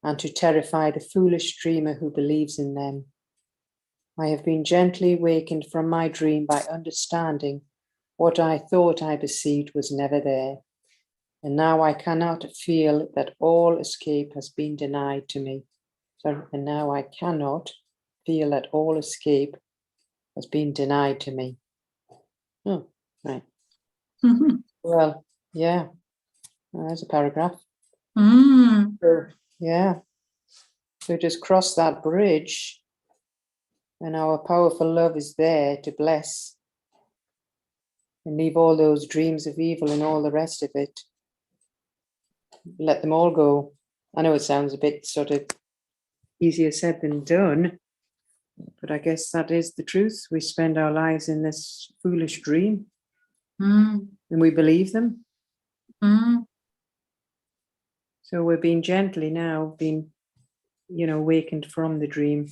and to terrify the foolish dreamer who believes in them. I have been gently wakened from my dream by understanding what I thought I perceived was never there. And now I cannot feel that all escape has been denied to me. And now I cannot feel that all escape has been denied to me. Oh, right. Well, yeah, there's a paragraph. So, yeah, so just cross that bridge and our powerful love is there to bless and leave all those dreams of evil and all the rest of it. Let them all go. I know it sounds a bit sort of easier said than done, but I guess that is the truth. We spend our lives in this foolish dream and we believe them. So we're being gently now, being, wakened from the dream.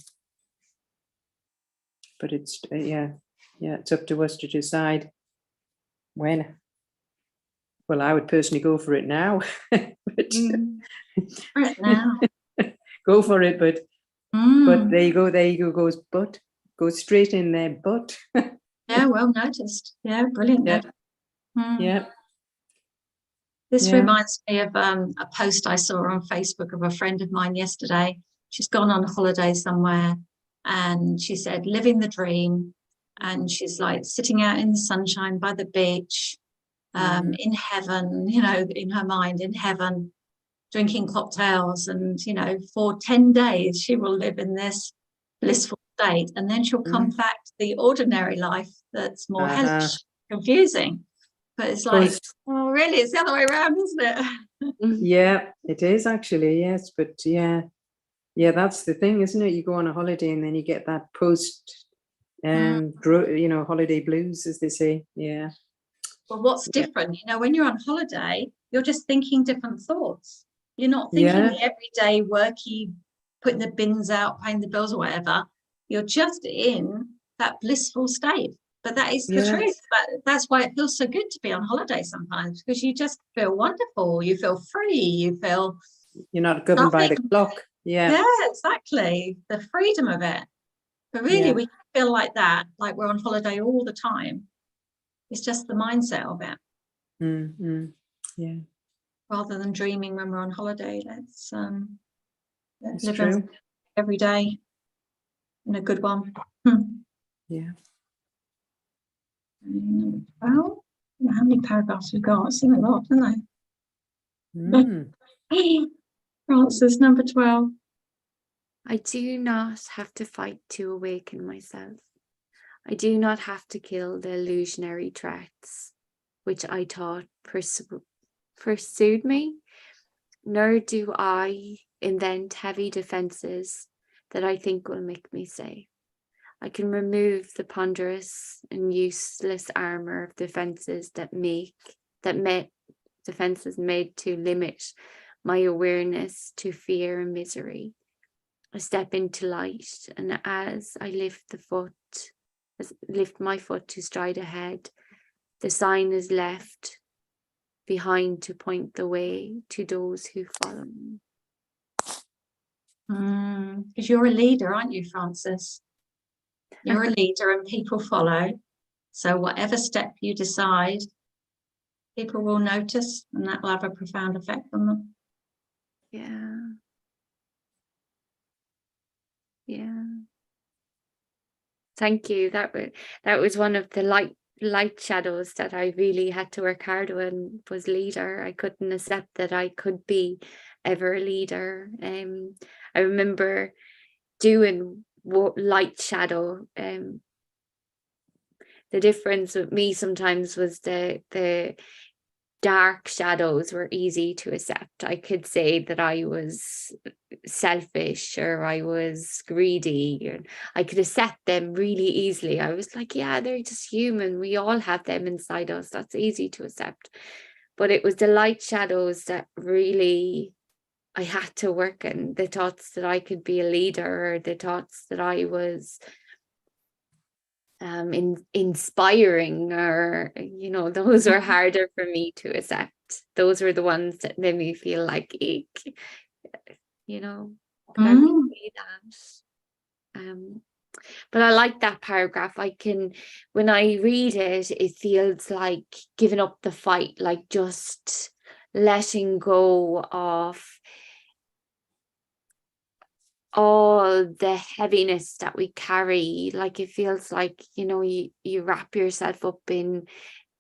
But it's, it's up to us to decide when. Well, I would personally go for it now. But go for it, but there you go, goes straight in there, but. Yeah, well noticed. Yeah, brilliant. Yeah. This reminds me of a post I saw on Facebook of a friend of mine yesterday. She's gone on holiday somewhere and she said, living the dream. And she's like sitting out in the sunshine by the beach, in heaven, in her mind, in heaven, drinking cocktails. And, for 10 days, she will live in this blissful state. And then she'll come back to the ordinary life that's more hellish, confusing. But it's like, oh, really? It's the other way around, isn't it? Yeah, it is actually, yes. But yeah, that's the thing, isn't it? You go on a holiday and then you get that post, holiday blues, as they say. Yeah. Well, what's different? When you're on holiday, you're just thinking different thoughts. You're not thinking the everyday worky, putting the bins out, paying the bills or whatever. You're just in that blissful state. But that is the truth. But that's why it feels so good to be on holiday sometimes, because you just feel wonderful. You feel free. You feel you're not governed by the clock. Yeah, exactly. The freedom of it. But really, we feel like that, like we're on holiday all the time. It's just the mindset of it. Yeah. Rather than dreaming when we're on holiday, let's live every day in a good one. Yeah. Well, how many paragraphs we've got? It's a lot, isn't they? Francis, number 12. I do not have to fight to awaken myself. I do not have to kill the illusionary threats which I thought pursued me, nor do I invent heavy defenses that I think will make me safe. I can remove the ponderous and useless armor of defenses defenses made to limit my awareness to fear and misery. I step into light, and as I lift the foot lift my foot to stride ahead. The sign is left behind to point the way to those who follow me. Because you're a leader, aren't you, Francis? You're a leader and people follow. So whatever step you decide, people will notice, and that will have a profound effect on them. Yeah. Yeah. Thank you. That was one of the light shadows that I really had to work hard on, was leader. I couldn't accept that I could be ever a leader. I remember doing light shadow. The difference with me sometimes was the dark shadows were easy to accept. I could say that I was selfish or I was greedy, and I could accept them really easily. I was like, yeah, they're just human. We all have them inside us. That's easy to accept. But it was the light shadows that really I had to work in. The thoughts that I could be a leader, or the thoughts that I was inspiring, or those were harder for me to accept. Those were the ones that made me feel like eek, could I really be that? But I like that paragraph. When I read it, it feels like giving up the fight, like just letting go of all the heaviness that we carry. Like it feels like you wrap yourself up in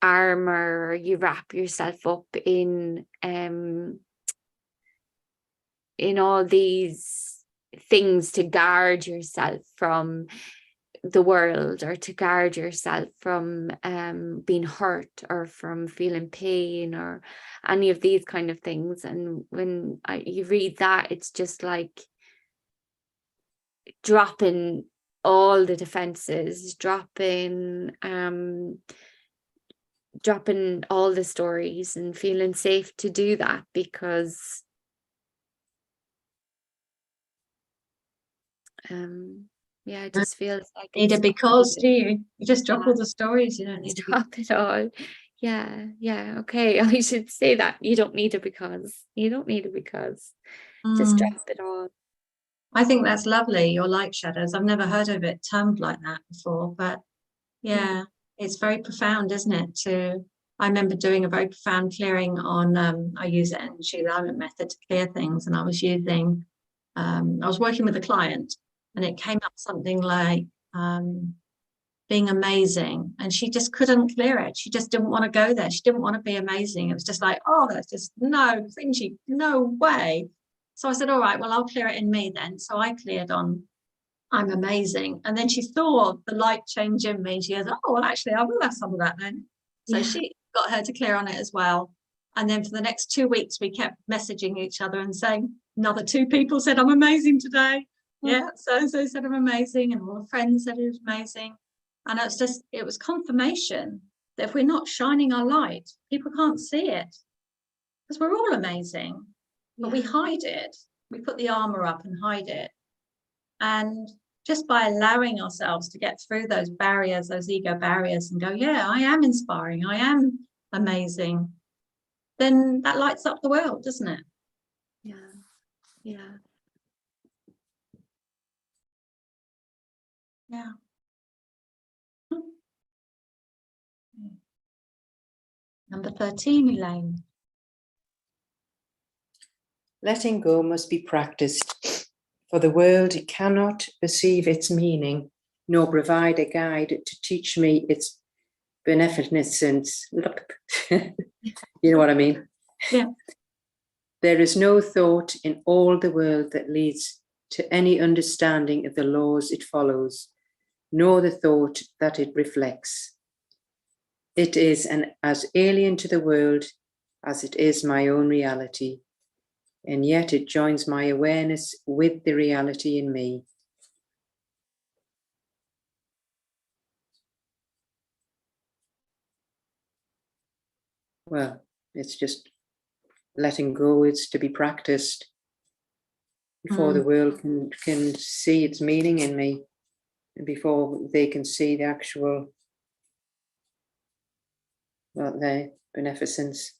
armor, or you wrap yourself up in all these things to guard yourself from the world, or to guard yourself from being hurt, or from feeling pain, or any of these kind of things. And when you read that, it's just like dropping all the defenses, dropping all the stories, and feeling safe to do that, because it just feels like Need a because, do you? You just drop all the stories. You don't need to drop it all. Yeah, okay. I should say that. You don't need a because. Just drop it all. I think that's lovely, your light shadows. I've never heard of it termed like that before, but yeah, it's very profound, isn't it? I remember doing a very profound clearing on, I use an energy alignment method to clear things, and I was working with a client, and it came up something like being amazing, and she just couldn't clear it. She just didn't want to go there. She didn't want to be amazing. It was just like, oh, that's just cringy, no way. So I said, all right, well, I'll clear it in me then. So I cleared on I'm amazing. And then she saw the light change in me. She goes, oh, well, actually, I will have some of that then. So she got her to clear on it as well. And then for the next 2 weeks, we kept messaging each other and saying, another 2 people said, I'm amazing today. Yeah, so said I'm amazing. And all the friends said it was amazing. And it was confirmation that if we're not shining our light, people can't see it. Because we're all amazing. But we hide it. We put the armor up and hide it. And just by allowing ourselves to get through those barriers, those ego barriers, and go, yeah, I am inspiring, I am amazing, then that lights up the world, doesn't it? Yeah. Number 13, Elaine. Letting go must be practiced, for the world cannot perceive its meaning, nor provide a guide to teach me its beneficence. You know what I mean? Yeah. There is no thought in all the world that leads to any understanding of the laws it follows, nor the thought that it reflects. It is as alien to the world as it is my own reality, and yet it joins my awareness with the reality in me. Well, it's just letting go is to be practiced before the world can see its meaning in me. before they can see the actual, well, their beneficence.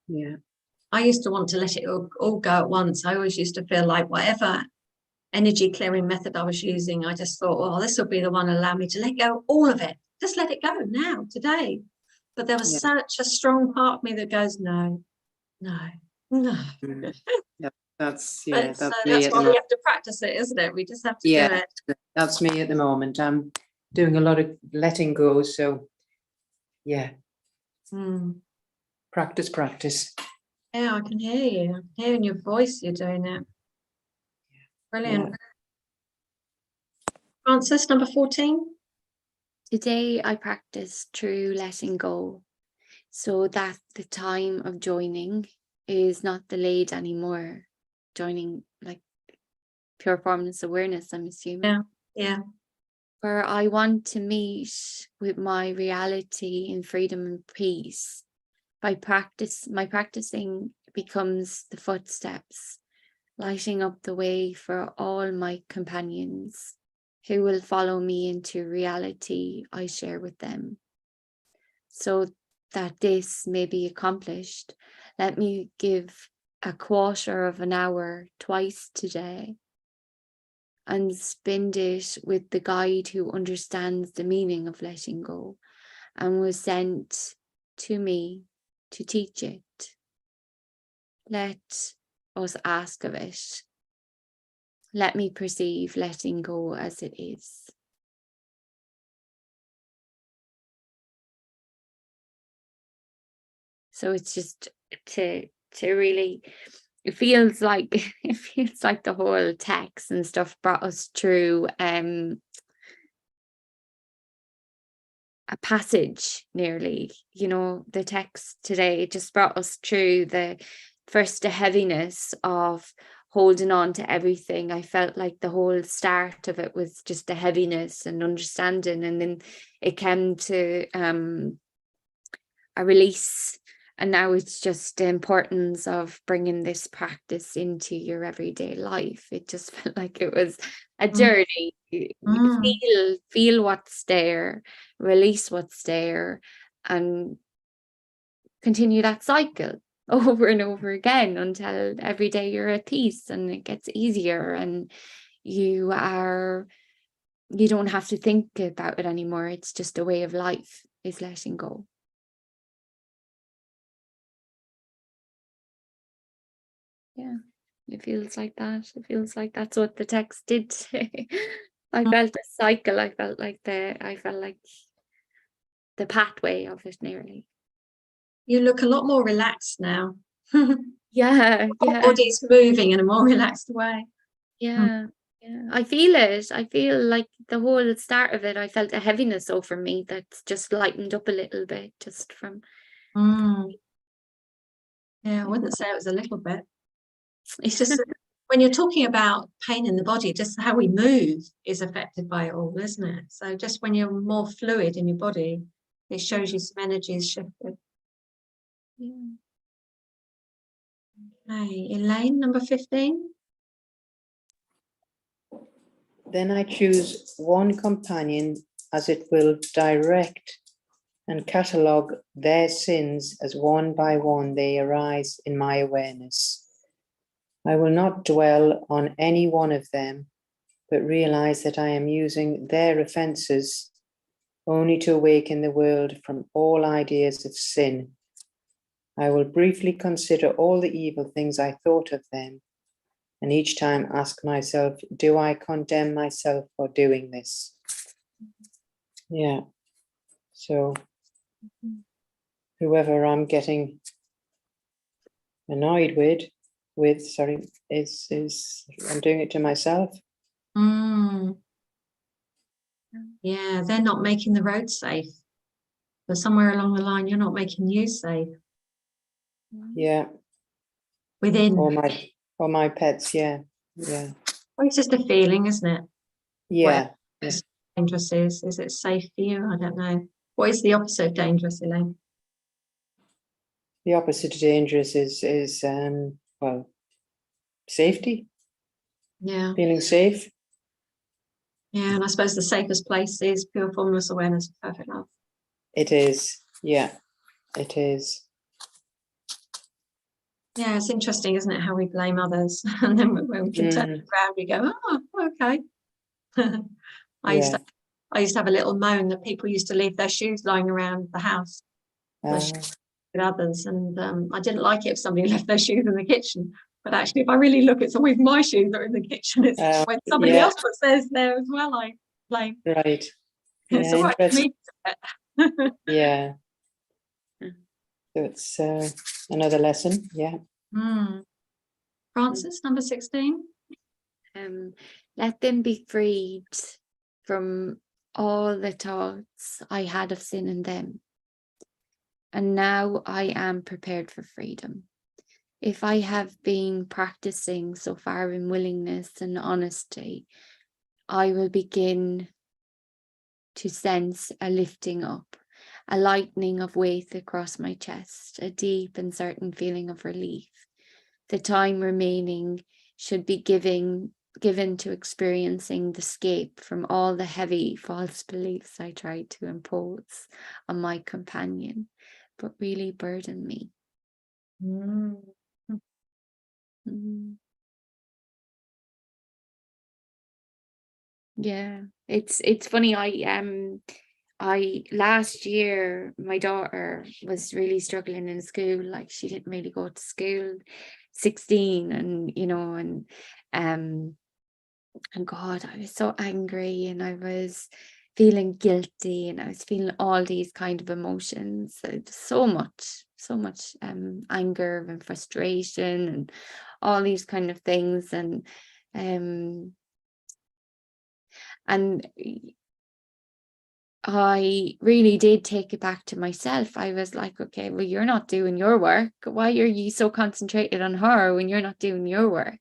Yeah. I used to want to let it all go at once. I always used to feel like whatever energy clearing method I was using, I just thought, oh, this will be the one that allow me to let go all of it. Just let it go now, today. But there was such a strong part of me that goes, no. Yeah, that's me that's at why the we moment. have to practice it, isn't it? We just have to do it. That's me at the moment. I'm doing a lot of letting go. So yeah. Practice. Yeah, I can hear you. I can hear in your voice you're doing it. Brilliant. Francis, number 14. Today I practice true letting go, so that the time of joining is not delayed anymore. Joining, like pure formless awareness, I'm assuming. Yeah. Where I want to meet with my reality in freedom and peace. My practicing becomes the footsteps, lighting up the way for all my companions who will follow me into reality I share with them. So that this may be accomplished, let me give a quarter of an hour twice today and spend it with the guide who understands the meaning of letting go and was sent to me to teach it. Let us ask of it. Let me perceive letting go as it is. So it's just to really, it feels like the whole text and stuff brought us through a passage nearly. The text today just brought us through the heaviness of holding on to everything. I felt like the whole start of it was just a heaviness and understanding, and then it came to a release, and now it's just the importance of bringing this practice into your everyday life. It just felt like it was a journey. Feel what's there, release what's there, and continue that cycle over and over again until every day you're at peace and it gets easier and you don't have to think about it anymore. It's just a way of life, is letting go. Yeah, it feels like that. It feels like that's what the text did today. I felt a cycle. I felt like the pathway of it nearly. You look a lot more relaxed now. Yeah. Your body's moving in a more relaxed way. Yeah. I feel it. I feel like the whole start of it, I felt a heaviness over me that's just lightened up a little bit just from. Yeah, I wouldn't say it was a little bit. It's just when you're talking about pain in the body, just how we move is affected by it all, isn't it? So just when you're more fluid in your body, it shows you some energy is shifted. Yeah. Okay, Elaine, number 15. Then I choose one companion as it will direct and catalogue their sins as one by one they arise in my awareness. I will not dwell on any one of them, but realize that I am using their offenses only to awaken the world from all ideas of sin. I will briefly consider all the evil things I thought of them, and each time ask myself, do I condemn myself for doing this? Yeah. So whoever I'm getting annoyed with, is I'm doing it to myself. Yeah, they're not making the road safe. But somewhere along the line, you're not making you safe. Yeah. Within. Or my pets, yeah. Well, it's just a feeling, isn't it? Yeah. Dangerous is it safe for you? I don't know. What is the opposite of dangerous, Elaine? The opposite of dangerous is safety. Yeah. Feeling safe. Yeah, and I suppose the safest place is pure formless awareness, perfect love. It is, yeah, it is. Yeah, it's interesting, isn't it, how we blame others, and then when we can turn it around, we go, oh, okay. I used to have a little moan that people used to leave their shoes lying around the house with others, and I didn't like it if somebody left their shoes in the kitchen. But actually, if I really look at some of my shoes that are in the kitchen, it's when somebody else puts theirs there as well, I blame. Right. It's all right for me. Yeah. So it's another lesson. Yeah. Francis, number 16. Let them be freed from all the thoughts I had of sin in them. And now I am prepared for freedom. If I have been practicing so far in willingness and honesty, I will begin to sense a lifting up, a lightening of weight across my chest, a deep and certain feeling of relief. The time remaining should be given to experiencing the escape from all the heavy false beliefs I tried to impose on my companion, but really burden me. Yeah, it's funny. I last year my daughter was really struggling in school. Like, she didn't really go to school, 16, and and God, I was so angry, and I was feeling guilty, and I was feeling all these kind of emotions. So much anger and frustration and all these kind of things. And I really did take it back to myself. I was like, okay, well, you're not doing your work. Why are you so concentrated on her when you're not doing your work?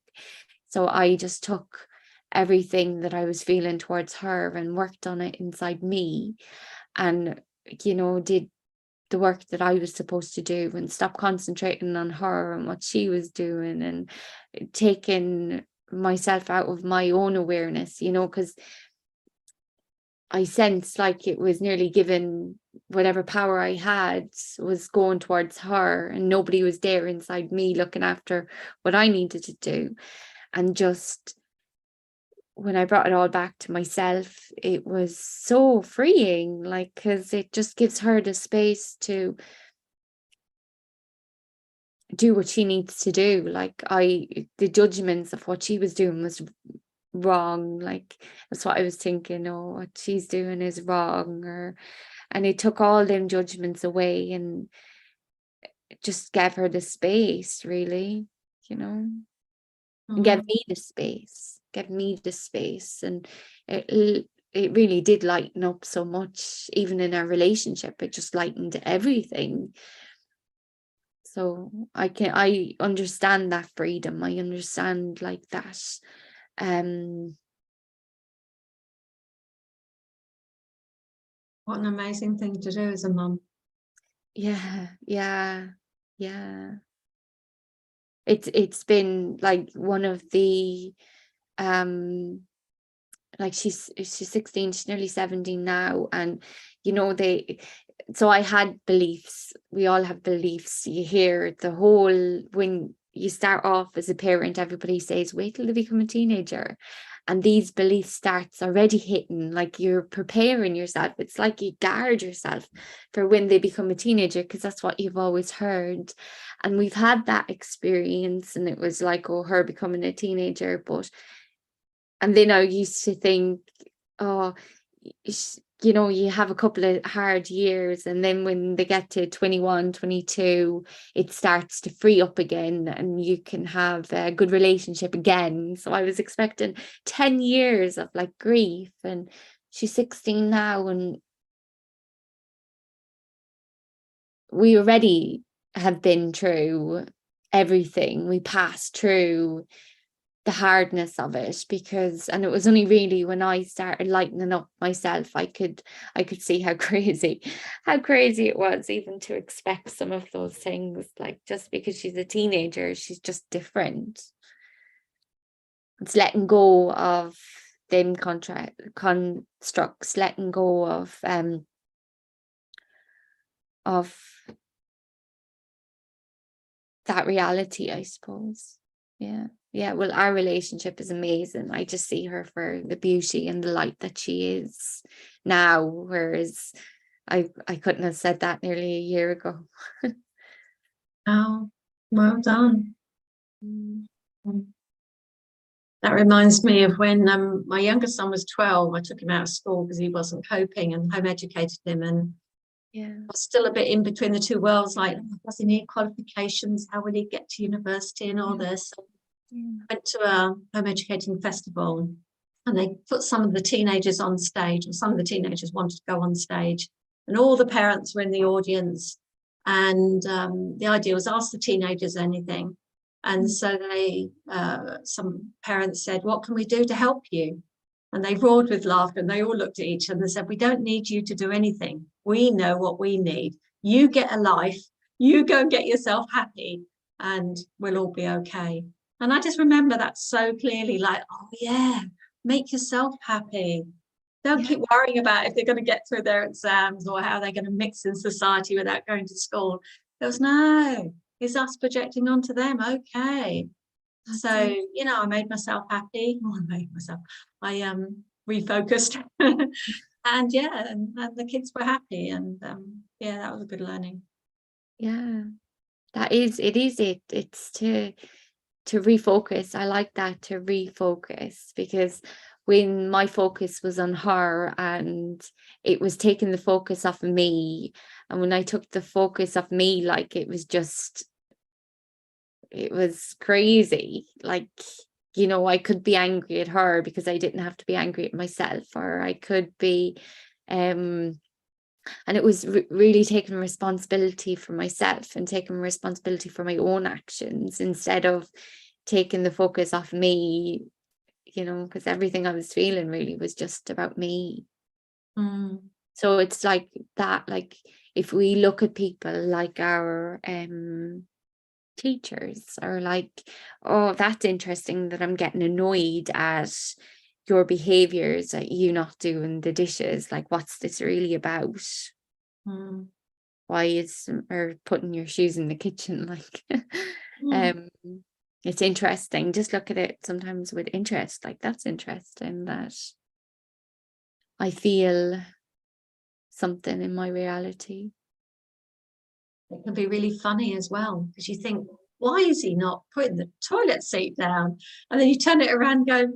So I just took everything that I was feeling towards her and worked on it inside me, and, did the work that I was supposed to do, and stop concentrating on her and what she was doing, and taking myself out of my own awareness, because I sensed like it was nearly given, whatever power I had was going towards her, and nobody was there inside me looking after what I needed to do. And just when I brought it all back to myself, it was so freeing, like, because it just gives her the space to do what she needs to do. Like, the judgments of what she was doing was wrong. Like, that's what I was thinking, oh, what she's doing is wrong, and it took all them judgments away, and it just gave her the space, really, and gave me the space, and it really did lighten up so much. Even in our relationship, it just lightened everything. So I understand that freedom. I understand like that. What an amazing thing to do as a mum. Yeah. It's been like one of the like she's 16, she's nearly 17 now, and so I had beliefs. We all have beliefs. You hear the whole, when you start off as a parent, everybody says, wait till they become a teenager. And these beliefs starts already hitting, like you're preparing yourself. It's like you guard yourself for when they become a teenager, because that's what you've always heard. And we've had that experience, and it was like, oh, her becoming a teenager. And then I used to think, oh, you have a couple of hard years, and then when they get to 21, 22, it starts to free up again, and you can have a good relationship again. So I was expecting 10 years of like grief, and she's 16 now, and we already have been through everything. We passed through the hardness of it, and it was only really when I started lightening up myself, I could see how crazy it was even to expect some of those things. Like, just because she's a teenager, she's just different. It's letting go of them constructs, letting go of that reality, I suppose. Yeah, well, our relationship is amazing. I just see her for the beauty and the light that she is now, whereas I couldn't have said that nearly a year ago. Oh, well done. That reminds me of when my younger son was 12. I took him out of school because he wasn't coping, and home educated him, and I was still a bit in between the two worlds, like, does he need qualifications? How will he get to university and all this? I went to a home educating festival, and they put some of the teenagers on stage, and some of the teenagers wanted to go on stage, and all the parents were in the audience. And the idea was ask the teenagers anything. And so they, some parents said, what can we do to help you? And they roared with laughter, and they all looked at each other and said, we don't need you to do anything. We know what we need. You get a life, you go and get yourself happy, and we'll all be okay. And I just remember that so clearly, like, oh yeah, make yourself happy. Don't keep worrying about if they're going to get through their exams or how they're going to mix in society without going to school. There was no, it's us projecting onto them. Okay. So, you know, I made myself happy. Oh, I refocused. And yeah, and the kids were happy. And yeah, that was a good learning. Yeah, it's to refocus. I like that, to refocus, because when my focus was on her and it was taking the focus off of me, and when I took the focus off me, like, it was crazy. Like, you know, I could be angry at her because I didn't have to be angry at myself, or I could be and it was really taking responsibility for myself and taking responsibility for my own actions, instead of taking the focus off me, you know, because everything I was feeling really was just about me. So it's like that, like, if we look at people like our teachers, or like, oh, that's interesting that I'm getting annoyed at your behaviors, at you not doing the dishes, like, what's this really about? Why is, or putting your shoes in the kitchen, like it's interesting. Just look at it sometimes with interest, like, that's interesting that I feel something in my reality. It can be really funny as well, because you think, why is he not putting the toilet seat down? And then you turn it around and go,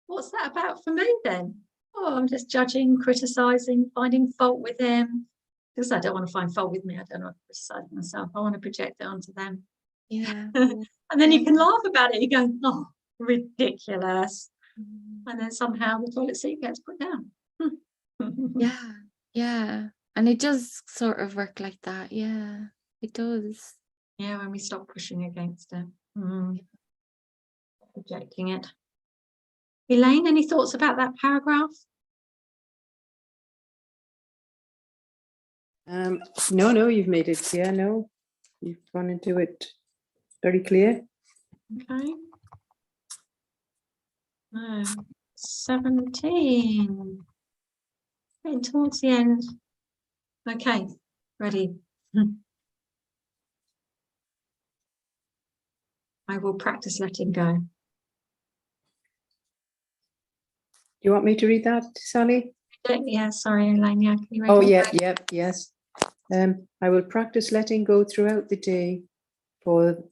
what's that about for me then? Oh, I'm just judging, criticizing, finding fault with him. Because I don't want to find fault with me. I don't want to criticize myself. I want to project it onto them. Yeah. And then you can laugh about it. You go, oh, ridiculous. And then somehow the toilet seat gets put down. Yeah. And it does sort of work like that. Yeah, it does. Yeah, when we stop pushing against it. Projecting it. Elaine, any thoughts about that paragraph? No, you've made it clear. No, you've gone into it very clear. Okay. 17. Getting towards the end. Okay, ready. I will practice letting go. Do you want me to read that, Sally? Yeah, sorry, Elaine. Yeah, can you read Oh, it? yes. I will practice letting go throughout the day, for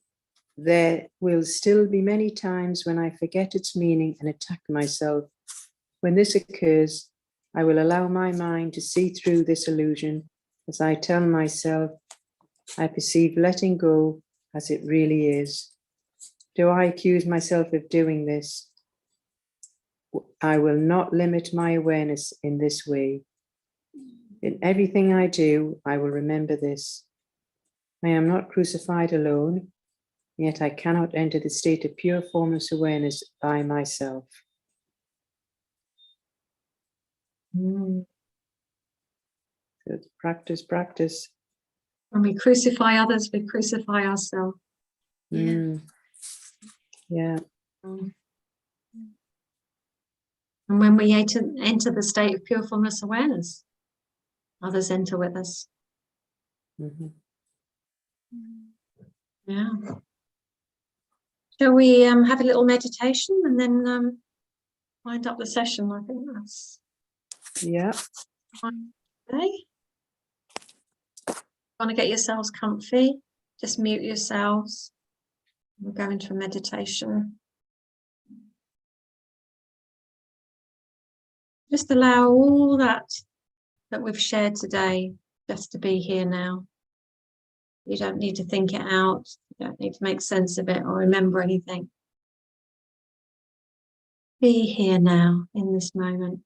there will still be many times when I forget its meaning and attack myself. When this occurs, I will allow my mind to see through this illusion as I tell myself I perceive letting go as it really is. Do I accuse myself of doing this? I will not limit my awareness in this way. In everything I do, I will remember this. I am not crucified alone, yet I cannot enter the state of pure formless awareness by myself. So practice. When we crucify others, we crucify ourselves. Yeah. And when we enter the state of pure formless awareness, others enter with us. Mhm. Yeah. Shall we have a little meditation and then wind up the session? I think that's Yeah. okay. Want to get yourselves comfy? Just mute yourselves. We'll go into a meditation. Just allow all that we've shared today just to be here now. You don't need to think it out. You don't need to make sense of it or remember anything. Be here now in this moment.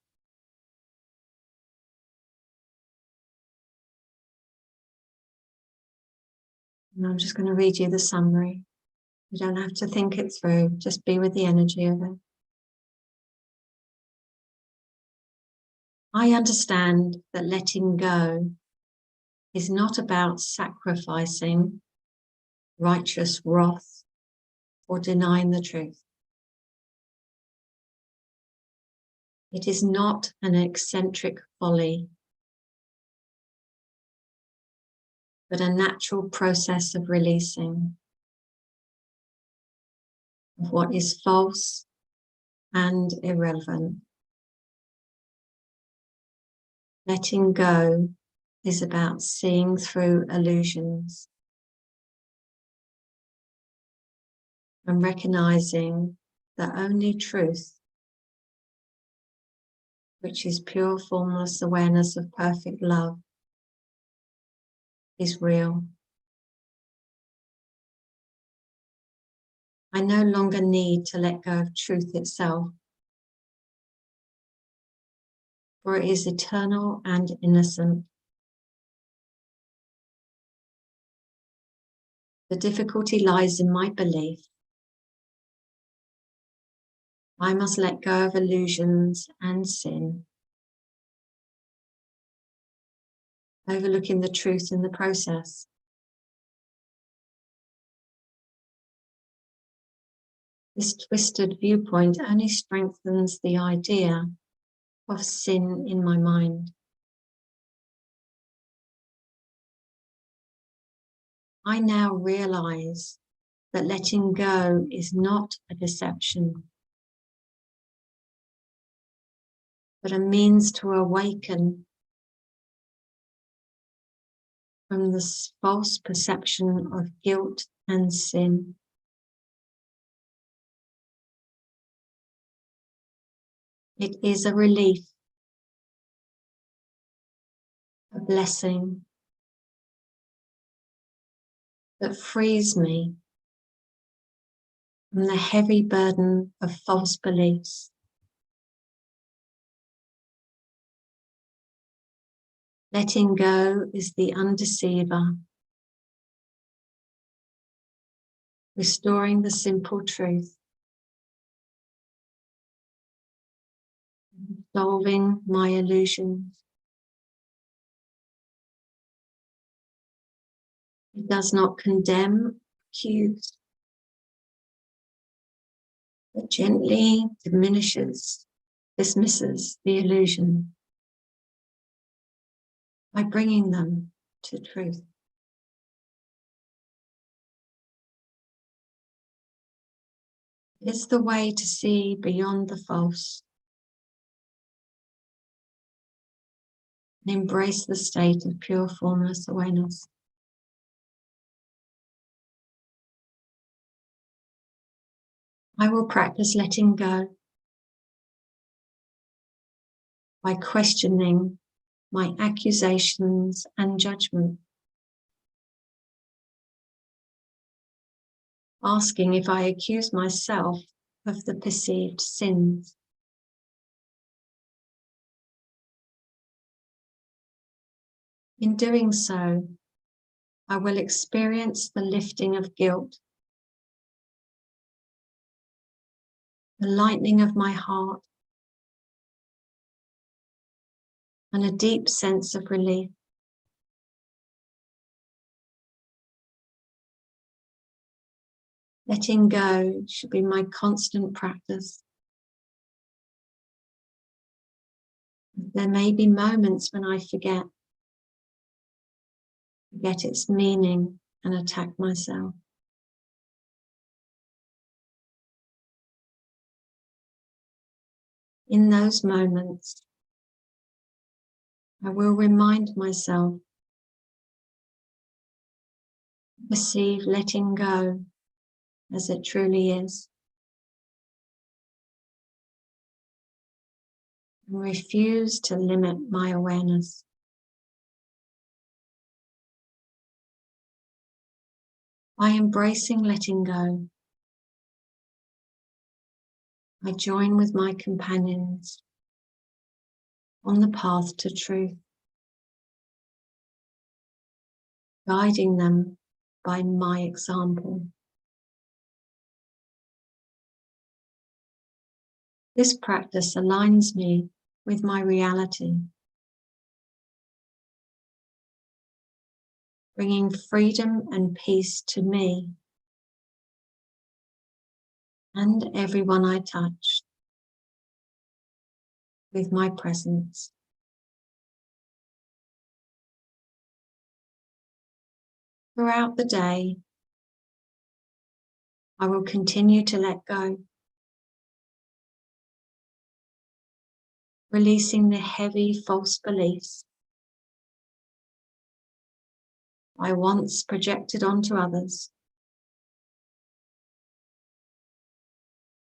And I'm just going to read you the summary. You don't have to think it through. Just be with the energy of it. I understand that letting go is not about sacrificing righteous wrath or denying the truth. It is not an eccentric folly, but a natural process of releasing of what is false and irrelevant. Letting go is about seeing through illusions and recognizing that only truth, which is pure formless awareness of perfect love, is real. I no longer need to let go of truth itself, for it is eternal and innocent. The difficulty lies in my belief. I must let go of illusions and sin, overlooking the truth in the process. This twisted viewpoint only strengthens the idea of sin in my mind. I now realize that letting go is not a deception, but a means to awaken from this false perception of guilt and sin. It is a relief, a blessing that frees me from the heavy burden of false beliefs. Letting go is the undeceiver, restoring the simple truth, solving my illusions. It does not condemn, accuse, but gently dismisses the illusion by bringing them to truth. It's the way to see beyond the false and embrace the state of pure formless awareness. I will practice letting go by questioning my accusations and judgment, asking if I accuse myself of the perceived sins. In doing so, I will experience the lifting of guilt, the lightening of my heart, and a deep sense of relief. Letting go should be my constant practice, There may be moments when I forget its meaning and attack myself. In those moments, I will remind myself to perceive letting go as it truly is, and refuse to limit my awareness. By embracing letting go, I join with my companions on the path to truth, guiding them by my example. This practice aligns me with my reality, bringing freedom and peace to me and everyone I touch with my presence. Throughout the day, I will continue to let go, releasing the heavy false beliefs I once projected onto others,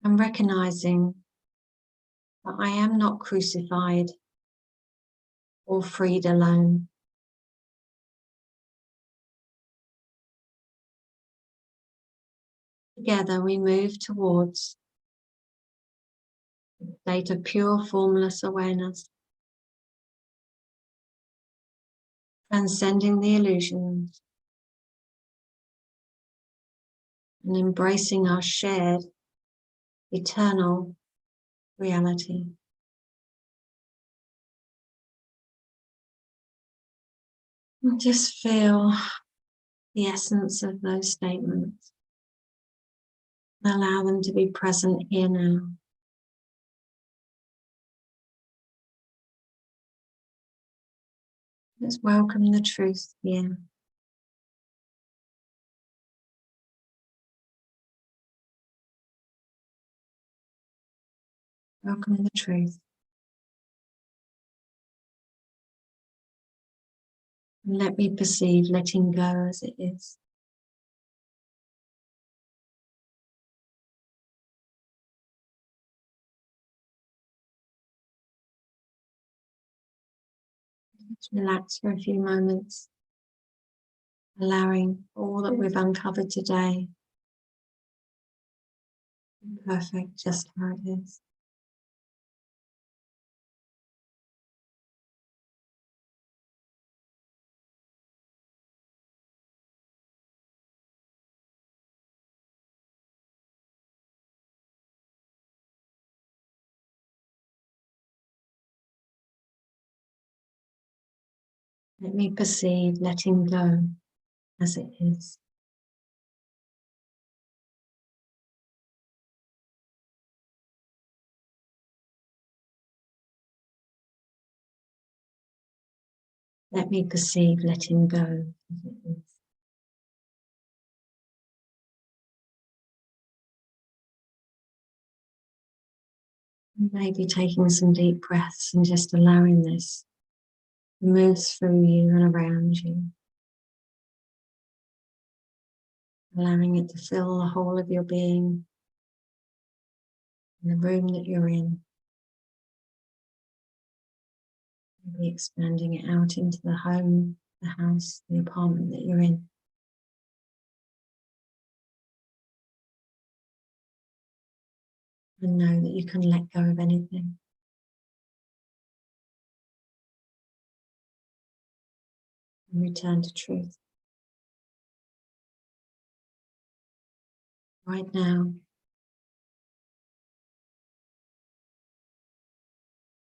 and recognizing that I am not crucified or freed alone. Together we move towards a state of pure formless awareness, transcending the illusions and embracing our shared eternal reality. And just feel the essence of those statements. Allow them to be present here now. Let's welcome the truth here. Welcome the truth. And let me perceive letting go as it is. Let's relax for a few moments, allowing all that we've uncovered today. Perfect, just how it is. Let me perceive letting go as it is. Let me perceive letting go as it is. Maybe taking some deep breaths and just allowing this to move through you and around you. Allowing it to fill the whole of your being, in the room that you're in. Maybe expanding it out into the home, the house, the apartment that you're in. And know that you can let go of anything. And return to truth. Right now,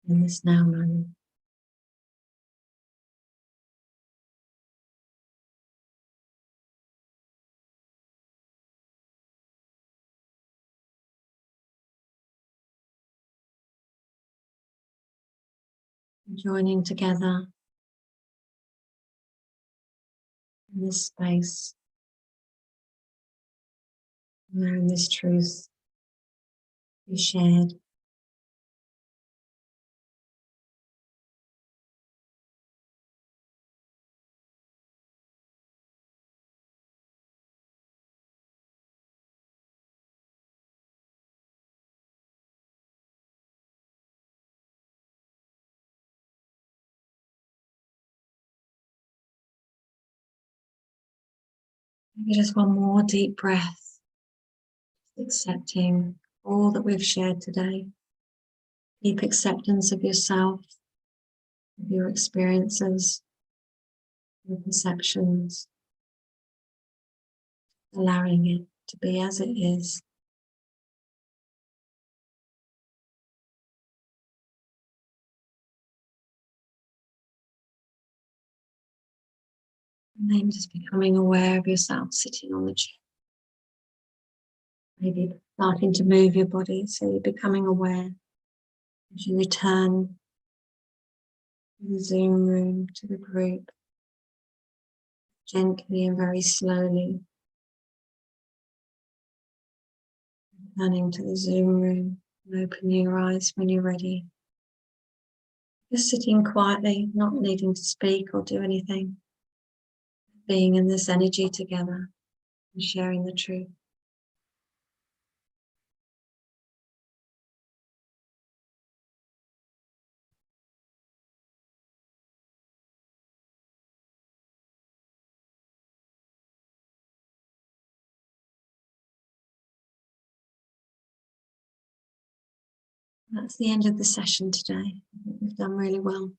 in this now moment. joining together in this space, allowing this truth to be shared. Maybe just one more deep breath, accepting all that we've shared today. Deep acceptance of yourself, of your experiences, your perceptions, allowing it to be as it is. And then just becoming aware of yourself sitting on the chair. Maybe starting to move your body, so you're becoming aware as you return to the Zoom room, to the group, gently and very slowly. Returning to the Zoom room and opening your eyes when you're ready. Just sitting quietly, not needing to speak or do anything. Being in this energy together and sharing the truth. That's the end of the session today. I think we've done really well.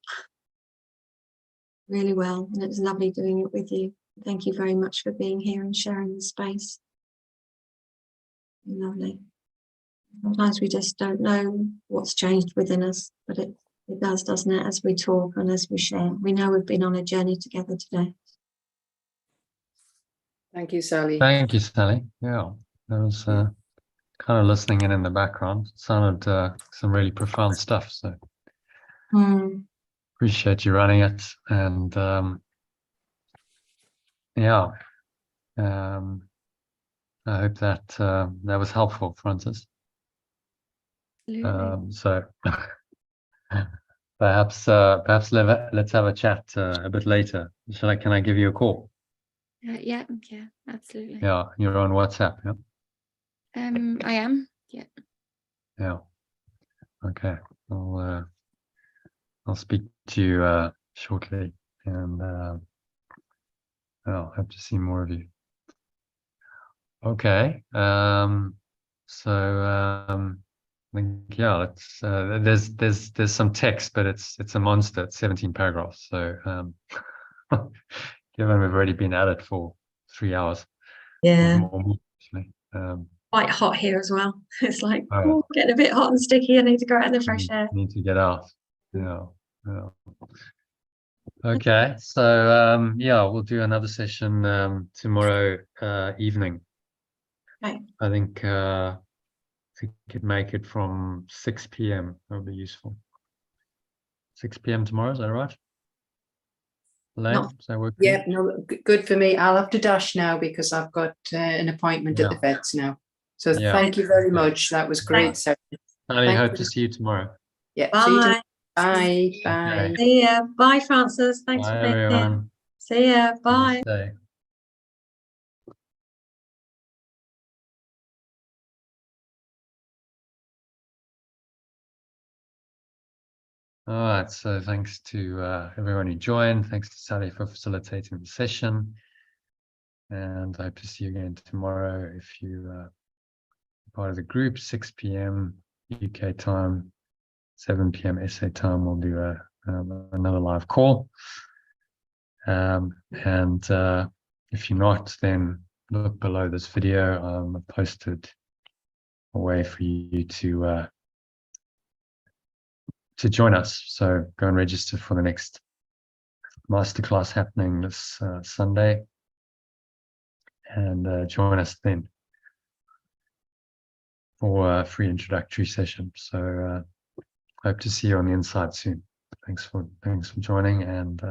Really well. And it was lovely doing it with you. Thank you very much for being here and sharing the space. Lovely. Sometimes we just don't know what's changed within us, but it does, doesn't it, as we talk and as we share. We know we've been on a journey together today. Thank you, Sally. Thank you, Sally. Yeah, I was kind of listening in the background. It sounded some really profound stuff. So appreciate you running it. And yeah, I hope that that was helpful, Francis. So perhaps let's have a chat a bit later. Can I give you a call? Yeah, absolutely. Yeah, you're on WhatsApp, yeah? I am, yeah. Yeah. Okay. I'll speak to you shortly, and I'll hope to see more of you. Okay. I think, yeah, let's there's some text, but it's a monster. It's 17 paragraphs. So given we've already been at it for 3 hours. Yeah. More, actually. Quite hot here as well. It's like Getting a bit hot and sticky. I need to go out in the fresh air. Need to get out. Yeah. Okay. So yeah, we'll do another session tomorrow evening. Okay. I think we could make it from 6 p.m. That would be useful. 6 p.m. tomorrow, is that right? Elaine, does that work? Yeah, no, good for me. I'll have to dash now because I've got an appointment at the vets now. So thank you very much. That was great. I hope to see you tomorrow. Yeah. Bye. See you tomorrow. Bye. Bye. Okay. See ya. Bye, Francis. Thanks Bye, for being everyone. here. See ya. Bye. Namaste. All right, so thanks to everyone who joined. Thanks to Sally for facilitating the session. And I hope to see you again tomorrow if you are part of the group, 6 p.m. UK time, 7 p.m. SA time. We'll do another live call. And if you're not, then look below this video. I've posted a way for you to join us. So go and register for the next masterclass happening this Sunday, and join us then for a free introductory session. So hope to see you on the inside soon. Thanks for joining, and